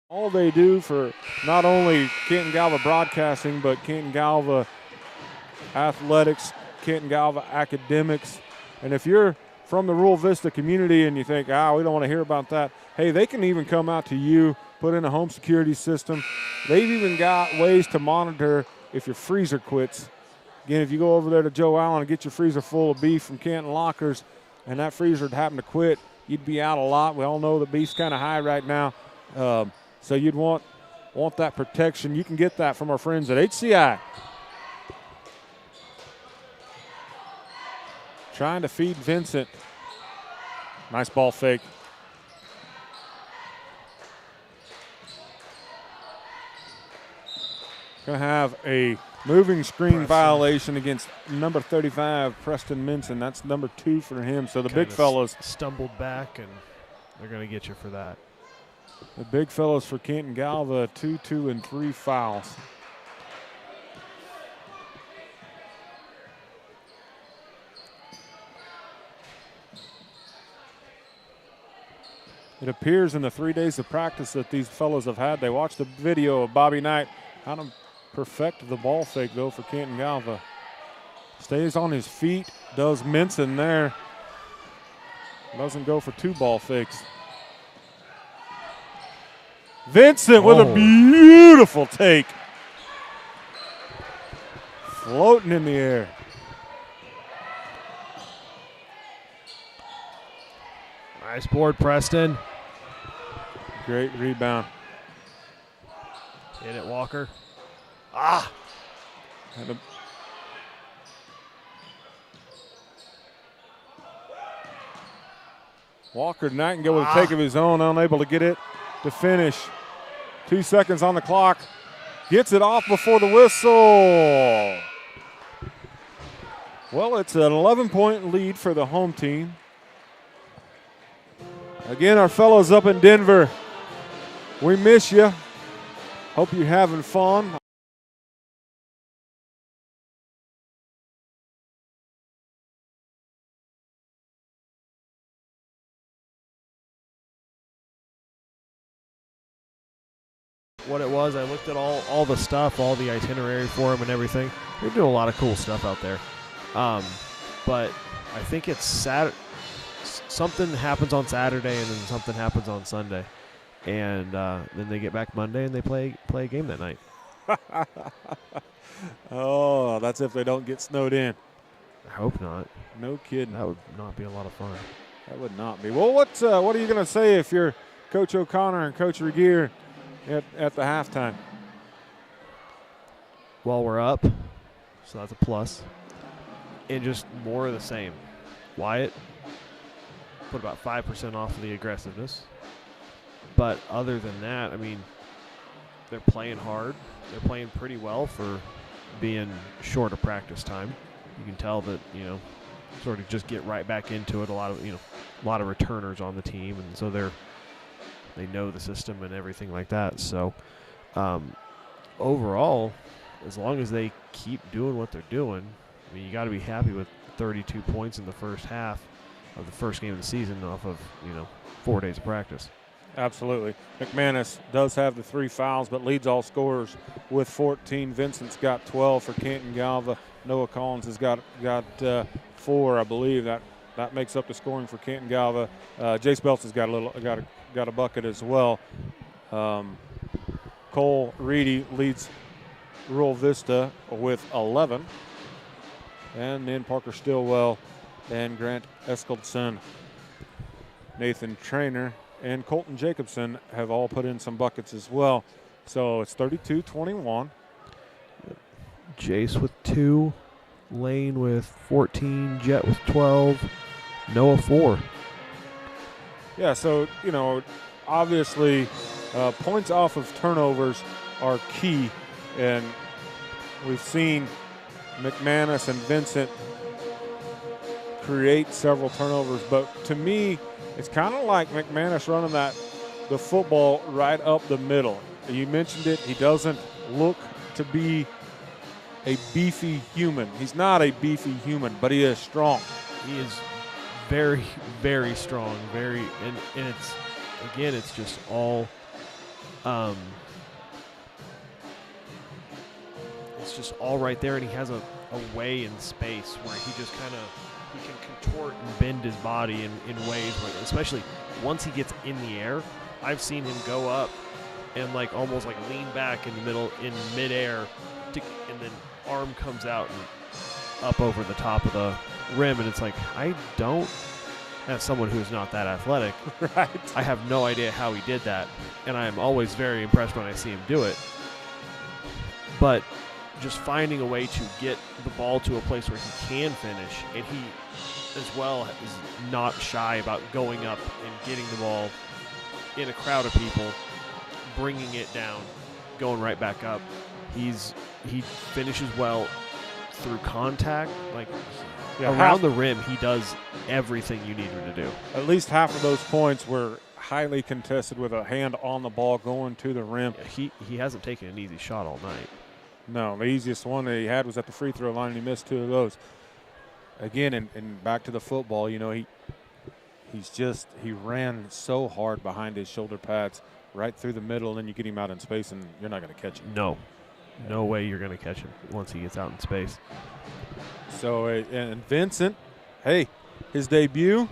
All they do for not only Canton-Galva Broadcasting, but Canton-Galva Athletics, Canton-Galva Academics. And if you're from the rural Vista community and you think, we don't want to hear about that, hey, they can even come out to you, put in a home security system. They've even got ways to monitor if your freezer quits. Again, if you go over there to Joe Allen and get your freezer full of beef from Canton Lockers and that freezer would happen to quit, you'd be out a lot. We all know the beef's kind of high right now. So you'd want that protection. You can get that from our friends at HCI. Trying to feed Vincent. Nice ball fake. Going to have a moving screen violation against number 35, Preston Minson. That's number 2 for him. So the big fellas stumbled back, and they're going to get you for that. The big fellas for Canton-Galva, 2, 2, and 3 fouls. It appears in the 3 days of practice that these fellas have had, they watched the video of Bobby Knight, how to perfect the ball fake, though, for Canton-Galva. Stays on his feet, does Minson there. Doesn't go for 2 ball fakes. Vincent with a beautiful take. Floating in the air. Nice board, Preston. Great rebound. Hit it, Walker. Walker Nightingale with a take of his own, unable to get it to finish. 2 seconds on the clock. Gets it off before the whistle. Well, it's an 11-point lead for the home team. Again, our fellows up in Denver, we miss you. Hope you're having fun. What it was, I looked at all the stuff, all the itinerary for them and everything. They're doing a lot of cool stuff out there. But I think it's Saturday. Something happens on Saturday and then something happens on Sunday. And then they get back Monday and they play a game that night. Oh, that's if they don't get snowed in. I hope not. No kidding. That would not be a lot of fun. That would not be. Well, what are you going to say if you're Coach O'Connor and Coach Regier at the halftime? Well, we're up, so that's a plus. And just more of the same. Wyatt put about 5% off of the aggressiveness. But other than that, I mean, they're playing hard. They're playing pretty well for being short of practice time. You can tell that, sort of just get right back into it. A lot of returners on the team, and so they know the system and everything like that. So overall, as long as they keep doing what they're doing, I mean, you got to be happy with 32 points in the first half of the first game of the season off of 4 days of practice. Absolutely. McManus does have the 3 fouls, but leads all scorers with 14. Vincent's got 12 for Canton-Galva. Noah Collins has got 4, I believe. That makes up the scoring for Canton-Galva. Jace Belts has got a bucket as well. Cole Reedy leads Rural Vista with 11. And then Parker Stillwell and Grant Eskildson, Nathan Trainer, and Colton Jacobson have all put in some buckets as well. So it's 32-21. Jace with 2, Lane with 14, Jet with 12, Noah 4. Yeah, so, obviously points off of turnovers are key. And we've seen McManus and Vincent create several turnovers. But to me, it's kind of like McManus running the football right up the middle. You mentioned it. He doesn't look to be a beefy human. He's not a beefy human, but he is strong. He is very, very strong. And it's just all it's just all right there, and he has a way in space where he just kind of he can contort and bend his body in ways where, especially once he gets in the air, I've seen him go up and almost lean back in the middle in midair, and then arm comes out and up over the top of the rim, and it's I don't, as someone who's not that athletic, right? I have no idea how he did that, and I am always very impressed when I see him do it. But just finding a way to get the ball to a place where he can finish, and he as well is not shy about going up and getting the ball in a crowd of people, bringing it down, going right back up. He finishes well through contact. Around the rim, he does everything you need him to do. At least half of those points were highly contested with a hand on the ball going to the rim. Yeah, he hasn't taken an easy shot all night. No, the easiest one that he had was at the free throw line, and he missed 2 of those. Again, and back to the football, he ran so hard behind his shoulder pads right through the middle, and then you get him out in space, and you're not going to catch him. No way you're going to catch him once he gets out in space. So, and Vincent, hey, his debut,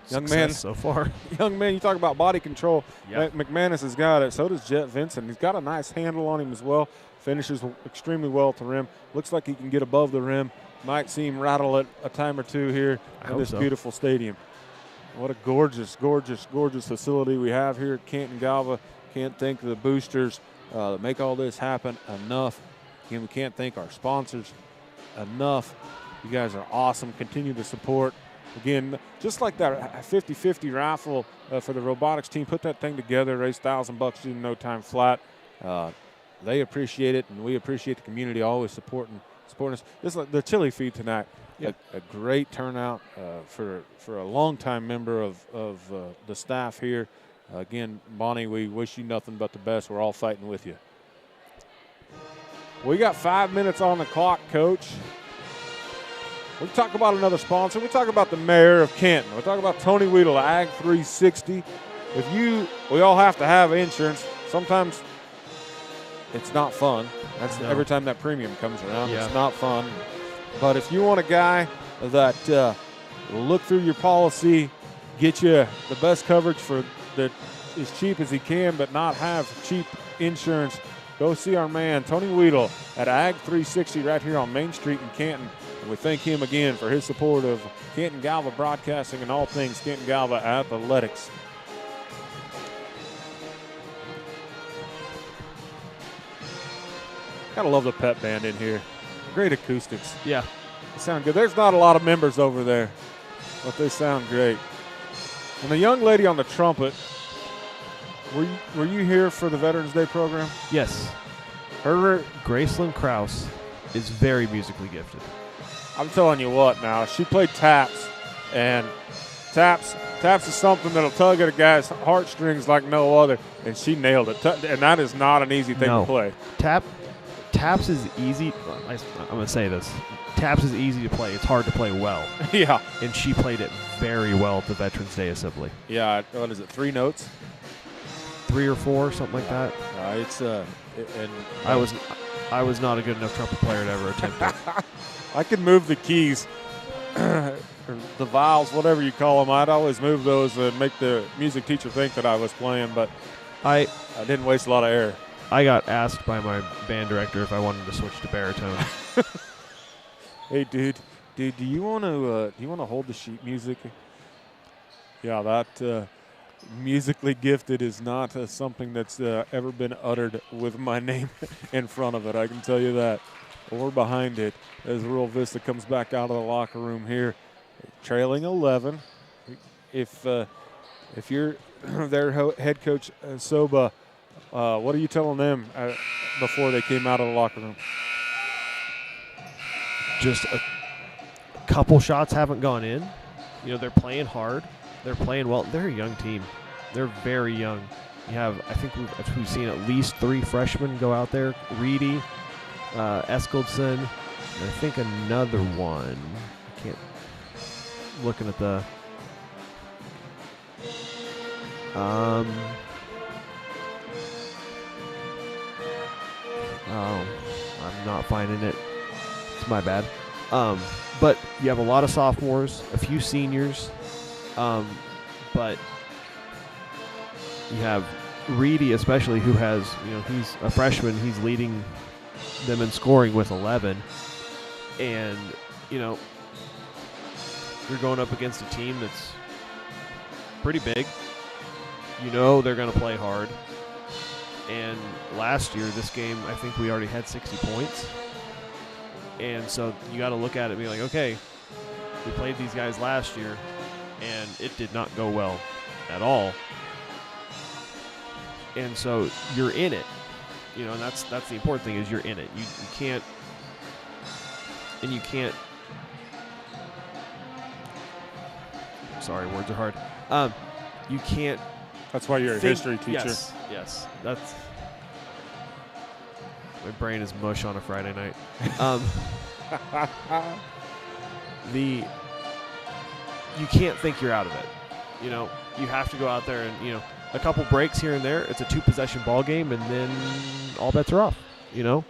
young man so far. Young man, you talk about body control. Yep. McManus has got it. So does Jet Vincent. He's got a nice handle on him as well. Finishes extremely well at the rim. Looks like he can get above the rim. Might see him rattle it a time or two here in this beautiful stadium. What a gorgeous, gorgeous, gorgeous facility we have here at Canton-Galva. Can't thank the boosters that make all this happen enough. Again, we can't thank our sponsors enough. You guys are awesome. Continue to support. Again, just like that 50-50 raffle for the robotics team, put that thing together, raise $1,000 in no time flat. They appreciate it, and we appreciate the community always supporting us. This is like the chili feed tonight. Yep. A great turnout for a longtime member of the staff here. Again, Bonnie, we wish you nothing but the best. We're all fighting with you. We got 5 minutes on the clock, Coach. We talk about another sponsor. We talk about the mayor of Canton. We talk about Tony Weedle, Ag 360. We all have to have insurance. Sometimes it's not fun. Every time that premium comes around, It's not fun. But if you want a guy that will look through your policy, get you the best coverage for that as cheap as he can, but not have cheap insurance, go see our man Tony Weedle at Ag 360 right here on Main Street in Canton. And we thank him again for his support of Canton-Galva Broadcasting and all things Canton-Galva Athletics. Gotta love the pep band in here. Great acoustics. Yeah. They sound good. There's not a lot of members over there. but they sound great. And the young lady on the trumpet, were you here for the Veterans Day program? Yes. Her, Graceland Krause is very musically gifted. I'm telling you what now, she played taps, and taps is something that'll tug at a guy's heartstrings like no other, and she nailed it. And that is not an easy thing to play. Taps is easy. I'm going to say this. Taps is easy to play. It's hard to play well. Yeah. And she played it very well at the Veterans Day Assembly. Yeah, what is it, 3 notes? 3 or 4, something like that. I was not a good enough trumpet player to ever attempt it. I could move the keys, or the vowels, whatever you call them. I'd always move those and make the music teacher think that I was playing, but I didn't waste a lot of air. I got asked by my band director if I wanted to switch to baritone. Hey, dude, do you want to hold the sheet music? Yeah, that musically gifted is not something that's ever been uttered with my name in front of it. I can tell you that, or behind it, as Rural Vista comes back out of the locker room here, trailing 11. If you're their head coach Soba, what are you telling them before they came out of the locker room? Just a couple shots haven't gone in. You know, they're playing hard. They're playing well. They're a young team. They're very young. You have, I think we've seen at least 3 freshmen go out there. Reedy, Eskildson, and I think another one. I can't. Looking at the. Oh, I'm not finding it. It's my bad. But you have a lot of sophomores, a few seniors, but you have Reedy especially, who has, he's a freshman. He's leading them in scoring with 11. And, you're going up against a team that's pretty big. They're going to play hard. And last year, this game, I think we already had 60 points. And so you got to look at it and be like, okay, we played these guys last year, and it did not go well at all. And so you're in it, and that's the important thing, is you're in it. You can't, and you can't. Sorry, words are hard. You can't. That's why you're a history teacher. Yes, that's. My brain is mush on a Friday night. You can't think you're out of it. You have to go out there and, a couple breaks here and there. It's a 2-possession ball game, and then all bets are off, Yeah,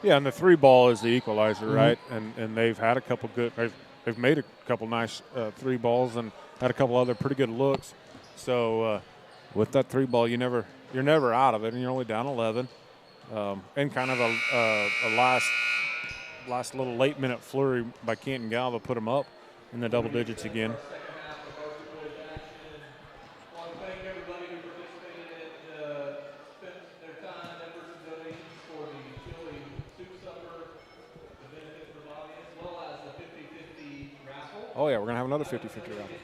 and the 3 ball is the equalizer, mm-hmm. right? And they've had a couple good – they've made a couple nice 3 balls and had a couple other pretty good looks. So with that 3 ball, you're never out of it, and you're only down 11. And kind of a last little late-minute flurry by Canton-Galva put them up in the double digits again. Oh, yeah, we're going to have another 50-50 raffle.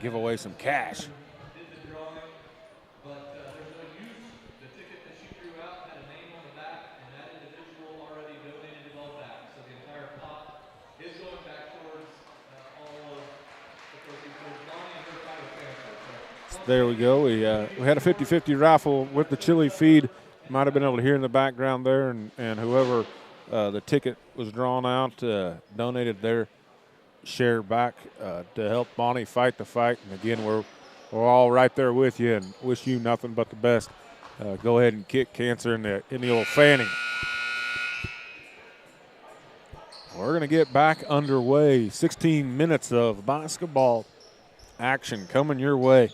Give away some cash. There we go. We had a 50-50 raffle with the chili feed. Might have been able to hear in the background there, and whoever the ticket was drawn out donated their share back to help Bonnie fight the fight. And again, we're all right there with you and wish you nothing but the best. Go ahead and kick cancer in the old fanny. We're going to get back underway. 16 minutes of basketball action coming your way.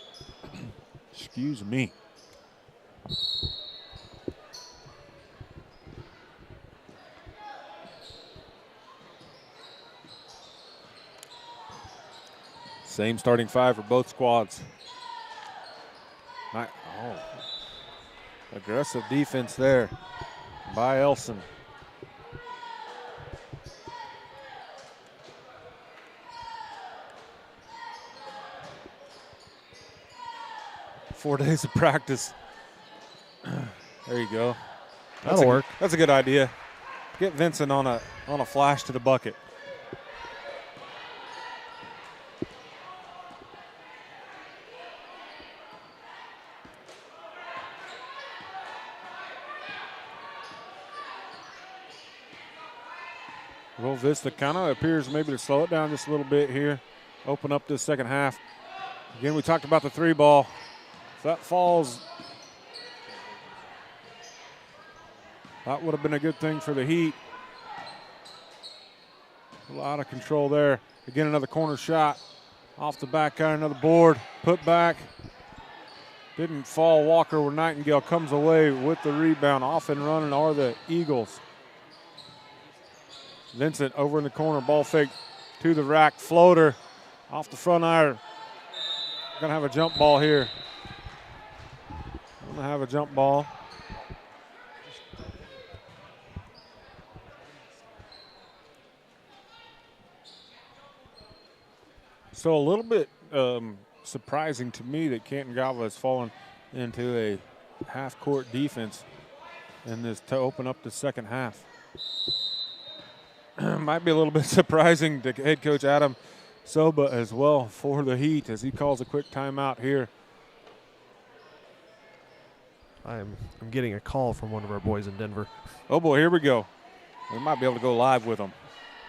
Excuse me. Same starting 5 for both squads. Aggressive defense there by Elson. 4 days of practice. There you go. That'll work. That's a good idea. Get Vincent on a flash to the bucket. Well, Vista kind of appears maybe to slow it down just a little bit here. Open up this second half. Again, we talked about the 3-ball. If that falls, that would have been a good thing for the Heat. A lot of control there. Again, another corner shot. Off the back iron, another board. Put back. Didn't fall. Walker where Nightingale comes away with the rebound. Off and running are the Eagles. Vincent over in the corner. Ball fake to the rack. Floater off the front iron. Gonna have a jump ball here. Gonna have a jump ball. So a little bit surprising to me that Canton-Galva has fallen into a half-court defense in this to open up the second half. Might be a little bit surprising to head coach Adam Soba as well for the Heat as he calls a quick timeout here. I'm getting a call from one of our boys in Denver. Oh boy, here we go. We might be able to go live with them.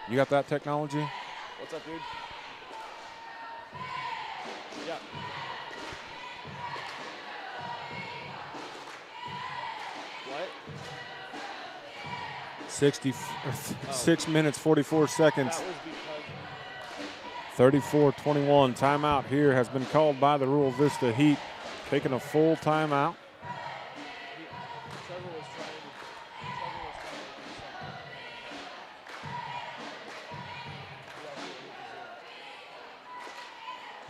You got that technology? What's up, dude? Yeah. What? 6 minutes, 44 seconds. That was because 34-21. Timeout here has been called by the Rural Vista Heat. Taking a full timeout. Trevor was trying to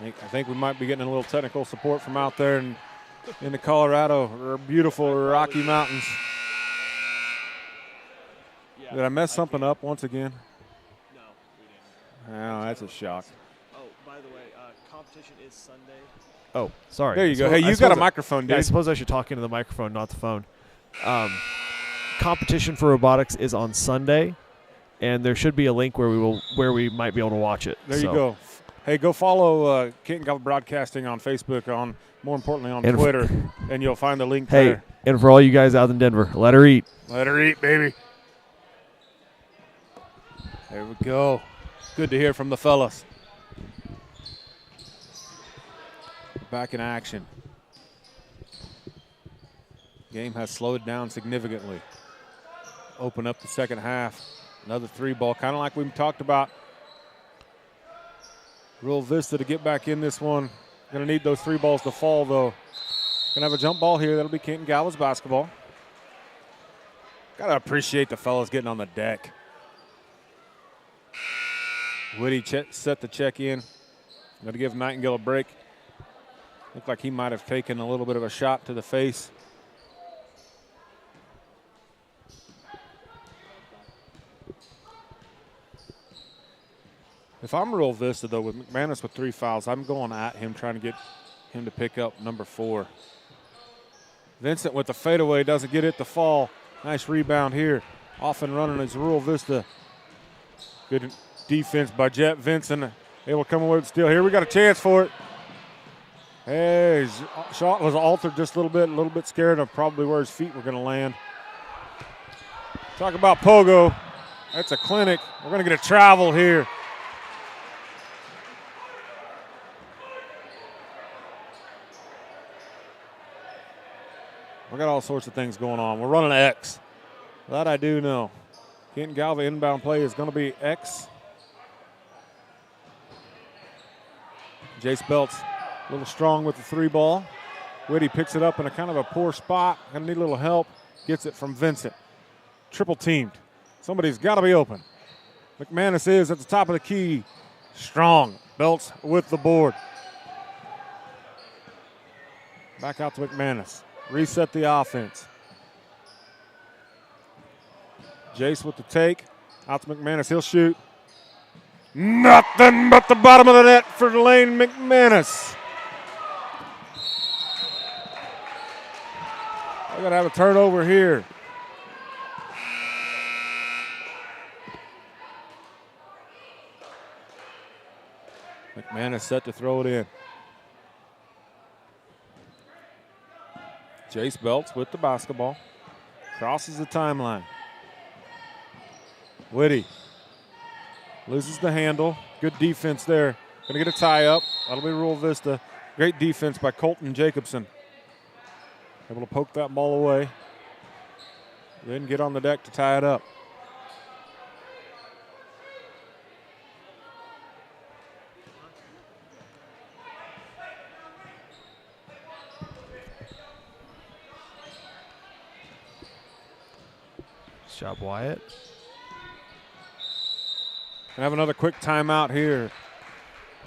do something. I think we might be getting a little technical support from out there in the Colorado, or beautiful Rocky Mountains. Yeah, Did I mess something up once again? No, we didn't. Oh, that's a shock. Oh, by the way, competition is Sunday. Oh, sorry. There you go. Hey, you got a microphone, dude. Yeah, I suppose I should talk into the microphone, not the phone. Competition for robotics is on Sunday, and there should be a link where we might be able to watch it. There you go. Hey, go follow Canton-Galva Broadcasting on Facebook, more importantly on Twitter, and you'll find the link there. Hey, and for all you guys out in Denver, let her eat. Let her eat, baby. There we go. Good to hear from the fellas. Back in action. Game has slowed down significantly. Open up the second half. Another 3-ball, kind of like we talked about. Rural Vista to get back in this one. Going to need those 3 balls to fall, though. Going to have a jump ball here. That'll be Canton-Galva's basketball. Got to appreciate the fellas getting on the deck. Woody set the check in. Going to give Nightingale a break. Looked like he might have taken a little bit of a shot to the face. If I'm Rural Vista, though, with McManus with 3 fouls, I'm going at him, trying to get him to pick up number 4. Vincent with the fadeaway, doesn't get it to fall. Nice rebound here. Off and running is Rural Vista. Good defense by Jet Vincent. Able to come away with the steal. Here we got a chance for it. Hey, his shot was altered just a little bit scared of probably where his feet were going to land. Talk about pogo. That's a clinic. We're going to get a travel here. We got all sorts of things going on. We're running X. That I do know. Canton-Galva inbound play is going to be X. Jace Belts a little strong with the 3-ball. Whitty picks it up in a kind of a poor spot. Going to need a little help. Gets it from Vincent. Triple teamed. Somebody's got to be open. McManus is at the top of the key. Strong. Belts with the board. Back out to McManus. Reset the offense. Jace with the take. Out to McManus. He'll shoot. Nothing but the bottom of the net for Lane McManus. We're going to have a turnover here. McManus set to throw it in. Jace Belts with the basketball. Crosses the timeline. Whitty loses the handle. Good defense there. Going to get a tie up. That'll be Rural Vista. Great defense by Colton Jacobson. Able to poke that ball away. Then get on the deck to tie it up. Nice job, Wyatt. And have another quick timeout here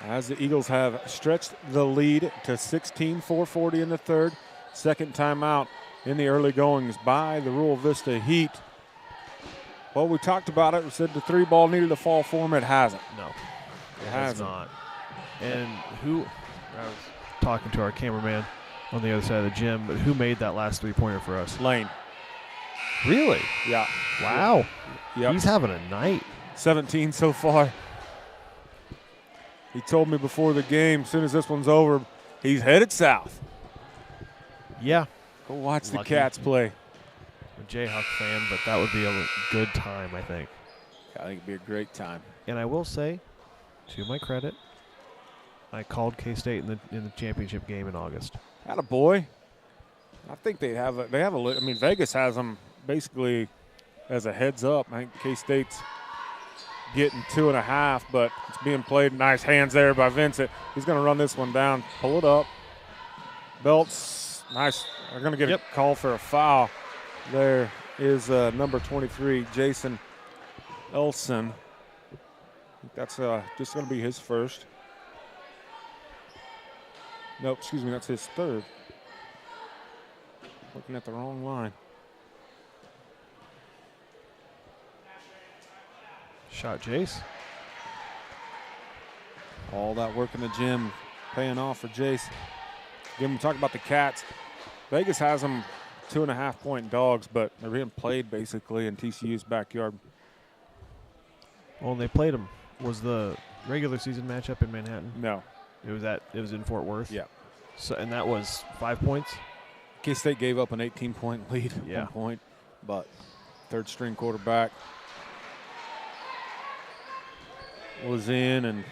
as the Eagles have stretched the lead to 16, 4:40 in the third. Second timeout in the early goings by the Rural Vista Heat. Well, we talked about it. We said the three ball needed to fall for them. It hasn't. No, it has not. And I was talking to our cameraman on the other side of the gym, but who made that last three-pointer for us? Lane. Really? Yeah. Wow. Yep. He's having a night. 17 so far. He told me before the game, as soon as this one's over, he's headed south. Yeah. Go watch the Cats play. I'm a Jayhawk fan, but that would be a good time, I think. I think it'd be a great time. And I will say, to my credit, I called K-State in the championship game in August. Attaboy. I think they have a I mean, Vegas has them basically as a heads up. I think K-State's getting 2.5, but it's being played. Nice hands there by Vincent. He's going to run this one down, pull it up. Belts, nice. They're going to get a call for a foul. There is number 23, Jason Elson. I think that's just going to be his first. No, excuse me, that's his third. Looking at the wrong line. Shot Jace. All that work in the gym paying off for Jace. Again, we talk about the Cats. Vegas has them 2.5-point dogs, but they're being played basically in TCU's backyard. Well, and they played them. Was the regular season matchup in Manhattan? No. It was in Fort Worth? Yeah. So, and that was 5 points? K-State gave up an 18-point lead at one point, but third-string quarterback was in, and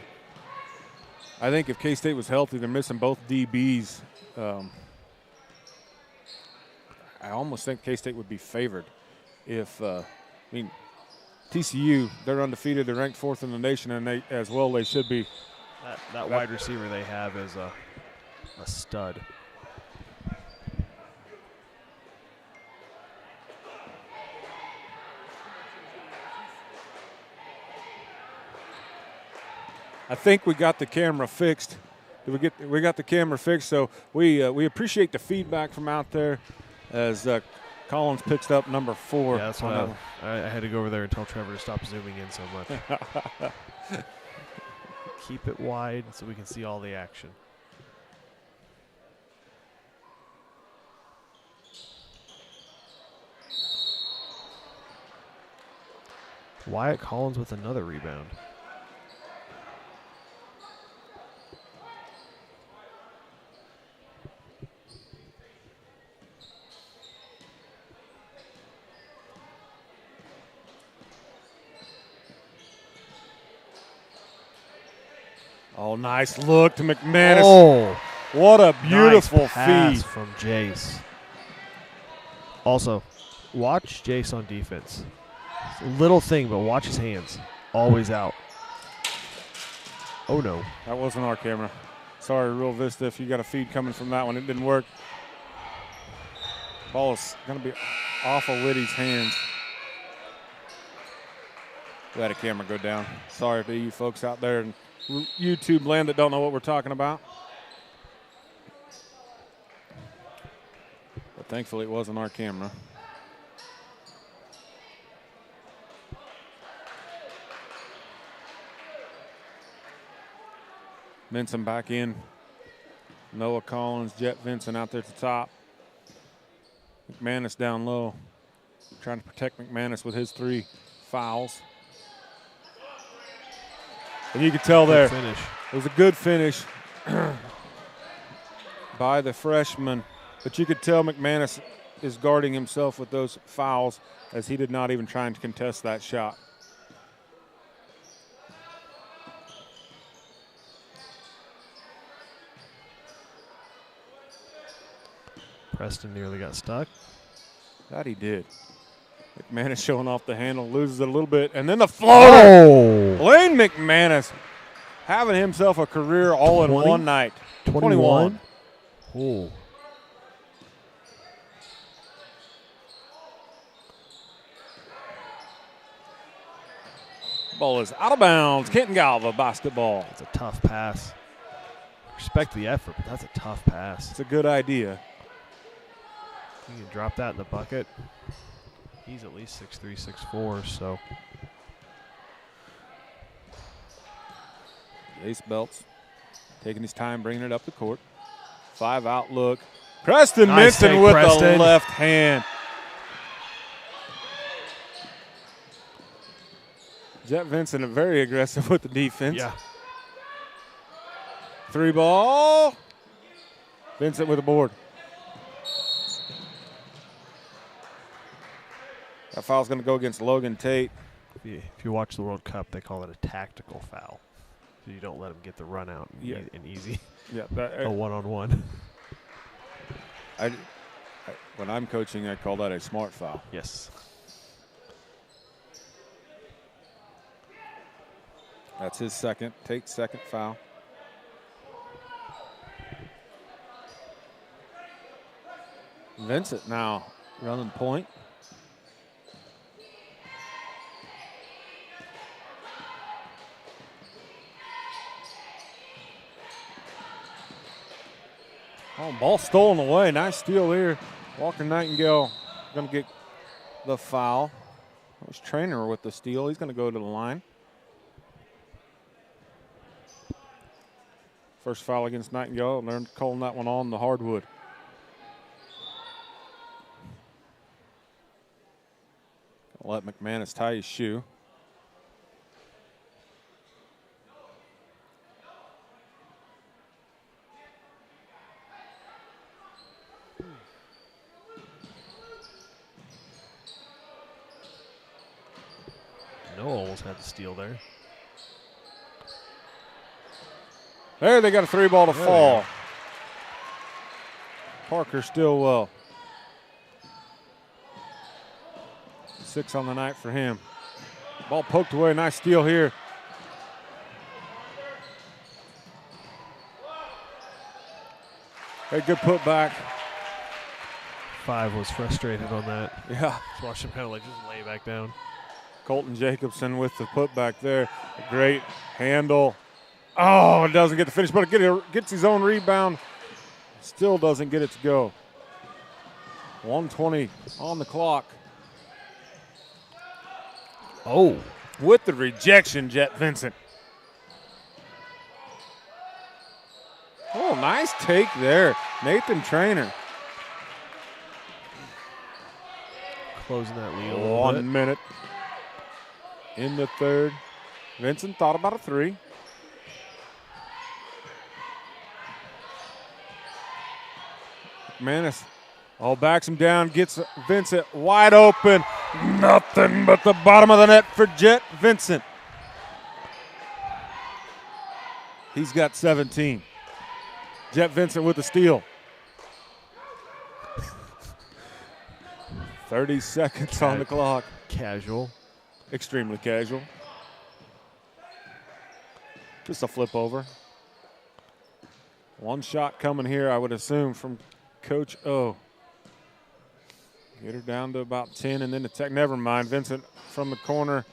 I think if K-State was healthy, they're missing both DBs. I almost think K-State would be favored if, TCU, they're undefeated. They're ranked 4th in the nation, and they should be. That wide receiver they have is a stud. I think we got the camera fixed. We got the camera fixed, so we appreciate the feedback from out there as Collins picks up number 4. Yeah, that's why I had to go over there and tell Trevor to stop zooming in so much. Keep it wide so we can see all the action. Wyatt Collins with another rebound. Oh, nice look to McManus. Oh, what a beautiful nice pass feed from Jace. Also, watch Jace on defense. It's a little thing, but watch his hands. Always out. Oh, no. That wasn't our camera. Sorry, Rural Vista, if you got a feed coming from that one. It didn't work. Ball is going to be off of Whitty's hands. We had a camera go down. Sorry for you folks out there in YouTube land that don't know what we're talking about. But thankfully it wasn't our camera. Vincent back in. Noah Collins, Jet Vincent out there at the top. McManus down low, trying to protect McManus with his 3 fouls. And you could tell Good there, finish. it was a good finish by the freshman, but you could tell McManus is guarding himself with those fouls as he did not even try to contest that shot. Preston nearly got stuck. That he did. McManus showing off the handle, loses it a little bit, and then the floater. Oh! Lane McManus having himself a career all in 20? one night. 21. Oh. Ball is out of bounds. Canton-Galva basketball. That's a tough pass. Respect the effort, but that's a tough pass. It's a good idea. You can drop that in the bucket. He's at least 6'3", 6'4", so. Ace Belts taking his time, bringing it up the court. 5 out look. Preston Nice Minton take, with Preston. the left hand. Jet Vincent very aggressive with the defense. Yeah. 3 ball. Vincent with the board. That foul's going to go against Logan Tate. If you watch the World Cup, they call it a tactical foul. So you don't let them get the run out and easy. Yeah, A one-on-one. When I'm coaching, I call that a smart foul. Yes. That's his second. Tate's second foul. Vincent now running point. Oh, ball stolen away. Nice steal here. Walker Nightingale going to get the foul. It was Trainer with the steal. He's going to go to the line. First foul against Nightingale, and they're calling that one on the hardwood. Let McManus tie his shoe. Noah almost had the steal there. There, they got a 3 ball to There fall. Parker Stillwell. 6 on the night for him. Ball poked away. Nice steal here. Hey, good putback. 5 was frustrated on that. Yeah. Just watched him kind of like just lay back down. Colton Jacobson with the putback there. A great handle. Oh, it doesn't get the finish, but it gets his own rebound. Still doesn't get it to go. 1:20 on the clock. Oh. With the rejection, Jet Vincent. Oh, nice take there. Nathan Trainer. Closing that lead a little 1 bit. minute in the third. Vincent thought about a 3. McManus backs him down, gets Vincent wide open. Nothing but the bottom of the net for Jet Vincent. He's got 17. Jet Vincent with the steal. 30 seconds on the clock. Casual. Extremely casual. Just a flip over. One shot coming here, I would assume, from Coach O. Get her down to about 10 and then attack. Never mind. Vincent from the corner.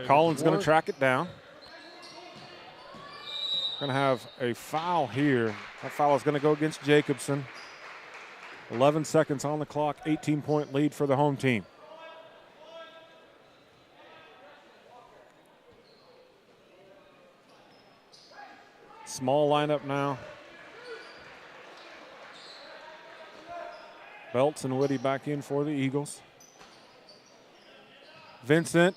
Collins going to track it down. Going to have a foul here. That foul is going to go against Jacobson. 11 seconds on the clock. 18-point lead for the home team. Small lineup now. Belts and Whitty back in for the Eagles. Vincent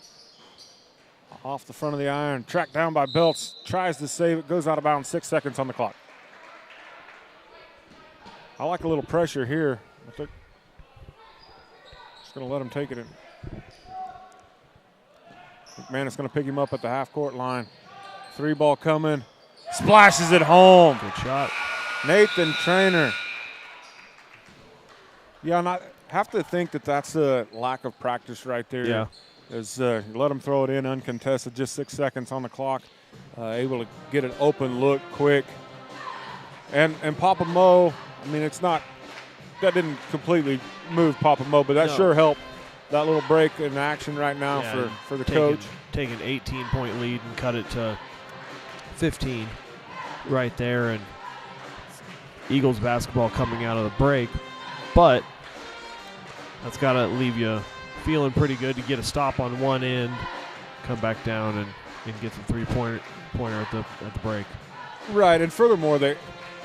off the front of the iron, tracked down by Belts, tries to save it, goes out of bounds, 6 seconds on the clock. I like a little pressure here. I think just going to let him take it in. McManus going to pick him up at the half-court line. 3-ball coming, splashes it home. Good shot. Nathan Trainer. Yeah, I have to think that that's a lack of practice right there. Yeah. As let him throw it in uncontested, just 6 seconds on the clock, able to get an open look quick. And Papa Mo, I mean, it's not, that didn't completely move Papa Mo, but that sure helped that little break in action right now for the coach. Take an 18-point lead and cut it to 15 right there. And Eagles basketball coming out of the break. But that's got to leave you feeling pretty good to get a stop on one end, come back down and get some three-pointer at the break. Right, and furthermore, they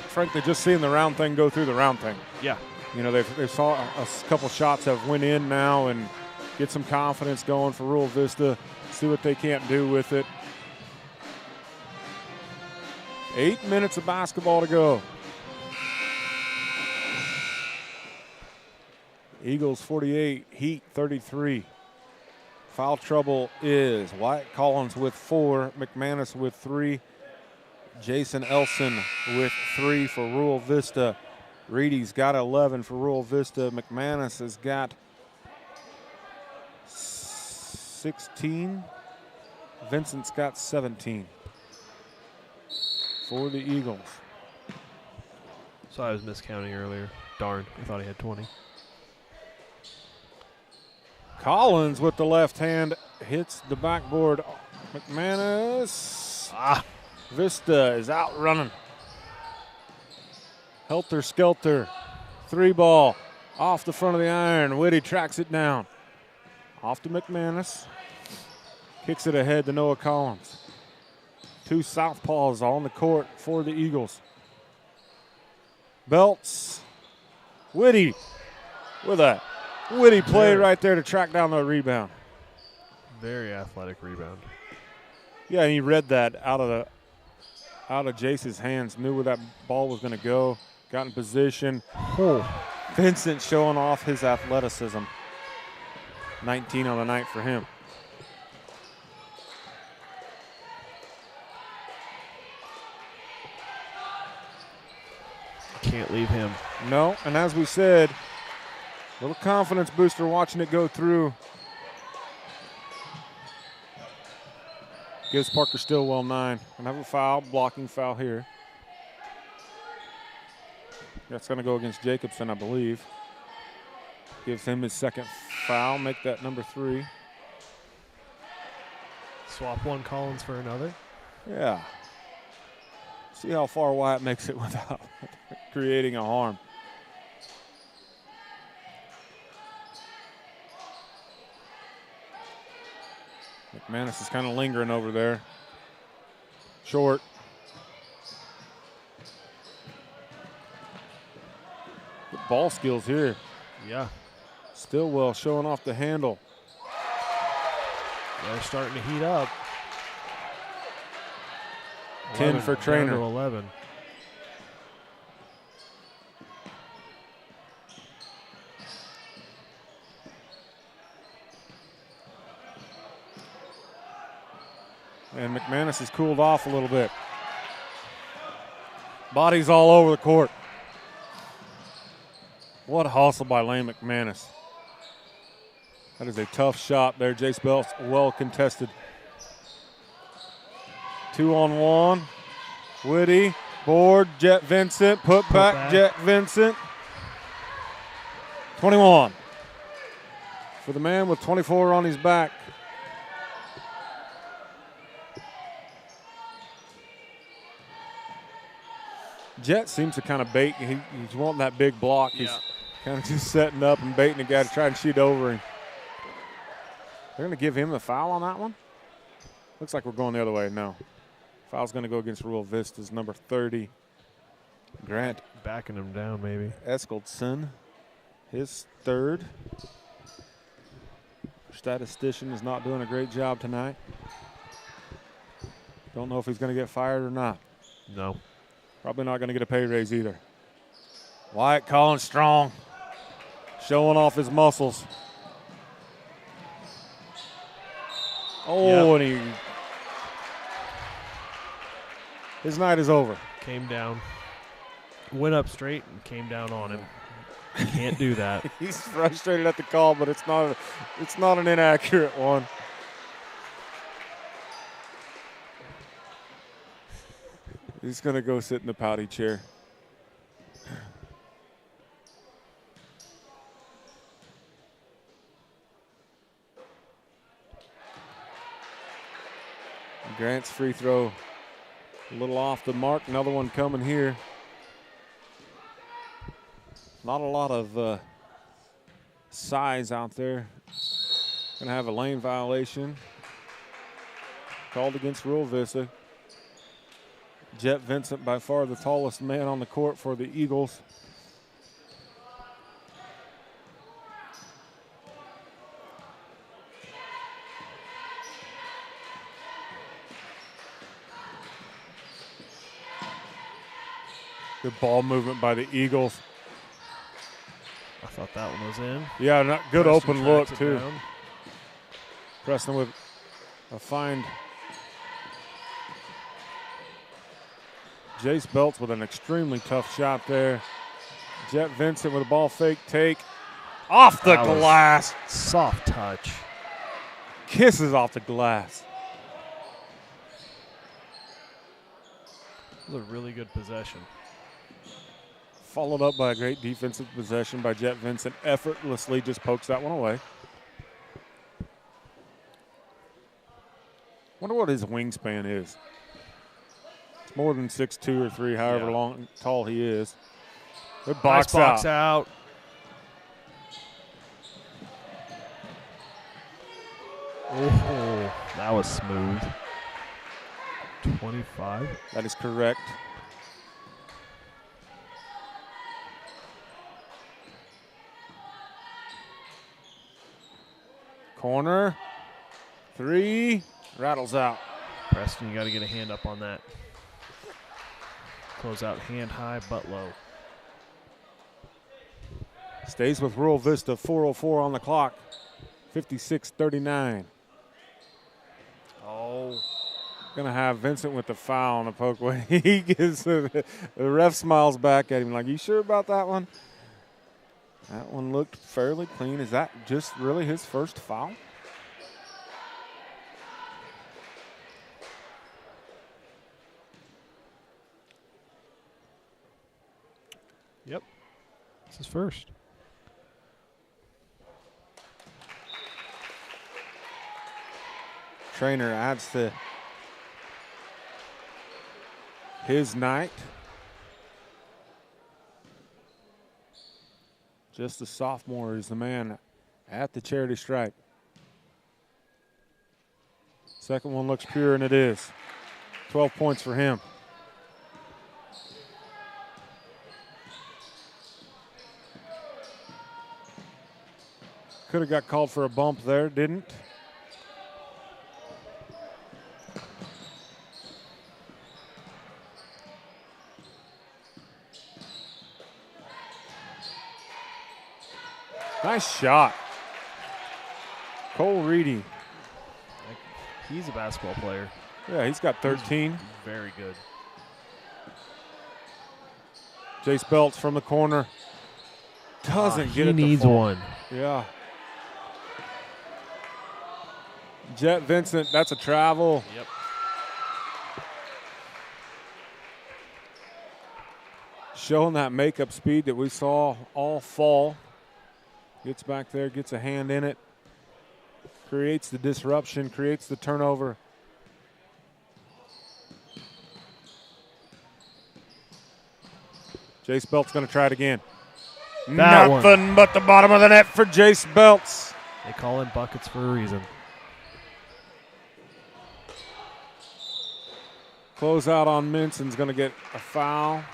frankly just seeing the round thing go through the round thing. Yeah. You know, they've saw a couple shots have went in now and get some confidence going for Rural Vista, see what they can't do with it. 8 minutes of basketball to go. Eagles 48, Heat 33. Foul trouble is Wyatt Collins with 4, McManus with 3, Jason Elson with 3 for Rural Vista. Reedy's got 11 for Rural Vista. McManus has got 16. Vincent's got 17 for the Eagles. So I was miscounting earlier. Darn, I thought he had 20. Collins with the left hand hits the backboard. McManus. Vista is out running. Helter Skelter. 3-ball off the front of the iron. Whitty tracks it down. Off to McManus. Kicks it ahead to Noah Collins. 2 southpaws on the court for the Eagles. Belts. Whitty with a Whitty play right there to track down the rebound. Very athletic rebound. Yeah, and he read that out of Jace's hands, knew where that ball was going to go, got in position. Vincent showing off his athleticism. 19 on the night for him. Can't leave him. No, and as we said, little confidence booster watching it go through. Gives Parker Stillwell 9. And have a foul, blocking foul here. That's going to go against Jacobson, I believe. Gives him his second foul, make that number 3. Swap one Collins for another. Yeah. See how far Wyatt makes it without creating a harm. McManus is kind of lingering over there. Short. Good ball skills here. Yeah. Stillwell showing off the handle. They're starting to heat up. 10 for Trainer. Down to 11. And McManus has cooled off a little bit. Bodies all over the court. What a hustle by Lane McManus. That is a tough shot there. Jace Belts well contested. 2-on-1. Whitty, board, Jet Vincent, put back, Jet Vincent. 21. For the man with 24 on his back. Jet seems to kind of bait. He's wanting that big block. He's kind of just setting up and baiting the guy to try and shoot over him. They're going to give him the foul on that one? Looks like we're going the other way. No. Foul's going to go against Rural Vista's number 30. Grant. Backing him down, maybe. Eskildson. His third. Statistician is not doing a great job tonight. Don't know if he's going to get fired or not. No. Probably not going to get a pay raise either. Wyatt Collins strong, showing off his muscles. Oh, Yep. and his night is over. Came down. Went up straight and came down on him. Can't do that. He's frustrated at the call, but it's not an inaccurate one. He's going to go sit in the pouty chair. Grant's free throw a little off the mark. Another one coming here. Not a lot of size out there. Going to have a lane violation called against Rural Vista. Jet Vincent, by far the tallest man on the court for the Eagles. Good ball movement by the Eagles. I thought that one was in. Yeah, good Preston open look, tracks it too. down. Preston with a find. Jace Belts with an extremely tough shot there. Jet Vincent with a ball fake take. Off the That was glass. Soft touch. Kisses off the glass. It was a really good possession. Followed up by a great defensive possession by Jet Vincent. Effortlessly just pokes that one away. Wonder what his wingspan is. It's more than 6'2" or 3", however tall he is. Good box, Nice box out. Oh, that was smooth. 25. That is correct. Corner. 3. Rattles out. Preston, you got to get a hand up on that. Close out hand high, butt low. Stays with Rural Vista. 4:04 on the clock. 56-39. Oh. Gonna have Vincent with the foul on the poke away. He gives the ref smiles back at him like, "You sure about that one?" That one looked fairly clean. Is that just really his first foul? Yep. This is first. Trainer adds to his night. Just a sophomore is the man at the charity stripe. Second one looks pure, and it is. 12 points for him. Could have got called for a bump there, didn't. Nice shot. Cole Reedy. He's a basketball player. Yeah, he's got 13. Very good. Jace Belts from the corner. Doesn't get it. He needs one. Yeah. Jet Vincent, that's a travel. Yep. Showing that makeup speed that we saw all fall. Gets back there, gets a hand in it. Creates the disruption, creates the turnover. Jace Belts going to try it again. That Nothing but the bottom of the net for Jace Belts. They call him buckets for a reason. Close out on Minson's going to get a foul. I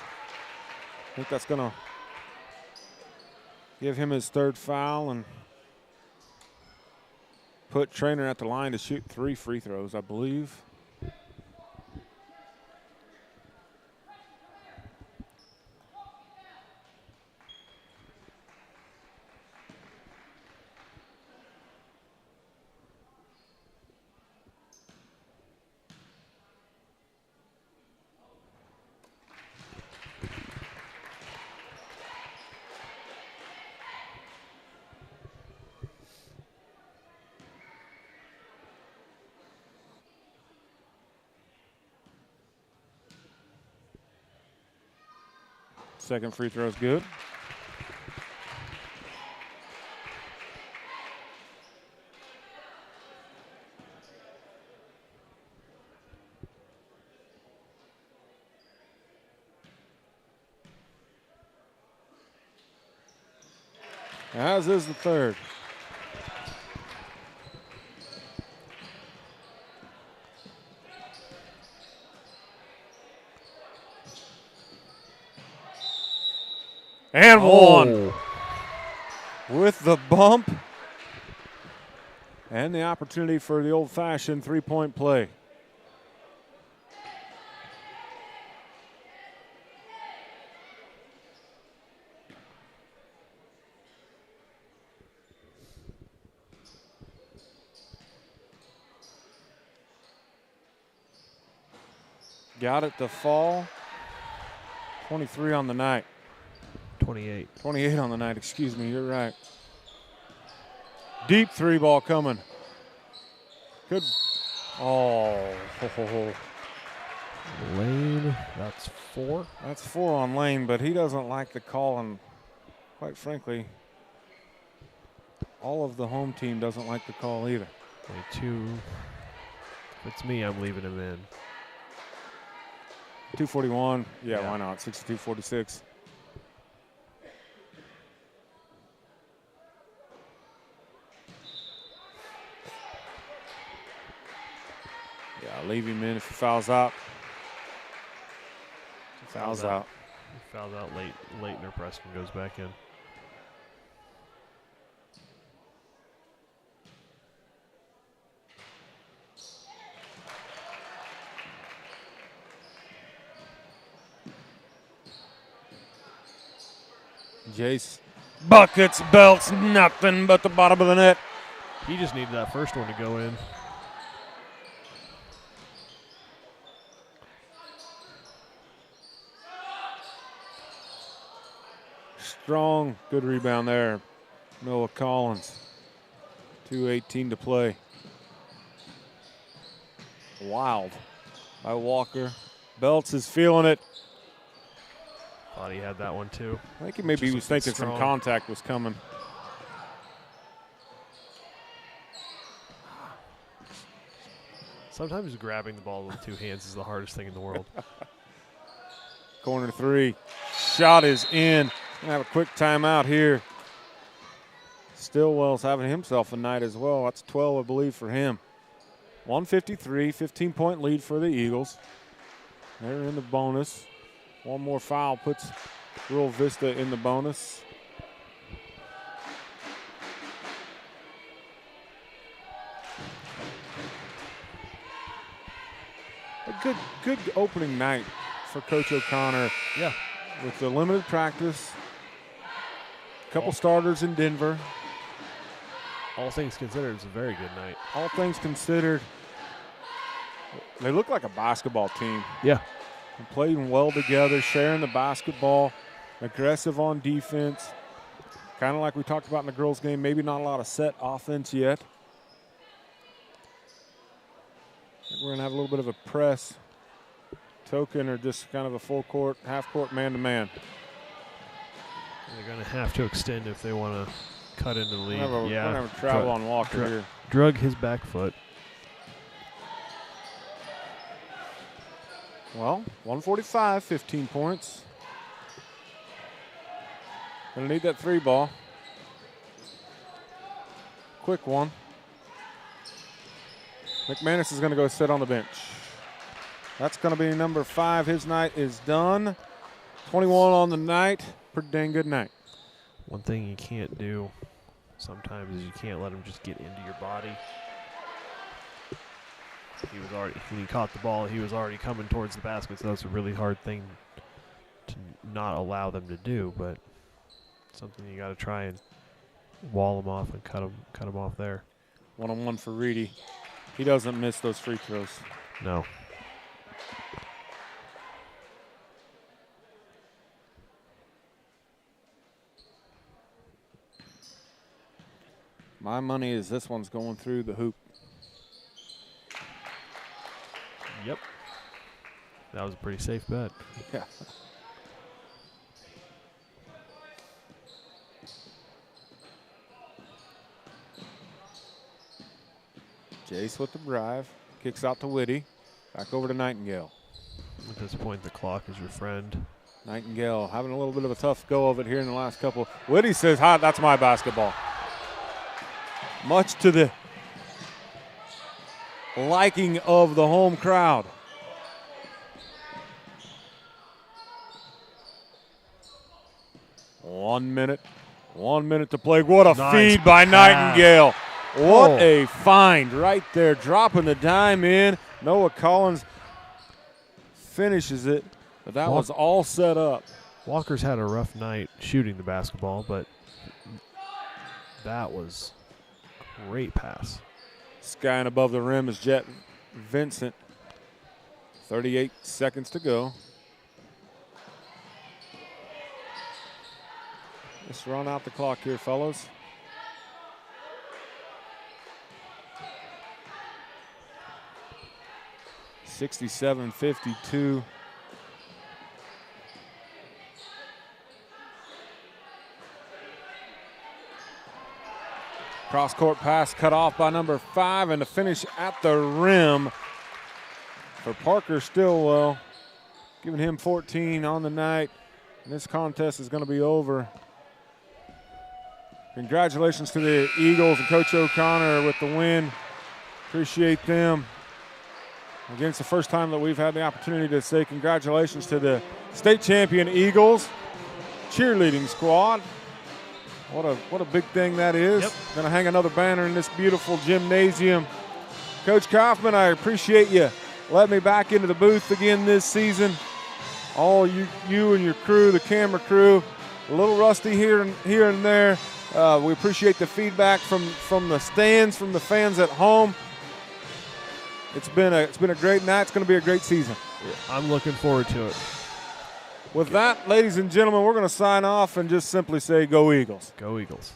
think that's going to give him his third foul and put Trainer at the line to shoot 3 free throws, I believe. Second free throw is good. As is the third. And one with the bump and the opportunity for the old-fashioned three-point play. Got it to fall. 23 on the night. 28. 28 on the night, excuse me, you're right. Deep three ball coming. Good. Oh. Lane, that's 4. That's 4 on Lane, but he doesn't like the call, and quite frankly, all of the home team doesn't like the call either. 22. If it's me, I'm leaving him in. 241. Yeah, why not? 62-46. Yeah, leave him in if he fouls out. Fouls out. He fouls out late. Leitner Preston goes back in. Jace buckets, belts, nothing but the bottom of the net. He just needed that first one to go in. Strong, good rebound there. Noah Collins. 2:18 to play. Wild by Walker. Belts is feeling it. Thought he had that one too. I think maybe he was thinking some contact was coming. Sometimes grabbing the ball with 2 hands is the hardest thing in the world. Corner 3. Shot is in. Gonna have a quick timeout here. Stillwell's having himself a night as well. That's 12, I believe, for him. 153, 15-point lead for the Eagles. They're in the bonus. One more foul puts Rural Vista in the bonus. A good opening night for Coach O'Connor. Yeah. With the limited practice. Couple starters in Denver. All things considered, it's a very good night. All things considered, they look like a basketball team. Yeah. And playing well together, sharing the basketball, aggressive on defense. Kind of like we talked about in the girls' game, maybe not a lot of set offense yet. We're going to have a little bit of a press token or just kind of a full court, half court, man-to-man. They're going to have to extend if they want to cut into the lead. We're going to have a travel on Walker here. Drug his back foot. Well, 145, 15 points. Going to need that 3 ball. Quick one. McManus is going to go sit on the bench. That's going to be number 5. His night is done. 21 on the night. Pretty dang good night. One thing you can't do sometimes is you can't let him just get into your body. He was already, when he caught the ball, he was already coming towards the basket, so that's a really hard thing to not allow them to do, but something you got to try and wall him off and cut him off there. 1-on-1 for Reedy. He doesn't miss those free throws. No. My money is this one's going through the hoop. Yep. That was a pretty safe bet. Yeah. Jace with the drive. Kicks out to Whitty. Back over to Nightingale. At this point, the clock is your friend. Nightingale having a little bit of a tough go of it here in the last couple. Whitty says, "Hi, that's my basketball." Much to the liking of the home crowd. One minute to play. What a Nice feed by pass. Nightingale. What Oh. a find right there, dropping the dime in. Noah Collins finishes it, but that was all set up. Walker's had a rough night shooting the basketball, but that was a great pass. Skying above the rim is Jet Vincent. 38 seconds to go. Let's run out the clock here, fellas. (67-52). Cross-court pass cut off by number 5, and the finish at the rim for Parker Stillwell, giving him 14 on the night. And this contest is going to be over. Congratulations to the Eagles and Coach O'Connor with the win. Appreciate them. Again, it's the first time that we've had the opportunity to say congratulations to the state champion Eagles cheerleading squad. What a big thing that is. Yep. Going to hang another banner in this beautiful gymnasium. Coach Kaufman, I appreciate you letting me back into the booth again this season. All you and your crew, the camera crew, a little rusty here and there. We appreciate the feedback from the stands, from the fans at home. It's been a great night. It's going to be a great season. I'm looking forward to it. With that, ladies and gentlemen, we're going to sign off and just simply say, go Eagles. Go Eagles.